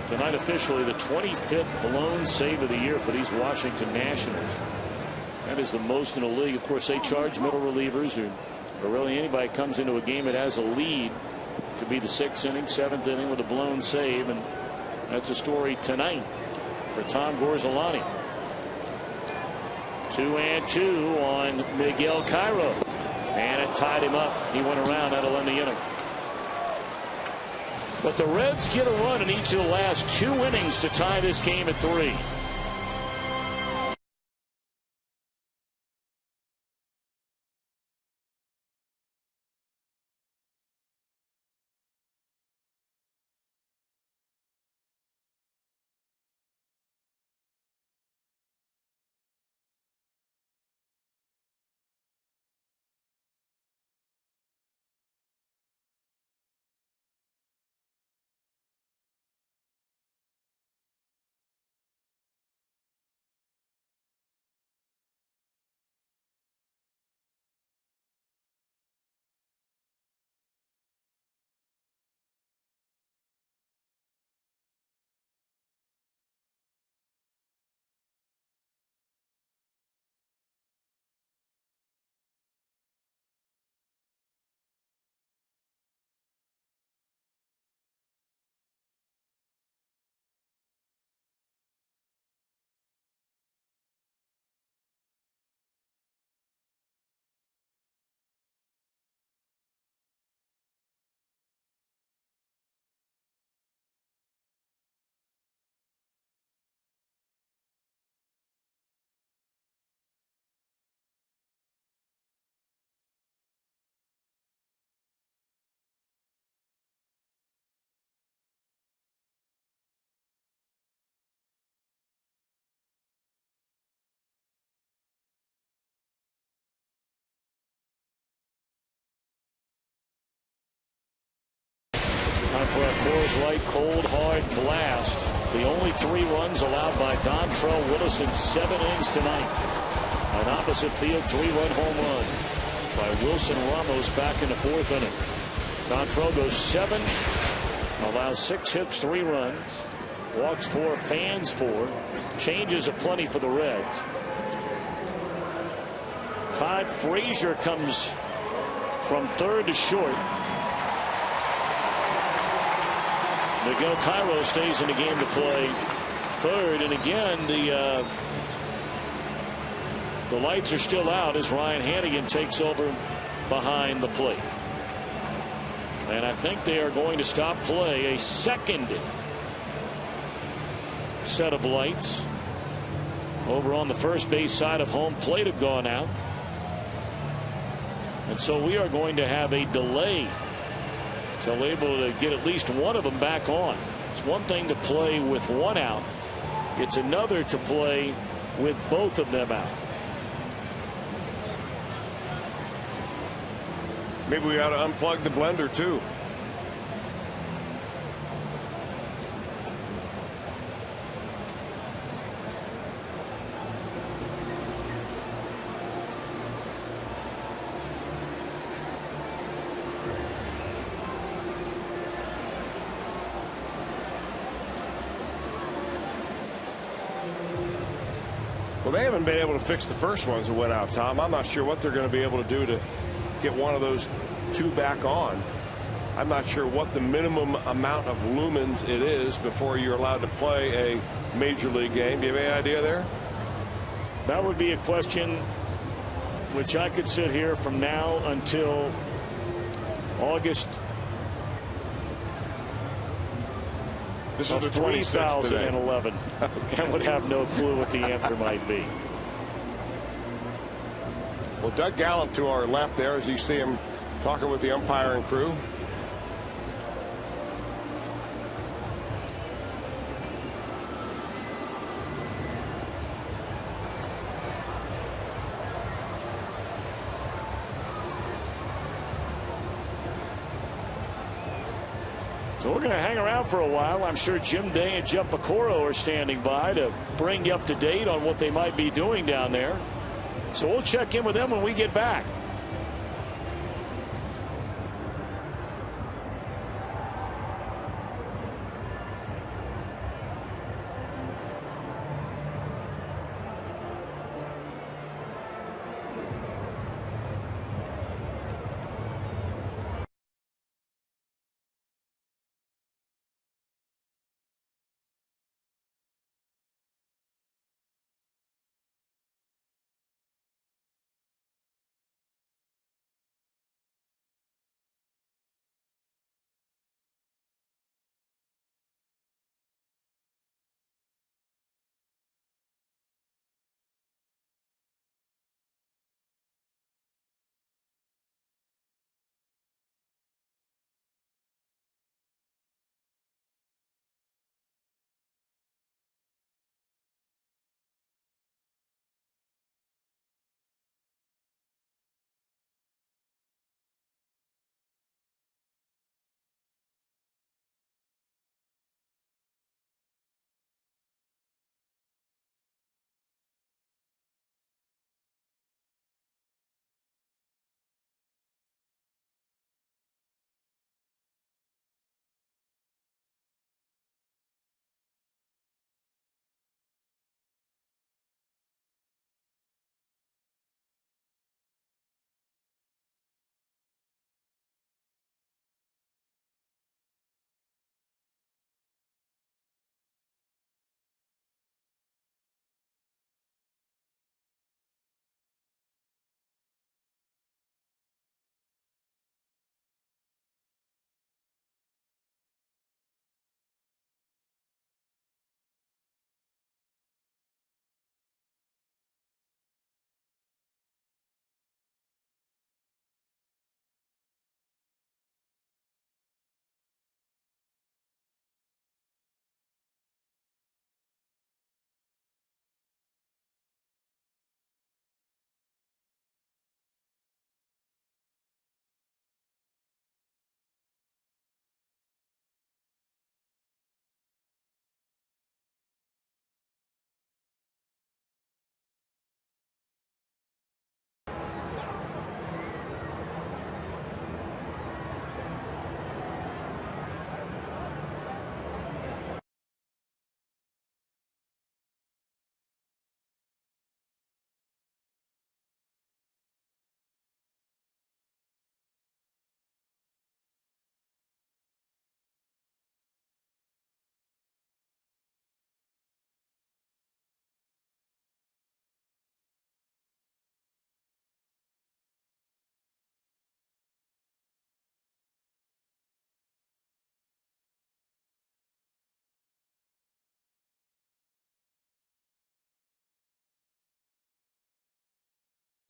[SPEAKER 3] Tonight officially the 25th blown save of the year for these Washington Nationals. That is the most in the league. Of course, they charge middle relievers or really anybody comes into a game that has a lead to be the 6th inning, 7th inning with a blown save, and that's a story tonight for Tom Gorzolani. 2-2 on Miguel Cairo, and it tied him up. He went around. That'll end the inning. But the Reds get a run in each of the last 2 innings to tie this game at 3. right, cold, hard blast. The only 3 runs allowed by Dontrell Willis in 7 innings tonight. An opposite field 3-run home run by Wilson Ramos back in the 4th inning. Dontrell goes 7, allows 6 hits, 3 runs, walks 4, fans 4, changes aplenty for the Reds. Todd Frazier comes from 3rd to short. Miguel Cairo stays in the game to play 3rd, and again the lights are still out as Ryan Hannigan takes over behind the plate. And I think they are going to stop play. A second set of lights over on the first base side of home plate have gone out. And so we are going to have a delay till able to get at least one of them back on. It's one thing to play with 1 out. It's another to play with both of them out.
[SPEAKER 4] Maybe we ought to unplug the blender too. Well, they haven't been able to fix the first ones that went out, Tom. I'm not sure what they're going to be able to do to get one of those 2 back on. I'm not sure what the minimum amount of lumens it is before you're allowed to play a major league game. Do you have any idea there?
[SPEAKER 3] That would be a question which I could sit here from now until August.
[SPEAKER 4] This is the
[SPEAKER 3] 2011 and would have no clue what the answer might be.
[SPEAKER 4] Well, Doug Gallup to our left there as you see him talking with the umpiring crew.
[SPEAKER 3] So we're going to hang around for a while. I'm sure Jim Day and Jeff Picoro are standing by to bring you up to date on what they might be doing down there. So we'll check in with them when we get back.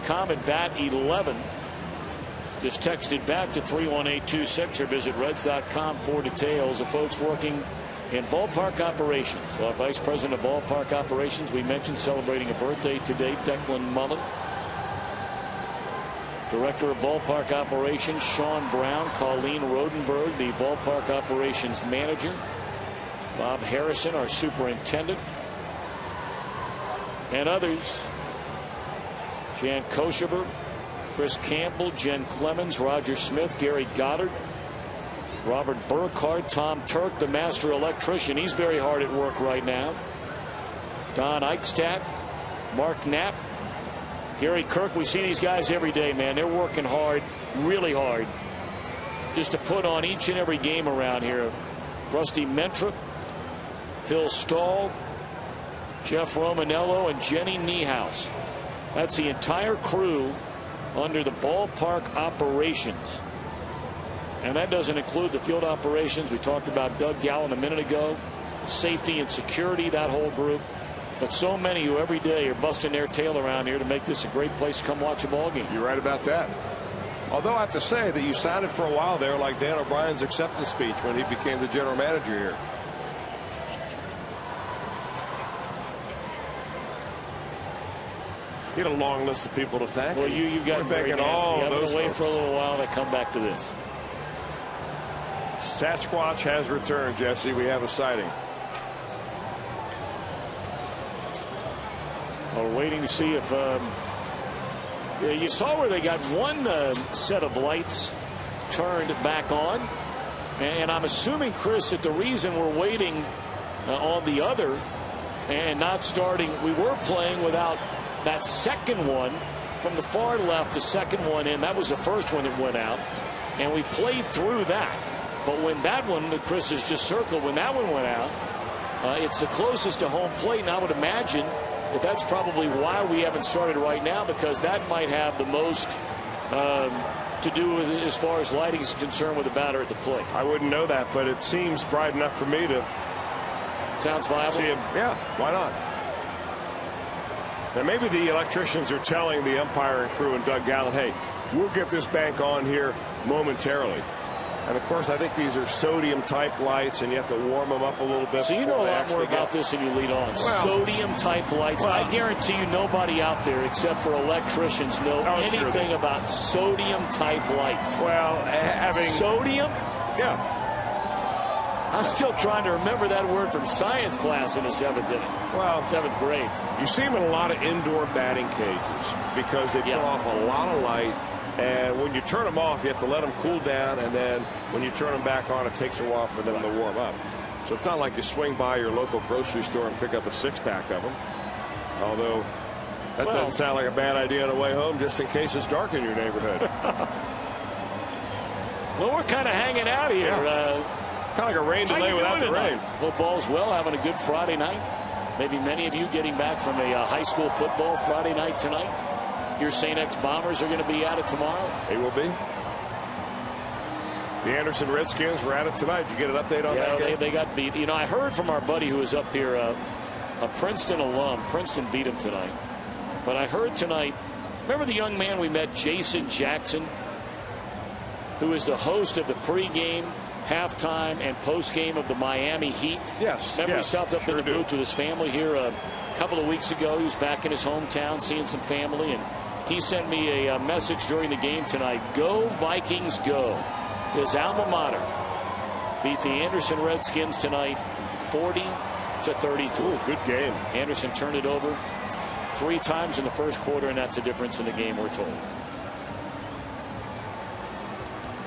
[SPEAKER 3] Reds.com at bat11. Just texted back to 31826 or visit Reds.com for details. The folks working in ballpark operations. So our Vice President of Ballpark Operations, we mentioned, celebrating a birthday today, Declan Mullen. Director of Ballpark Operations, Sean Brown. Colleen Rodenberg, the Ballpark Operations Manager. Bob Harrison, our Superintendent. And others. Jan Koshever, Chris Campbell, Jen Clemens, Roger Smith, Gary Goddard, Robert Burkhardt, Tom Turk, the master electrician. He's very hard at work right now. Don Eichstadt, Mark Knapp, Gary Kirk. We see these guys every day, man. They're working hard, really hard, just to put on each and every game around here. Rusty Mentra, Phil Stahl, Jeff Romanello, and Jenny Niehaus. That's the entire crew under the ballpark operations. And that doesn't include the field operations. We talked about Doug Gallen a minute ago. Safety and security, that whole group. But so many who every day are busting their tail around here to make this a great place to come watch a ball game.
[SPEAKER 4] You're right about that. Although I have to say that you sounded for a while there like Dan O'Brien's acceptance speech when he became the general manager here. He had a long list of people to thank.
[SPEAKER 3] Well, you've got
[SPEAKER 4] thanking all those
[SPEAKER 3] away
[SPEAKER 4] folks.
[SPEAKER 3] for a little while to come back to this.
[SPEAKER 4] Sasquatch has returned, Jesse. We have a sighting.
[SPEAKER 3] Well, we're waiting to see if you saw where they got one set of lights turned back on, and I'm assuming, Chris, that the reason we're waiting on the other and not starting, we were playing without that second one from the far left, the second one in. That was the first one that went out, and we played through that. But when that one that Chris has just circled, when that one went out, it's the closest to home plate, and I would imagine that that's probably why we haven't started right now, because that might have the most to do with, as far as lighting is concerned, with the batter at the plate.
[SPEAKER 4] I wouldn't know that, but it seems bright enough for me to.
[SPEAKER 3] Sounds viable.
[SPEAKER 4] See him. Yeah, why not? Now maybe the electricians are telling the umpiring crew and Doug Gallen, hey, we'll get this bank on here momentarily. And of course, I think these are sodium type lights, and you have to warm them up a little bit.
[SPEAKER 3] So you know a lot more about this than you lead on. Well, sodium type lights. Well, I guarantee you nobody out there except for electricians know anything about sodium type lights.
[SPEAKER 4] Well, having
[SPEAKER 3] sodium?
[SPEAKER 4] Yeah.
[SPEAKER 3] I'm still trying to remember that word from science class in the 7th inning.
[SPEAKER 4] Well,
[SPEAKER 3] 7th grade.
[SPEAKER 4] You see them in a lot of indoor batting cages because they put off a lot of light. And when you turn them off, you have to let them cool down, and then when you turn them back on, it takes a while for them to warm up. So it's not like you swing by your local grocery store and pick up a 6-pack of them. Although that doesn't sound like a bad idea on the way home, just in case it's dark in your neighborhood.
[SPEAKER 3] Well, we're kind of hanging out here.
[SPEAKER 4] Yeah. Kind of like a rain delay without the rain.
[SPEAKER 3] Hope all's well, having a good Friday night. Maybe many of you getting back from a high school football Friday night tonight. Your St. X Bombers are going to be at it tomorrow.
[SPEAKER 4] They will be. The Anderson Redskins were at it tonight. Did you get an update on that game?
[SPEAKER 3] They got beat. You know, I heard from our buddy who was up here, a Princeton alum. Princeton beat him tonight. But I heard tonight, remember the young man we met, Jason Jackson, who is the host of the pregame, halftime, and postgame of the Miami Heat?
[SPEAKER 4] Yes.
[SPEAKER 3] Remember he stopped up in the booth with his family here a couple of weeks ago. He was back in his hometown seeing some family, and he sent me a message during the game tonight. Go Vikings, go. His alma mater beat the Anderson Redskins tonight 40-33.
[SPEAKER 4] Ooh, good game.
[SPEAKER 3] Anderson turned it over 3 times in the first quarter, and that's the difference in the game, we're told.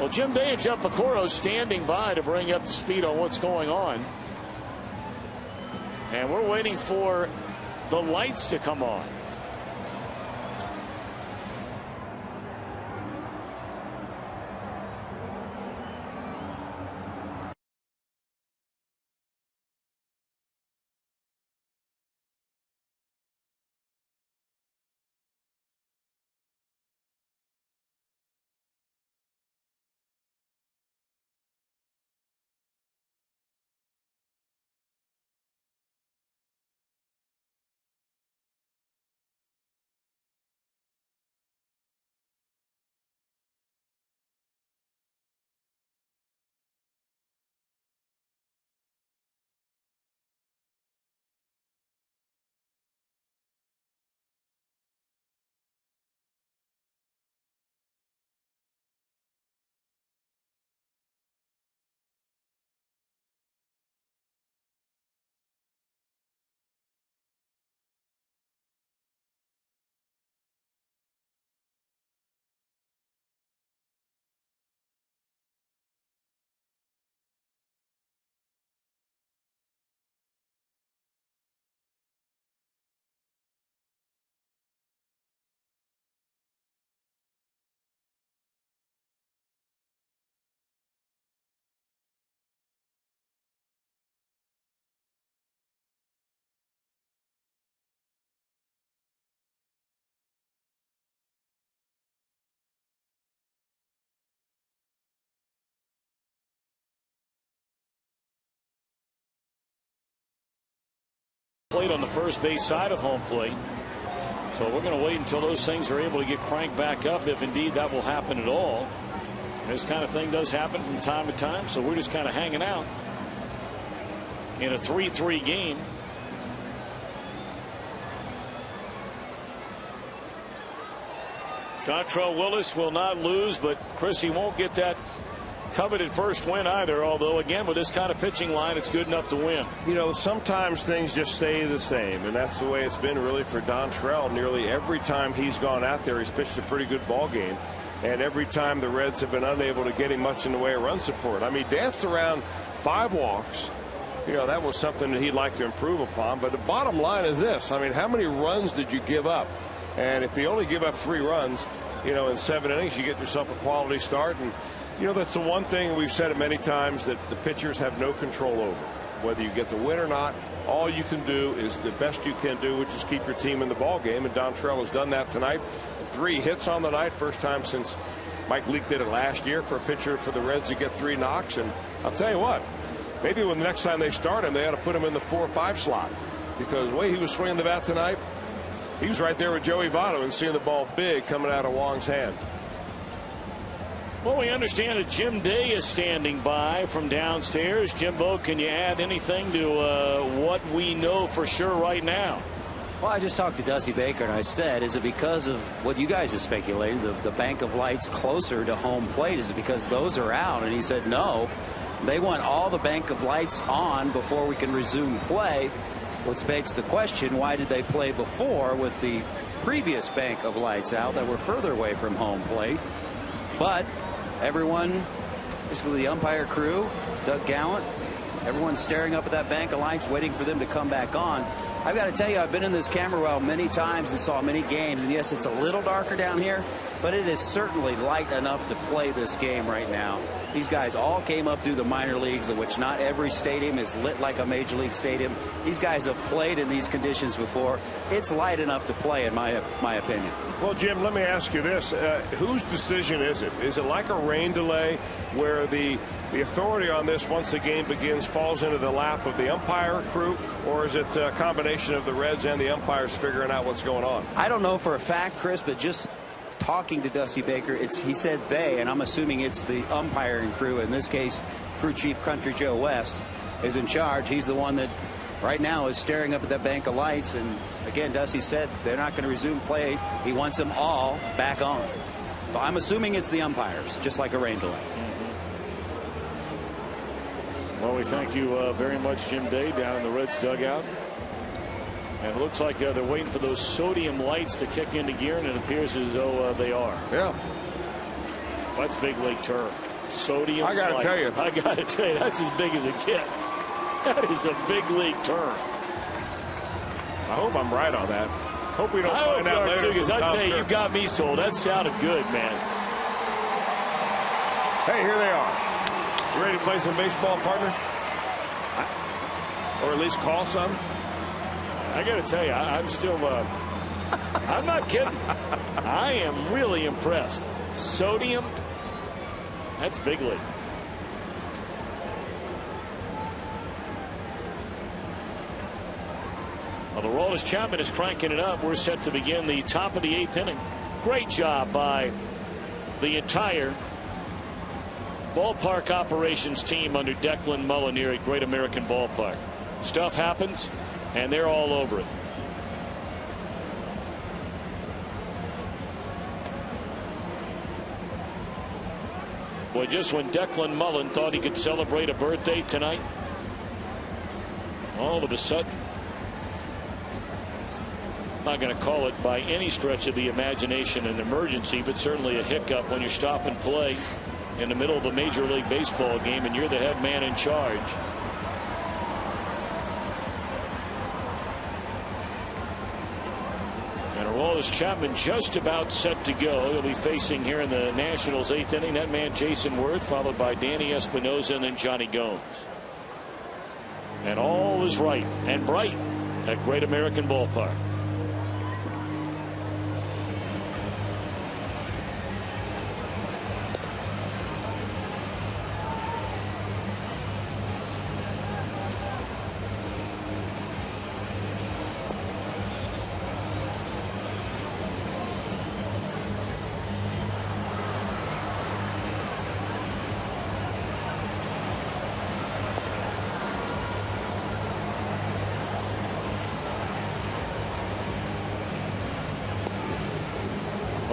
[SPEAKER 3] Well, Jim Day and Jeff Pecoro standing by to bring you up to speed on what's going on. And we're waiting for the lights to come on. plate on the first base side of home plate. So we're going to wait until those things are able to get cranked back up, if indeed that will happen at all. This kind of thing does happen from time to time, so we're just kind of hanging out in a 3-3 game. Dontrell Willis will not lose, but Chris, he won't get that coveted first win either, although again with this kind of pitching line it's good enough to win.
[SPEAKER 4] You know, sometimes things just stay the same, and that's the way it's been really for Dontrell. Nearly every time he's gone out there, he's pitched a pretty good ball game, and every time the Reds have been unable to get him much in the way of run support. I mean, danced around 5 walks. You know, that was something that he'd like to improve upon, but the bottom line is this. I mean, how many runs did you give up? And if you only give up 3 runs, you know, in 7 innings, you get yourself a quality start. And you know, that's the one thing we've said it many times, that the pitchers have no control over. Whether you get the win or not, all you can do is the best you can do, which is keep your team in the ball game. And Dontrell has done that tonight. 3 hits on the night, first time since Mike Leake did it last year for a pitcher for the Reds to get 3 knocks. And I'll tell you what, maybe when the next time they start him, they ought to put him in the 4 or 5 slot, because the way he was swinging the bat tonight, he was right there with Joey Votto and seeing the ball big coming out of Wong's hand.
[SPEAKER 3] Well, we understand that Jim Day is standing by from downstairs. Jimbo, can you add anything to what we know for sure right now?
[SPEAKER 7] Well, I just talked to Dusty Baker, and I said, is it because of what you guys have speculated, the bank of lights closer to home plate? Is it because those are out? And he said, no, they want all the bank of lights on before we can resume play. Which begs the question, why did they play before with the previous bank of lights out that were further away from home plate? But everyone, basically the umpire crew, Doug Gallant, everyone's staring up at that bank of lights waiting for them to come back on. I've got to tell you, I've been in this camera well many times and saw many games, and yes, it's a little darker down here, but it is certainly light enough to play this game right now. These guys all came up through the minor leagues, of which not every stadium is lit like a major league stadium. These guys have played in these conditions before. It's light enough to play, in my opinion.
[SPEAKER 4] Well, Jim, let me ask you this. Whose decision is it? Is it like a rain delay where the authority on this, once the game begins, falls into the lap of the umpire crew, or is it a combination of the Reds and the umpires figuring out what's going on?
[SPEAKER 7] I don't know for a fact, Chris, but just talking to Dusty Baker, he said they, and I'm assuming it's the umpiring crew, in this case crew chief Country Joe West is in charge. He's the one that right now is staring up at that bank of lights, and again, Dusty said they're not going to resume play. He wants them all back on. So I'm assuming it's the umpires, just like a rain delay.
[SPEAKER 3] Well, we thank you very much, Jim Day, down in the Reds dugout. And it looks like they're waiting for those sodium lights to kick into gear, and it appears as though they are.
[SPEAKER 4] Yeah.
[SPEAKER 3] That's big league term. Sodium
[SPEAKER 4] I gotta
[SPEAKER 3] lights.
[SPEAKER 4] tell you.
[SPEAKER 3] I got to tell you, that's as big as it gets. That is a big league term.
[SPEAKER 4] I hope I'm right on that. Hope we don't find out later.
[SPEAKER 3] Because I tell you, you got me sold. That sounded good, man.
[SPEAKER 4] Hey, here they are. You ready to play some baseball, partner? Or at least call some?
[SPEAKER 3] I got to tell you, I'm still, I'm not kidding. I am really impressed. Sodium, that's big league. Well, the Aroldis Chapman is cranking it up. We're set to begin the top of the 8th inning. Great job by the entire ballpark operations team under Declan Mullen here at Great American Ballpark. Stuff happens, and they're all over it. Boy, just when Declan Mullen thought he could celebrate a birthday tonight, all of a sudden, I'm not going to call it by any stretch of the imagination an emergency, but certainly a hiccup when you stop and play in the middle of a Major League Baseball game and you're the head man in charge. And Aroldis Chapman just about set to go. He'll be facing here in the Nationals 8th inning that man Jason Worth, followed by Danny Espinosa and then Johnny Gomes. And all is right and bright at Great American Ballpark.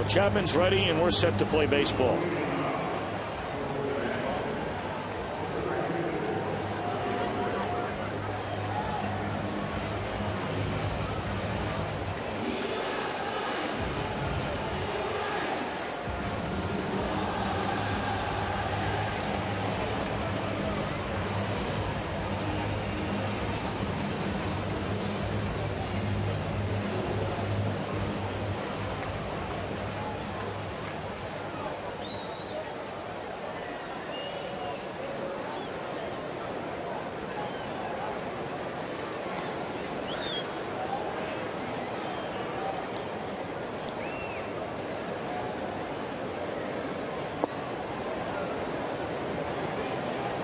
[SPEAKER 3] Chapman's ready, and we're set to play baseball.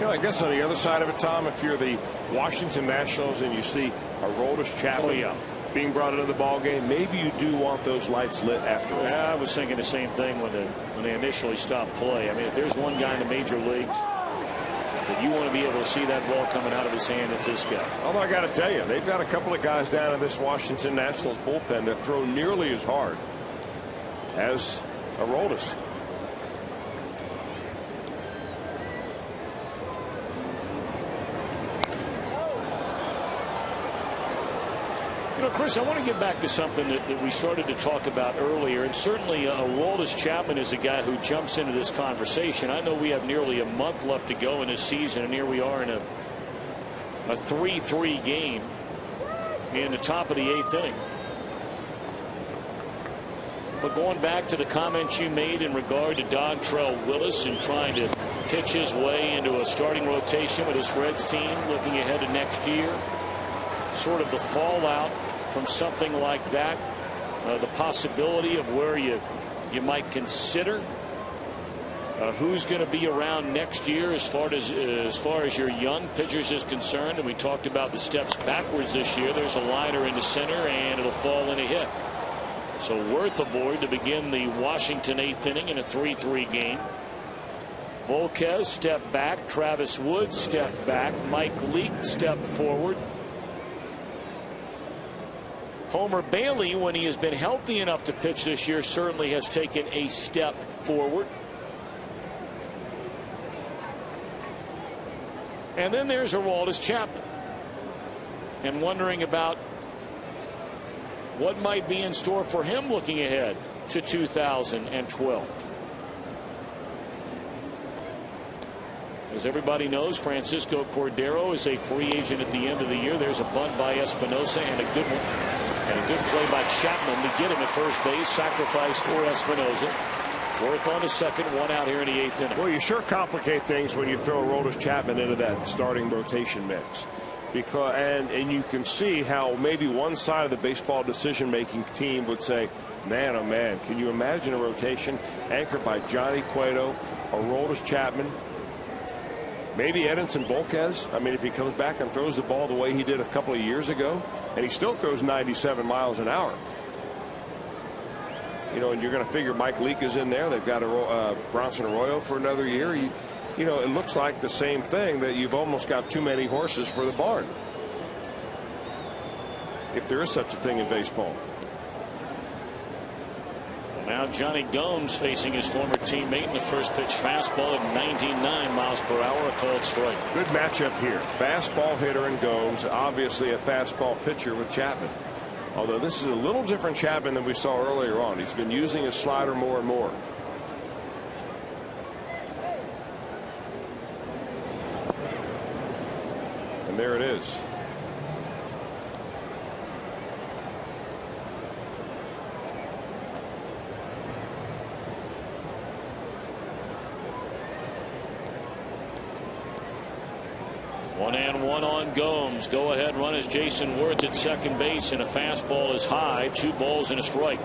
[SPEAKER 4] I guess on the other side of it, Tom, if you're the Washington Nationals and you see Aroldis Chapman being brought into the ball game, maybe you do want those lights lit after all.
[SPEAKER 3] Yeah, I was thinking the same thing when they initially stopped play. I mean, if there's one guy in the major leagues that you want to be able to see that ball coming out of his hand, it's this guy.
[SPEAKER 4] Although I got to tell you, they've got a couple of guys down in this Washington Nationals bullpen that throw nearly as hard as Aroldis.
[SPEAKER 3] Chris, I want to get back to something that we started to talk about earlier, and certainly Aroldis Chapman is a guy who jumps into this conversation. I know we have nearly a month left to go in this season, and here we are in a 3-3 game in the top of the 8th inning. But going back to the comments you made in regard to Dontrell Willis and trying to pitch his way into a starting rotation with this Reds team looking ahead to next year, sort of the fallout from something like that, the possibility of where you might consider who's going to be around next year as far as your young pitchers is concerned. And we talked about the steps backwards this year. There's a liner in the center, and it'll fall in a hit. So Worth aboard to begin the Washington 8th inning in a 3-3 game. Volquez step back. Travis Wood step back. Mike Leake step forward. Homer Bailey, when he has been healthy enough to pitch this year, certainly has taken a step forward. And then there's Aroldis Chapman, and wondering about what might be in store for him looking ahead to 2012. As everybody knows, Francisco Cordero is a free agent at the end of the year. There's a bunt by Espinosa and a good one. And a good play by Chapman to get him at first base. Sacrifice for Espinosa. Worth on to second. One out here in the 8th inning.
[SPEAKER 4] Well, you sure complicate things when you throw Aroldis Chapman into that starting rotation mix. And you can see how maybe one side of the baseball decision-making team would say, man, oh man, can you imagine a rotation anchored by Johnny Cueto, Aroldis Chapman, maybe Edinson Volquez? I mean, if he comes back and throws the ball the way he did a couple of years ago, and he still throws 97 miles an hour. And you're going to figure Mike Leake is in there. They've got Bronson Arroyo for another year. It looks like the same thing, that you've almost got too many horses for the barn, if there is such a thing in baseball.
[SPEAKER 3] Now Johnny Gomes facing his former teammate in the first pitch fastball at 99 miles per hour, a called strike.
[SPEAKER 4] Good matchup here. Fastball hitter and Gomes, obviously a fastball pitcher with Chapman. Although this is a little different Chapman than we saw earlier on. He's been using his slider more and more. And there it is.
[SPEAKER 3] One and one on Gomes. Go ahead run is Jason Worth at second base, and a fastball is high. 2 balls and a strike.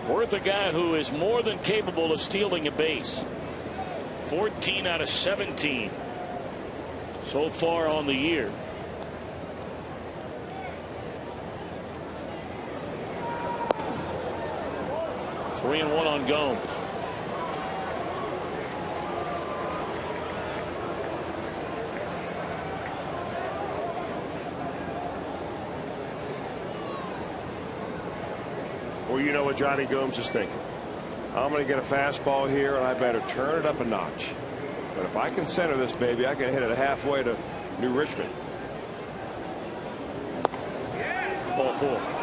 [SPEAKER 3] Worth, a guy who is more than capable of stealing a base. 14 out of 17 so far on the year. 3-1 on Gomes.
[SPEAKER 4] Well, you know what Johnny Gomes is thinking. I'm going to get a fastball here, and I better turn it up a notch. But if I can center this baby, I can hit it halfway to New Richmond.
[SPEAKER 3] Ball 4.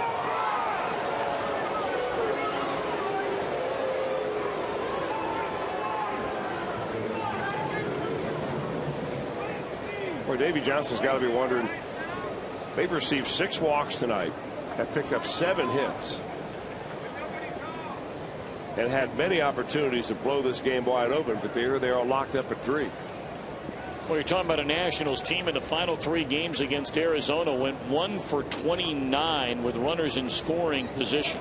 [SPEAKER 4] Boy, Davey Johnson's got to be wondering. They've received 6 walks tonight, have picked up 7 hits, and had many opportunities to blow this game wide open, but they are locked up at 3.
[SPEAKER 3] Well, you're talking about a Nationals team in the final 3 games against Arizona went 1 for 29 with runners in scoring position.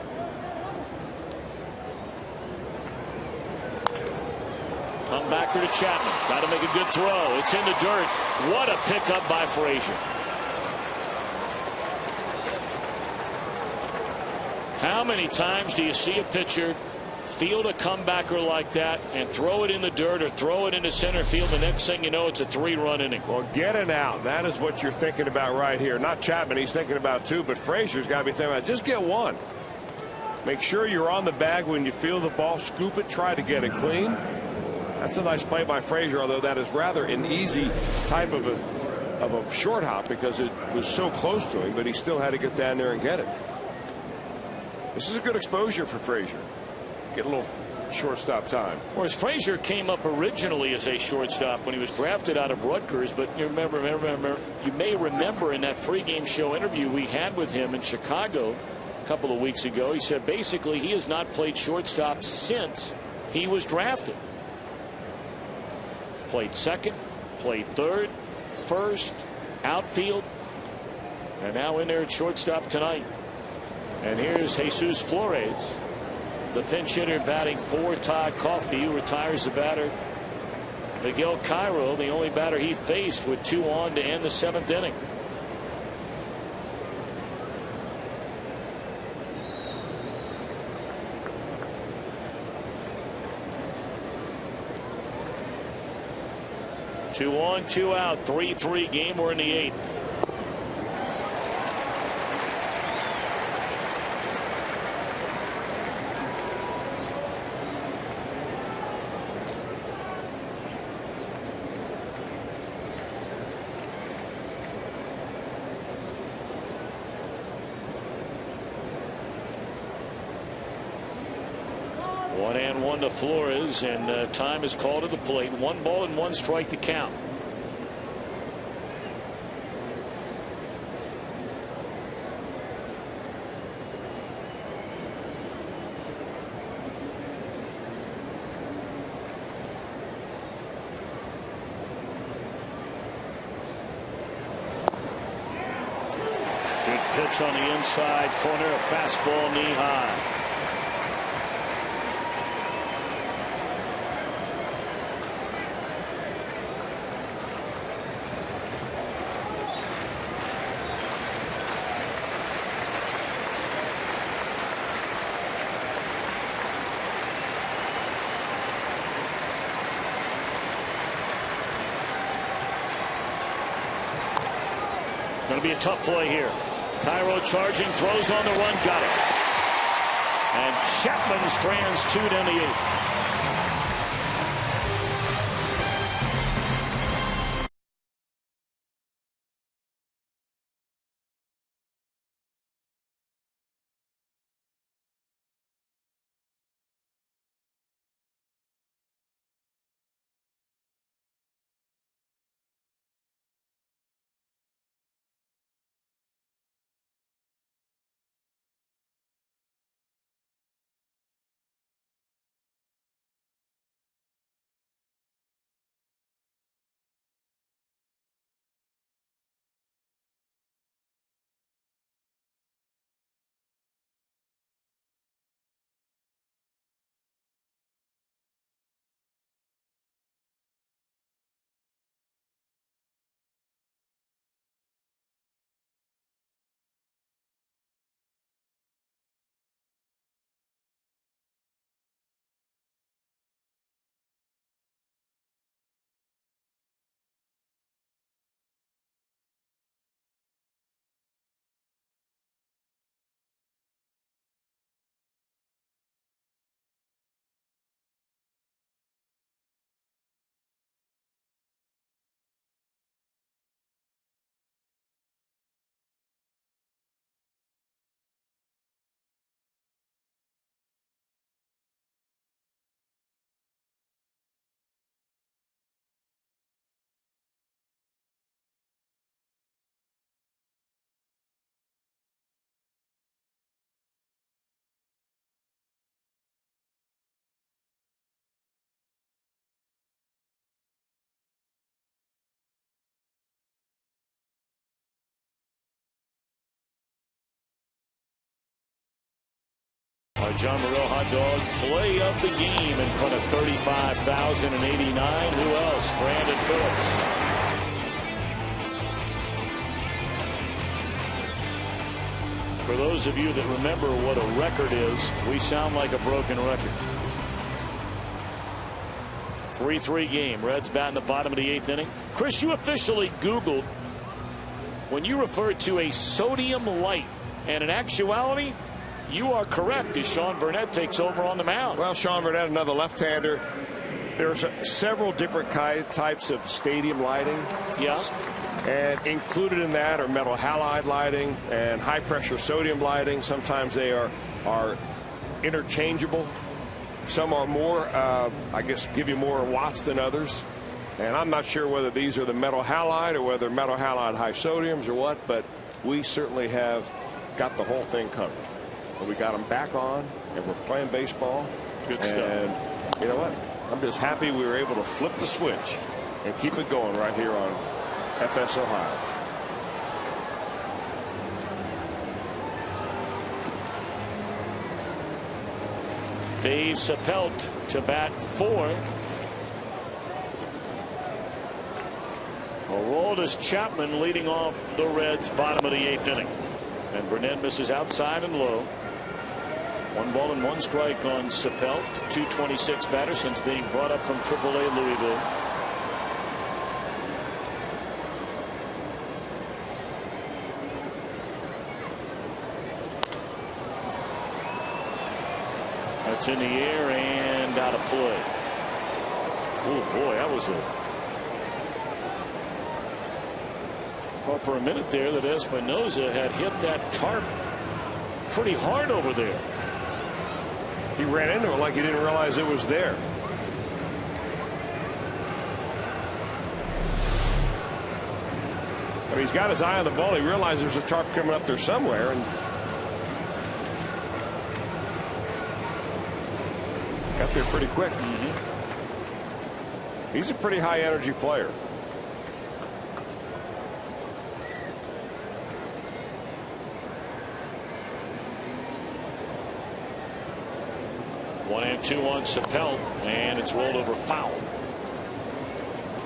[SPEAKER 3] Comebacker to Chapman. Got to make a good throw. It's in the dirt. What a pickup by Frazier. How many times do you see a pitcher field a comebacker like that and throw it in the dirt or throw it into center field? The next thing you know, it's a 3-run inning.
[SPEAKER 4] Well, get it out. That is what you're thinking about right here. Not Chapman, he's thinking about 2, but Frazier's got to be thinking about just get 1. Make sure you're on the bag when you feel the ball. Scoop it, try to get it clean. That's a nice play by Frazier, although that is rather an easy type of a short hop because it was so close to him, but he still had to get down there and get it. This is a good exposure for Frazier. Get a little shortstop time.
[SPEAKER 3] Whereas Frazier came up originally as a shortstop when he was drafted out of Rutgers, but you may remember in that pregame show interview we had with him in Chicago a couple of weeks ago, he said basically he has not played shortstop since he was drafted. Played second, played third, first, outfield, and now in there at shortstop tonight. And here's Jesus Flores, the pinch hitter batting for Todd Coffey, who retires the batter. Miguel Cairo, the only batter he faced with 2 on to end the 7th inning. Two on, 2 out, 3-3 game. We're in the 8th. One to Flores, and time is called to the plate. 1 ball and 1 strike to count. Good pitch on the inside corner, a fastball knee high. Going to be a tough play here. Cairo charging, throws on the run, got it. And Chapman strands 2 down the 8th. John Morrell hot dog play of the game in front of 35,089. Who else? Brandon Phillips. For those of you that remember what a record is, we sound like a broken record. 3-3 game. Reds bat in the bottom of the 8th inning. Chris, you officially Googled when you referred to a sodium light, and in actuality, you are correct as Sean Burnett takes over on the mound.
[SPEAKER 4] Well, Sean Burnett, another left-hander. There's several different types of stadium lighting.
[SPEAKER 3] Yeah.
[SPEAKER 4] And included in that are metal halide lighting and high-pressure sodium lighting. Sometimes they are interchangeable. Some are more, I guess, give you more watts than others. And I'm not sure whether these are the metal halide or whether metal halide high sodiums or what, but we certainly have got the whole thing covered. And we got them back on, and we're playing baseball.
[SPEAKER 3] Good stuff.
[SPEAKER 4] And you know what? I'm just happy we were able to flip the switch and keep it going right here on FS Ohio.
[SPEAKER 3] Dave Sapelt to bat 4. Aroldis Chapman leading off the Reds bottom of the 8th inning. And Burnett misses outside and low. 1 ball and 1 strike on Sapelt. 226 batter since being brought up from AAA Louisville. That's in the air and out of play. Oh boy, that was a. Thought for a minute there that Espinosa had hit that tarp pretty hard over there.
[SPEAKER 4] He ran into it like he didn't realize it was there. I mean, he's got his eye on the ball. He realized there's a tarp coming up there somewhere, and got there pretty quick. He's a pretty high energy player.
[SPEAKER 3] One and 2 on Sapelt, and it's rolled over foul.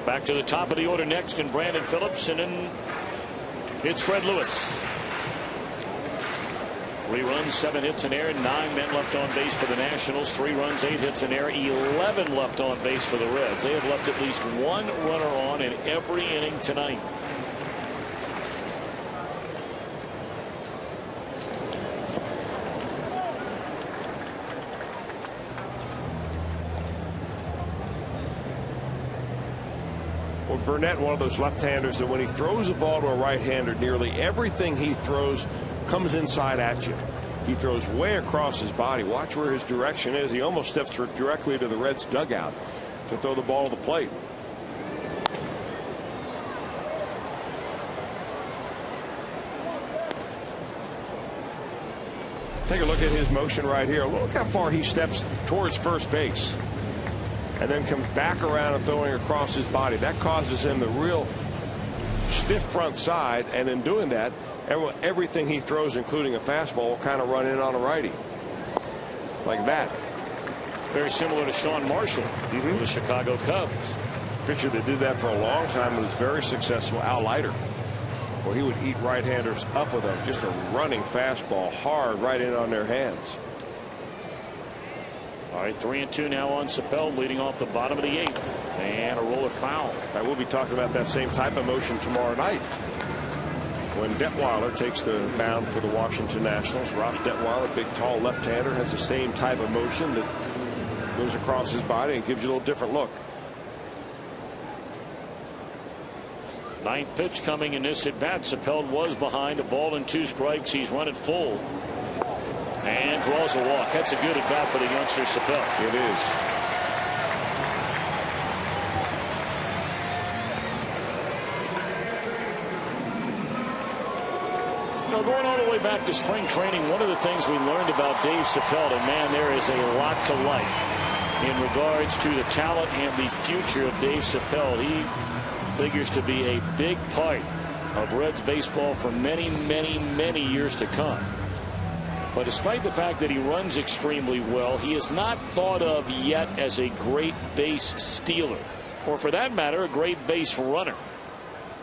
[SPEAKER 3] Back to the top of the order next, and Brandon Phillips, and then it's Fred Lewis. 3 runs, 7 hits in air, 9 men left on base for the Nationals. 3 runs, 8 hits in air, 11 left on base for the Reds. They have left at least 1 runner on in every inning tonight.
[SPEAKER 4] Well, Burnett, one of those left-handers that when he throws a ball to a right-hander, nearly everything he throws comes inside at you. He throws way across his body. Watch where his direction is. He almost steps directly to the Reds' dugout to throw the ball to the plate. Take a look at his motion right here. Look how far he steps towards first base and then comes back around and throwing across his body. That causes him the real stiff front side, and in doing that, everything he throws, including a fastball, will kind of run in on a righty like that.
[SPEAKER 3] Very similar to Sean Marshall with the Chicago Cubs.
[SPEAKER 4] Pitcher that did that for a long time was very successful, Al Leiter. Well, he would eat right-handers up with just a running fastball hard right in on their hands.
[SPEAKER 3] All right, 3 and 2 now on Sapelt, leading off the bottom of the 8th, and a roller foul.
[SPEAKER 4] I will be talking about that same type of motion tomorrow night when Detweiler takes the mound for the Washington Nationals. Ross Detweiler, big tall left-hander, has the same type of motion that goes across his body and gives you a little different look.
[SPEAKER 3] 9th pitch coming in this at bat. Sapelt was behind, a ball and 2 strikes. He's run it full and draws a walk. That's a good at bat for the youngster Sapelt.
[SPEAKER 4] It is.
[SPEAKER 3] Now, going all the way back to spring training, one of the things we learned about Dave Sapelt, and man, there is a lot to like in regards to the talent and the future of Dave Sapelt. He figures to be a big part of Reds baseball for many, many, many years to come. But despite the fact that he runs extremely well, he is not thought of yet as a great base stealer, or for that matter, a great base runner.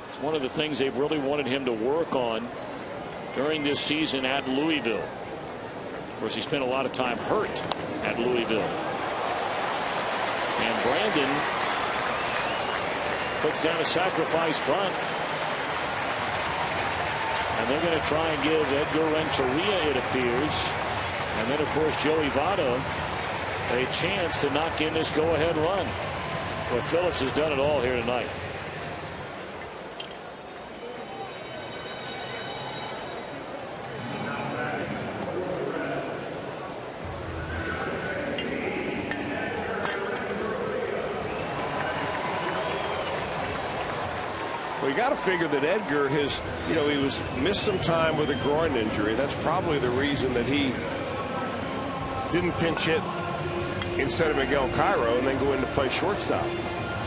[SPEAKER 3] It's one of the things they've really wanted him to work on during this season at Louisville. Of course, he spent a lot of time hurt at Louisville. And Brandon puts down a sacrifice bunt. And they're going to try and give Edgar Renteria, it appears. And then, of course, Joey Votto a chance to knock in this go-ahead run. But Phillips has done it all here tonight.
[SPEAKER 4] Well, you got to figure that Edgar has, he missed some time with a groin injury. That's probably the reason that he didn't pinch hit instead of Miguel Cairo and then go in to play shortstop.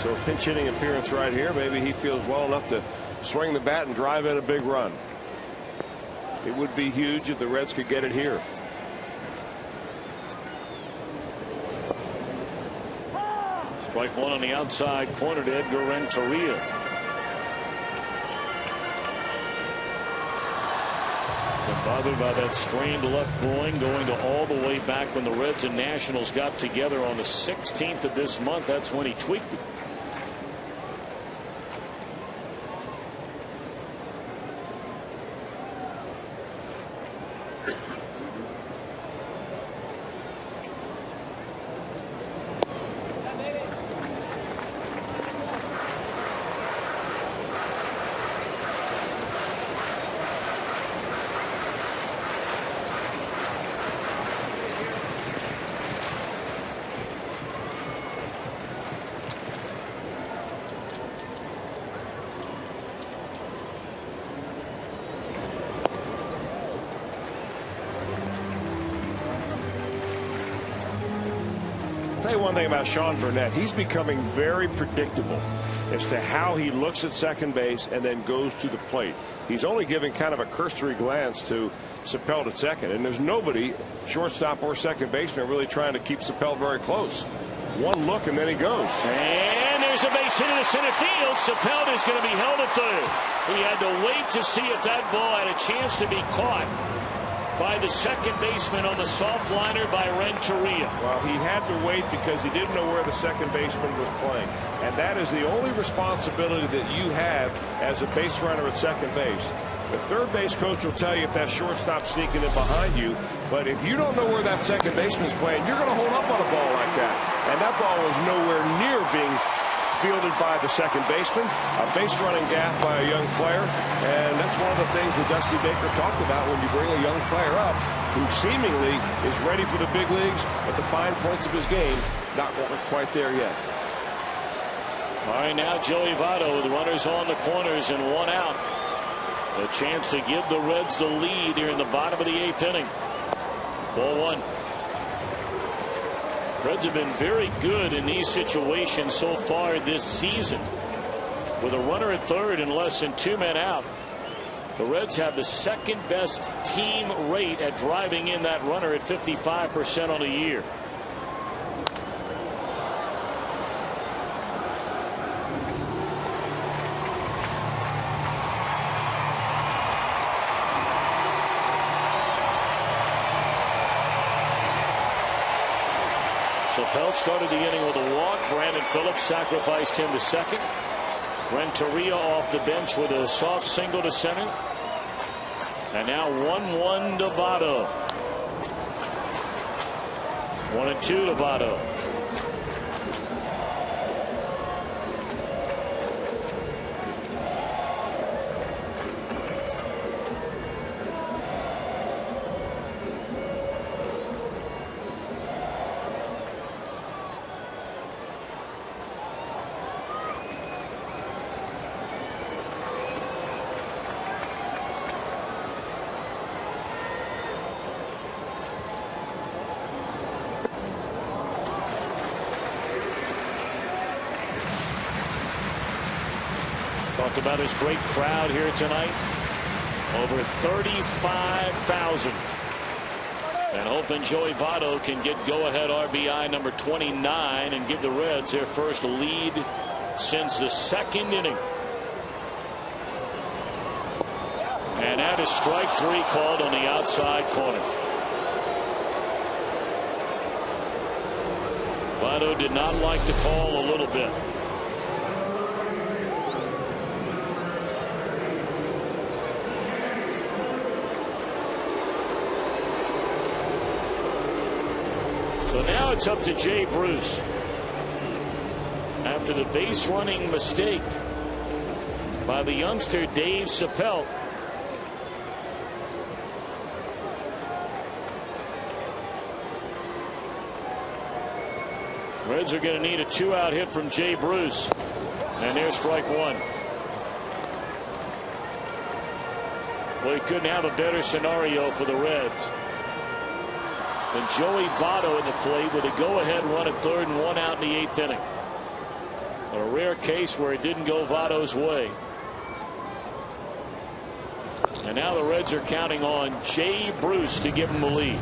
[SPEAKER 4] So a pinch hitting appearance right here. Maybe he feels well enough to swing the bat and drive in a big run. It would be huge if the Reds could get it here.
[SPEAKER 3] Strike one on the outside corner to Edgar Renteria. Bothered by that strained left groin going to all the way back when the Reds and Nationals got together on the 16th of this month. That's when he tweaked it.
[SPEAKER 4] One thing about Sean Burnett, he's becoming very predictable as to how he looks at second base and then goes to the plate. He's only giving kind of a cursory glance to Sapelt at second, and there's nobody, shortstop or second baseman, really trying to keep Sapelt very close. One look and then he goes.
[SPEAKER 3] And there's a base hit into center field. Sapelt is going to be held at third. He had to wait to see if that ball had a chance to be caught by the second baseman on the soft liner by Renteria.
[SPEAKER 4] Well, he had to wait because he didn't know where the second baseman was playing. And that is the only responsibility that you have as a base runner at second base. The third base coach will tell you if that shortstop's sneaking in behind you. But if you don't know where that second baseman's playing, you're going to hold up on a ball like that. And that ball was nowhere near being fielded by the second baseman. A base running gaffe by a young player, and that's one of the things that Dusty Baker talked about when you bring a young player up who seemingly is ready for the big leagues, but the fine points of his game not quite there yet.
[SPEAKER 3] All right, now Joey Votto with runners on the corners and one out. A chance to give the Reds the lead here in the bottom of the 8th inning. Ball one. Reds have been very good in these situations so far this season. With a runner at third and less than 2 men out, the Reds have the second best team rate at driving in that runner at 55% on the year. Sapelt started the inning with a walk. Brandon Phillips sacrificed him to second. Renteria off the bench with a soft single to center. And now 1-1 to Votto. 1-2 to Votto. Talked about this great crowd here tonight. Over 35,000. And hoping Joey Votto can get go-ahead RBI number 29 and give the Reds their first lead since the second inning. And that is strike 3 called on the outside corner. Votto did not like the call a little bit. So now it's up to Jay Bruce. After the base running mistake by the youngster Dave Chappelle. Reds are going to need a 2-out hit from Jay Bruce. And there's strike 1. Well, he couldn't have a better scenario for the Reds than Joey Votto in the plate with a go-ahead run at third and 1 out in the 8th inning. A rare case where it didn't go Votto's way. And now the Reds are counting on Jay Bruce to give them the lead.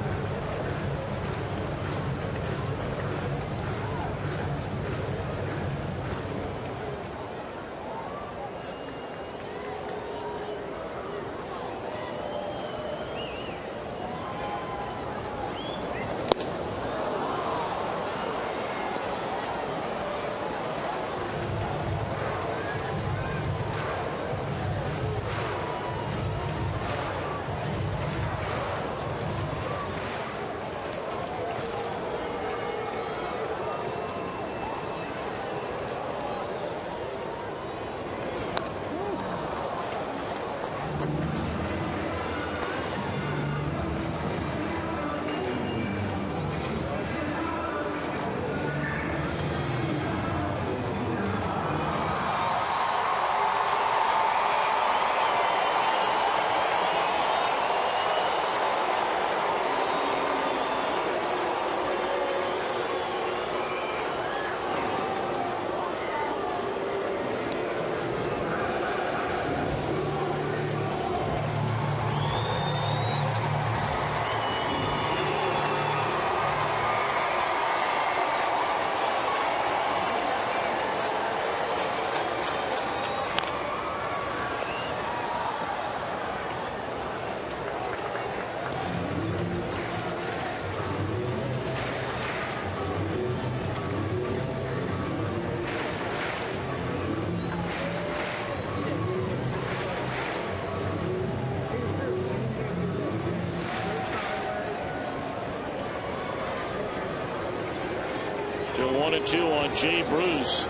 [SPEAKER 3] To 1-2 on Jay Bruce.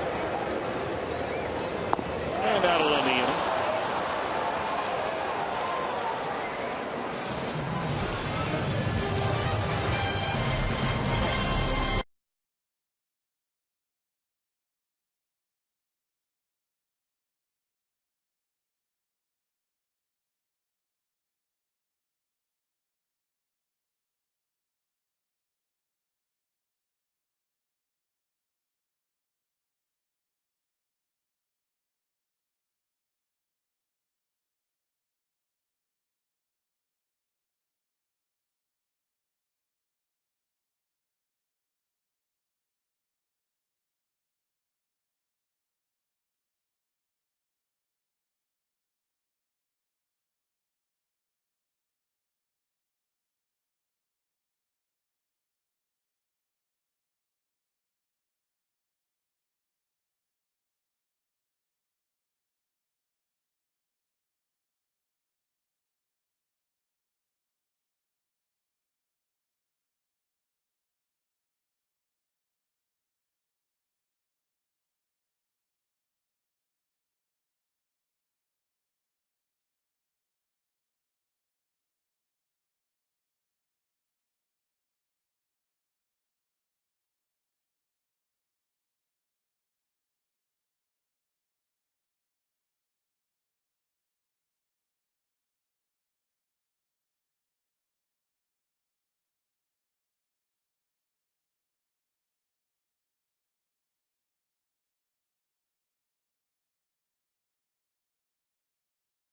[SPEAKER 3] And that'll end the inning.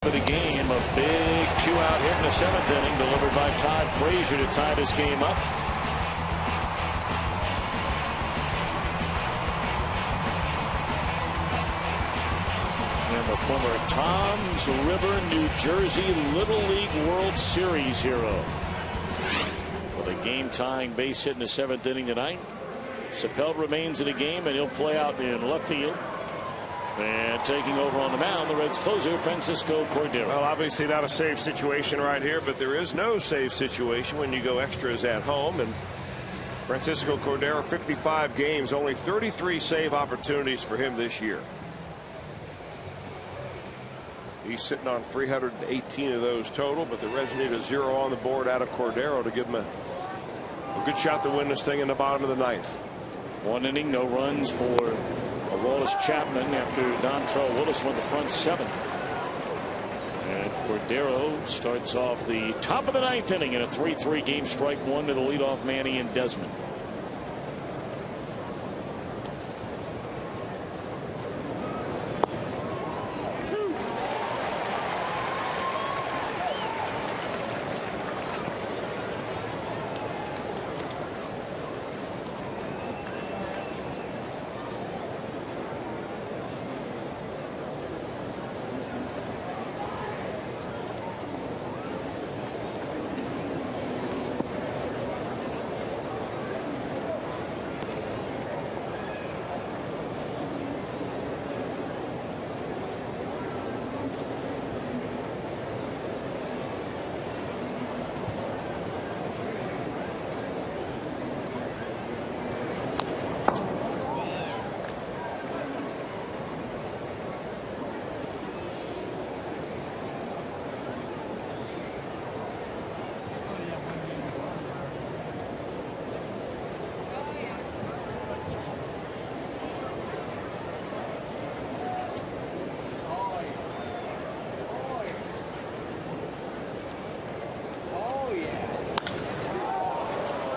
[SPEAKER 3] For the game, a big 2 2-out hit in the 7th inning, delivered by Todd Frazier to tie this game up. And the former Toms River, New Jersey Little League World Series hero with a game-tying base hit in the 7th inning tonight. Chappelle remains in the game, and he'll play out in left field. And taking over on the mound, the Reds closer, Francisco Cordero.
[SPEAKER 4] Well, obviously not a save situation right here, but there is no save situation when you go extras at home. And Francisco Cordero, 55 games, only 33 save opportunities for him this year. He's sitting on 318 of those total, but the Reds need a 0 on the board out of Cordero to give him a good shot to win this thing in the bottom of the 9th.
[SPEAKER 3] 1 inning, no runs for Wallace Chapman after Dontrell Willis went the front 7. And Cordero starts off the top of the 9th inning in a 3-3 game, strike 1 to the leadoff man, Ian Desmond.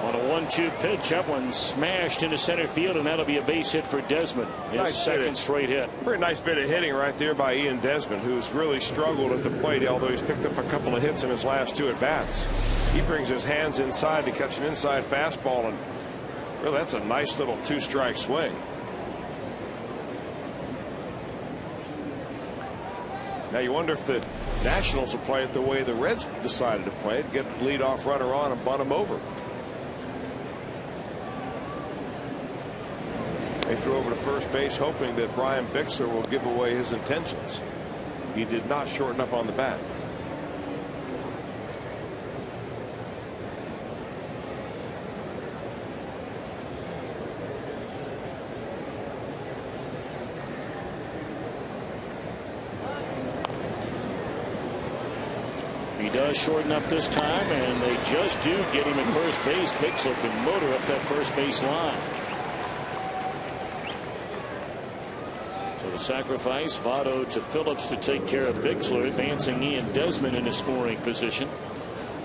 [SPEAKER 3] On a 1-2 pitch, that one smashed into center field, and that'll be a base hit for Desmond. His second straight hit.
[SPEAKER 4] Pretty nice bit of hitting right there by Ian Desmond, who's really struggled at the plate, although he's picked up a couple of hits in his last 2 at-bats. He brings his hands inside to catch an inside fastball, and really that's a nice little 2-strike swing. Now you wonder if the Nationals will play it the way the Reds decided to play it, get the leadoff runner on and bunt him over. They threw over to first base, hoping that Brian Bixler will give away his intentions. He did not shorten up on the bat.
[SPEAKER 3] He does shorten up this time, and they just do get him at first base. Bixler can motor up that first base line. So the sacrifice, Votto to Phillips to take care of Bixler, advancing Ian Desmond into scoring position.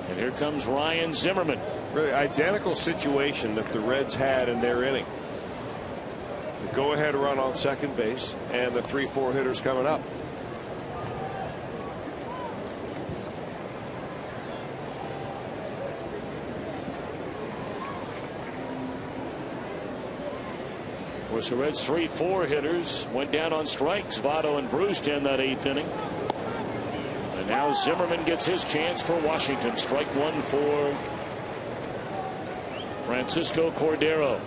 [SPEAKER 3] And here comes Ryan Zimmerman.
[SPEAKER 4] Really identical situation that the Reds had in their inning. The go-ahead run on second base and the 3-4 hitters coming up.
[SPEAKER 3] Of course, the Reds 3-4 hitters went down on strikes. Votto and Bruce in that 8th inning. And now Zimmerman gets his chance for Washington. Strike 1 for Francisco Cordero.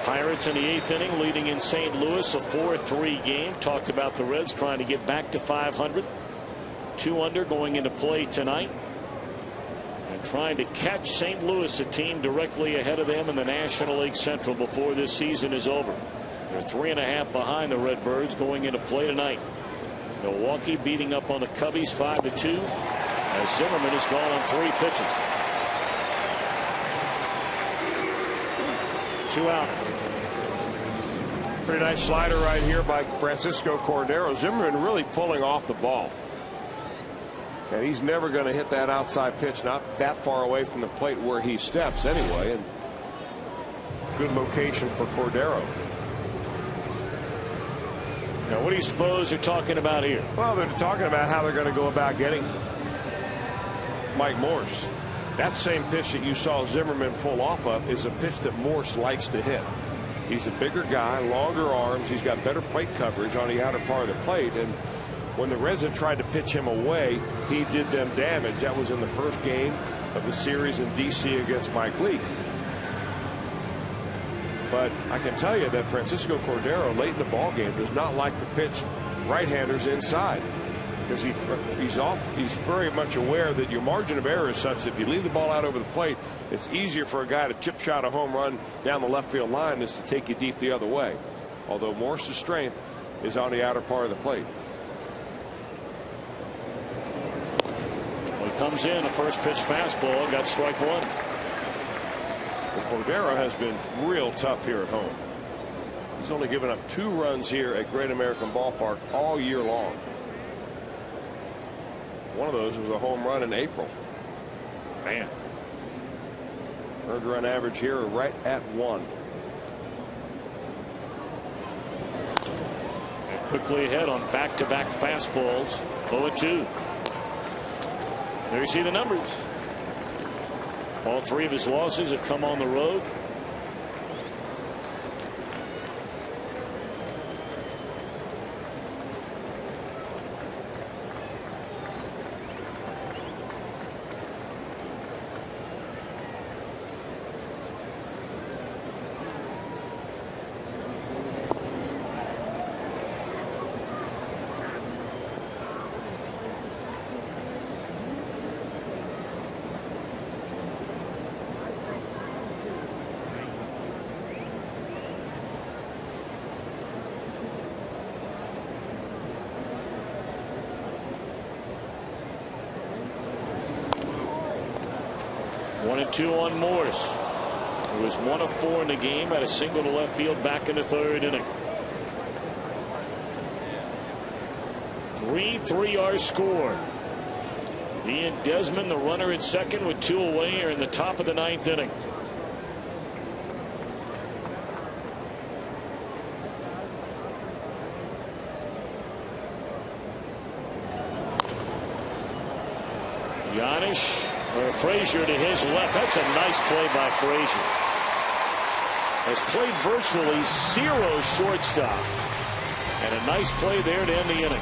[SPEAKER 3] Pirates in the 8th inning, leading in St. Louis, a 4-3 game. Talked about the Reds trying to get back to 500. 2 under going into play tonight. And trying to catch St. Louis, a team directly ahead of them in the National League Central before this season is over. They're 3.5 behind the Redbirds going into play tonight. Milwaukee beating up on the Cubbies 5-2 as Zimmerman has gone on 3 pitches. 2 out.
[SPEAKER 4] Pretty nice slider right here by Francisco Cordero. Zimmerman really pulling off the ball. And he's never going to hit that outside pitch, not that far away from the plate where he steps anyway. And good location for Cordero.
[SPEAKER 3] Now, what do you suppose you're talking about here?
[SPEAKER 4] Well, they're talking about how they're going to go about getting Mike Morse. That same pitch that you saw Zimmerman pull off of is a pitch that Morse likes to hit. He's a bigger guy, longer arms. He's got better plate coverage on the outer part of the plate. And when the Reds had tried to pitch him away, he did them damage. That was in the first game of the series in D.C. against Mike Leake. But I can tell you that Francisco Cordero late in the ball game does not like to pitch right-handers inside, because he's very much aware that your margin of error is such that if you leave the ball out over the plate, it's easier for a guy to chip shot a home run down the left field line than to take you deep the other way. Although Morse's strength is on the outer part of the plate.
[SPEAKER 3] Well, he comes in a first pitch fastball, got strike one.
[SPEAKER 4] Well, Cordero has been real tough here at home. He's only given up 2 runs here at Great American Ballpark all year long. One of those was a home run in April. Man. Earned run average here right at 1.
[SPEAKER 3] And quickly ahead on back-to-back fastballs. 0-2. There you see the numbers. All 3 of his losses have come on the road. One and 2 on Morse. He was 1 of 4 in the game, had a single to left field back in the 3rd inning. 3-3 our score. Ian Desmond, the runner at second with 2 away, are in the top of the 9th inning. Frazier to his left. That's a nice play by Frazier. Has played virtually 0 shortstop. And a nice play there to end the inning.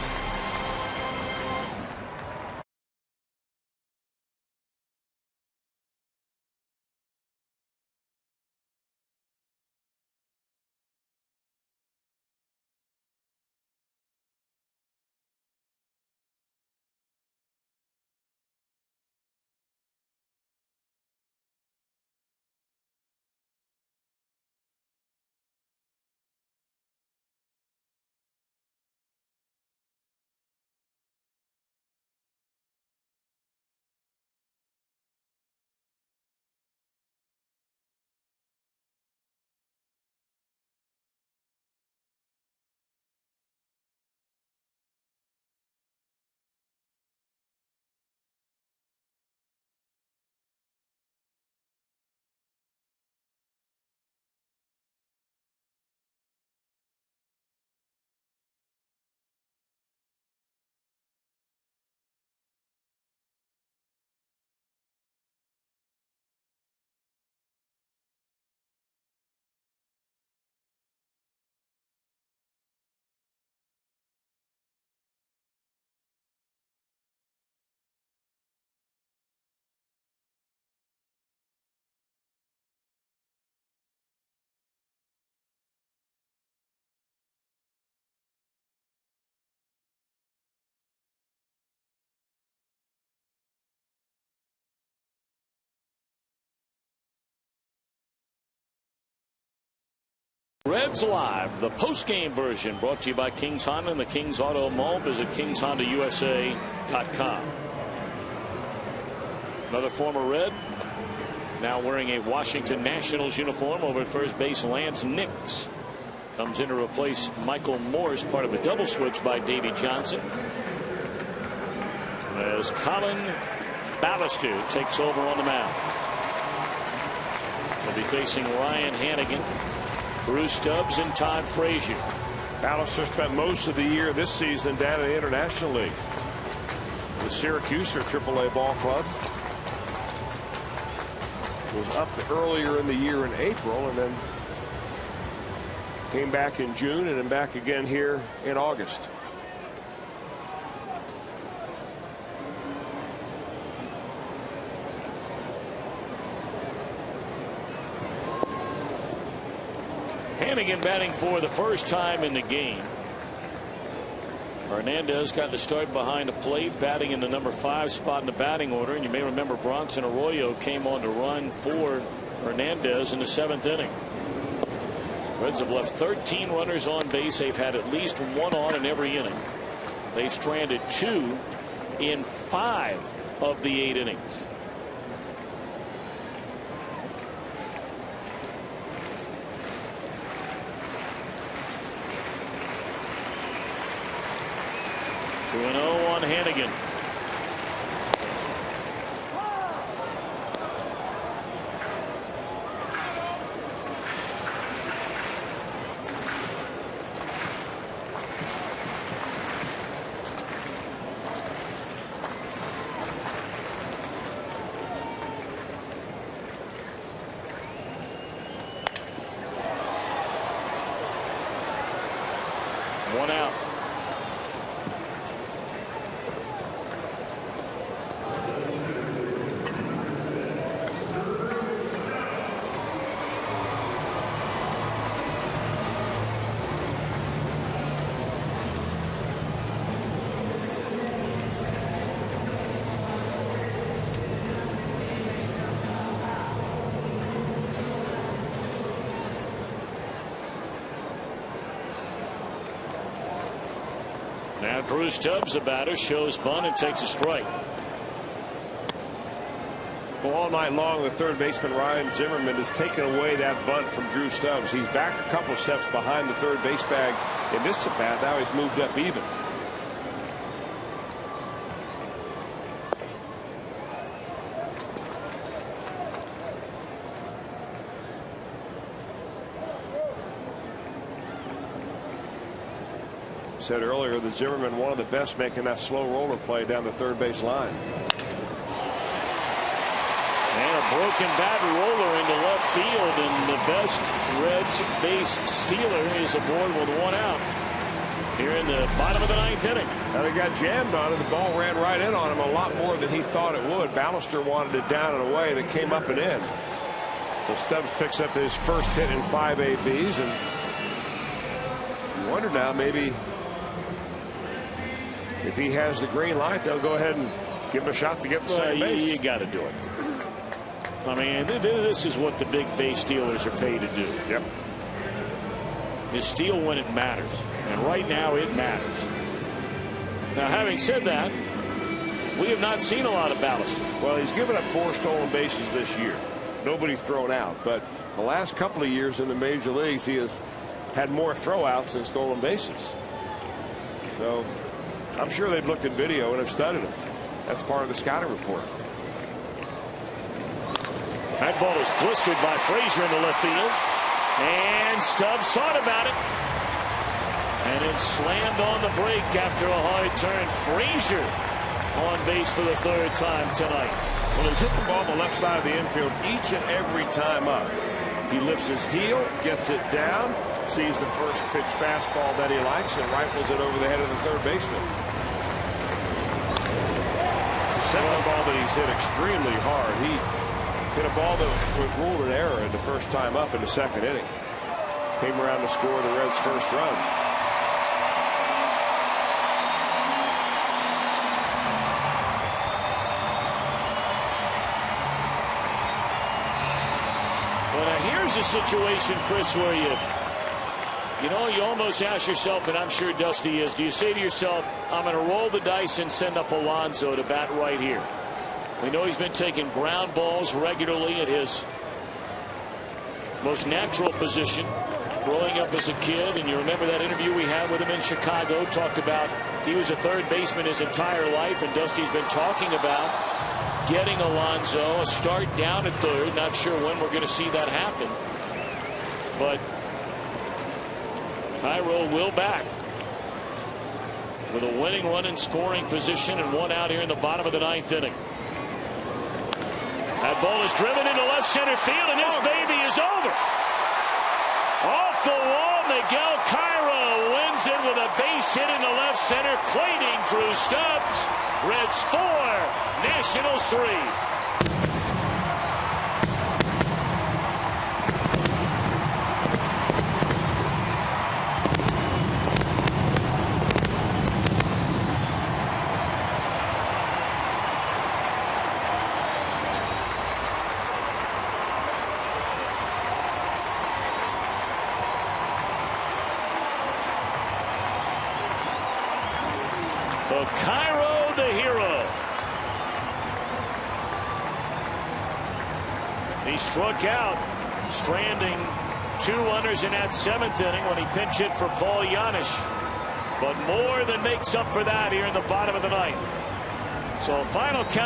[SPEAKER 3] Reds Live, the post-game version, brought to you by Kings Honda and the Kings Auto Mall. Visit KingsHondaUSA.com. Another former Red, now wearing a Washington Nationals uniform over at first base, Lance Nix. Comes in to replace Michael Morse, part of a double switch by Davey Johnson. As Colin Ballister takes over on the mound. He'll be facing Ryan Hannigan, Drew Stubbs, and Todd Frazier.
[SPEAKER 4] Ballister spent most of the year this season down in the International League with Syracuse, their AAA ball club. Was up earlier in the year in April and then came back in June and then back again here in August.
[SPEAKER 3] Hannigan batting for the first time in the game. Hernandez got to start behind the plate, batting in the number 5 spot in the batting order. And you may remember Bronson Arroyo came on to run for Hernandez in the 7th inning. Reds have left 13 runners on base. They've had at least one on in every inning. They've stranded 2 in 5 of the 8 innings. Two and 0 on Hannigan. One out. Now Drew Stubbs, the batter, shows bunt and takes a strike.
[SPEAKER 4] Well, all night long, the third baseman Ryan Zimmerman has taken away that bunt from Drew Stubbs. He's back a couple steps behind the third base bag in this at bat. Now he's moved up even. Said earlier that Zimmerman one of the best making that slow roller play down the third base line.
[SPEAKER 3] And a broken bat roller into left field, and the best Reds base stealer is aboard with one out here in the bottom of the 9th inning.
[SPEAKER 4] Now they got jammed on it. The ball ran right in on him a lot more than he thought it would. Ballister wanted it down and away, and it came up and in. So Stubbs picks up his first hit in 5 ABs, and you wonder now maybe if he has the green light, they'll go ahead and give him a shot to get the second base.
[SPEAKER 3] You got to do it. I mean, this is what the big base stealers are paid to do.
[SPEAKER 4] Yep.
[SPEAKER 3] You steal when it matters, and right now it matters. Now, having said that, we have not seen a lot of Ballister.
[SPEAKER 4] Well, he's given up 4 stolen bases this year. Nobody thrown out, but the last couple of years in the major leagues, he has had more throwouts than stolen bases. So I'm sure they've looked at video and have studied him. That's part of the scouting report.
[SPEAKER 3] That ball is blistered by Frazier in the left field, and Stubbs thought about it, and it slammed on the break after a hard turn. Frazier on base for the 3rd time tonight.
[SPEAKER 4] Well, he's hit the ball on the left side of the infield each and every time up. He lifts his heel, gets it down, sees the first pitch fastball that he likes, and rifles it over the head of the third baseman. It's the second ball that he's hit extremely hard. He hit a ball that was ruled an error in the first time up in the 2nd inning. Came around to score the Reds' first run.
[SPEAKER 3] Well, now here's a situation, Chris, where you almost ask yourself, and I'm sure Dusty is, do you say to yourself, I'm going to roll the dice and send up Alonso to bat right here? We know he's been taking ground balls regularly at his most natural position growing up as a kid. And you remember that interview we had with him in Chicago, talked about he was a third baseman his entire life, and Dusty's been talking about getting Alonso a start down at third. Not sure when we're going to see that happen, but Cairo will back with a winning run in scoring position and one out here in the bottom of the ninth inning. That ball is driven into left center field, and this baby is over. Off the wall, Miguel Cairo wins it with a base hit into left center, plating Drew Stubbs. Reds 4, Nationals 3. So Cairo, the hero. He struck out, stranding 2 runners in that 7th inning when he pinch hit for Paul Janisch. But more than makes up for that here in the bottom of the 9th. So a final count.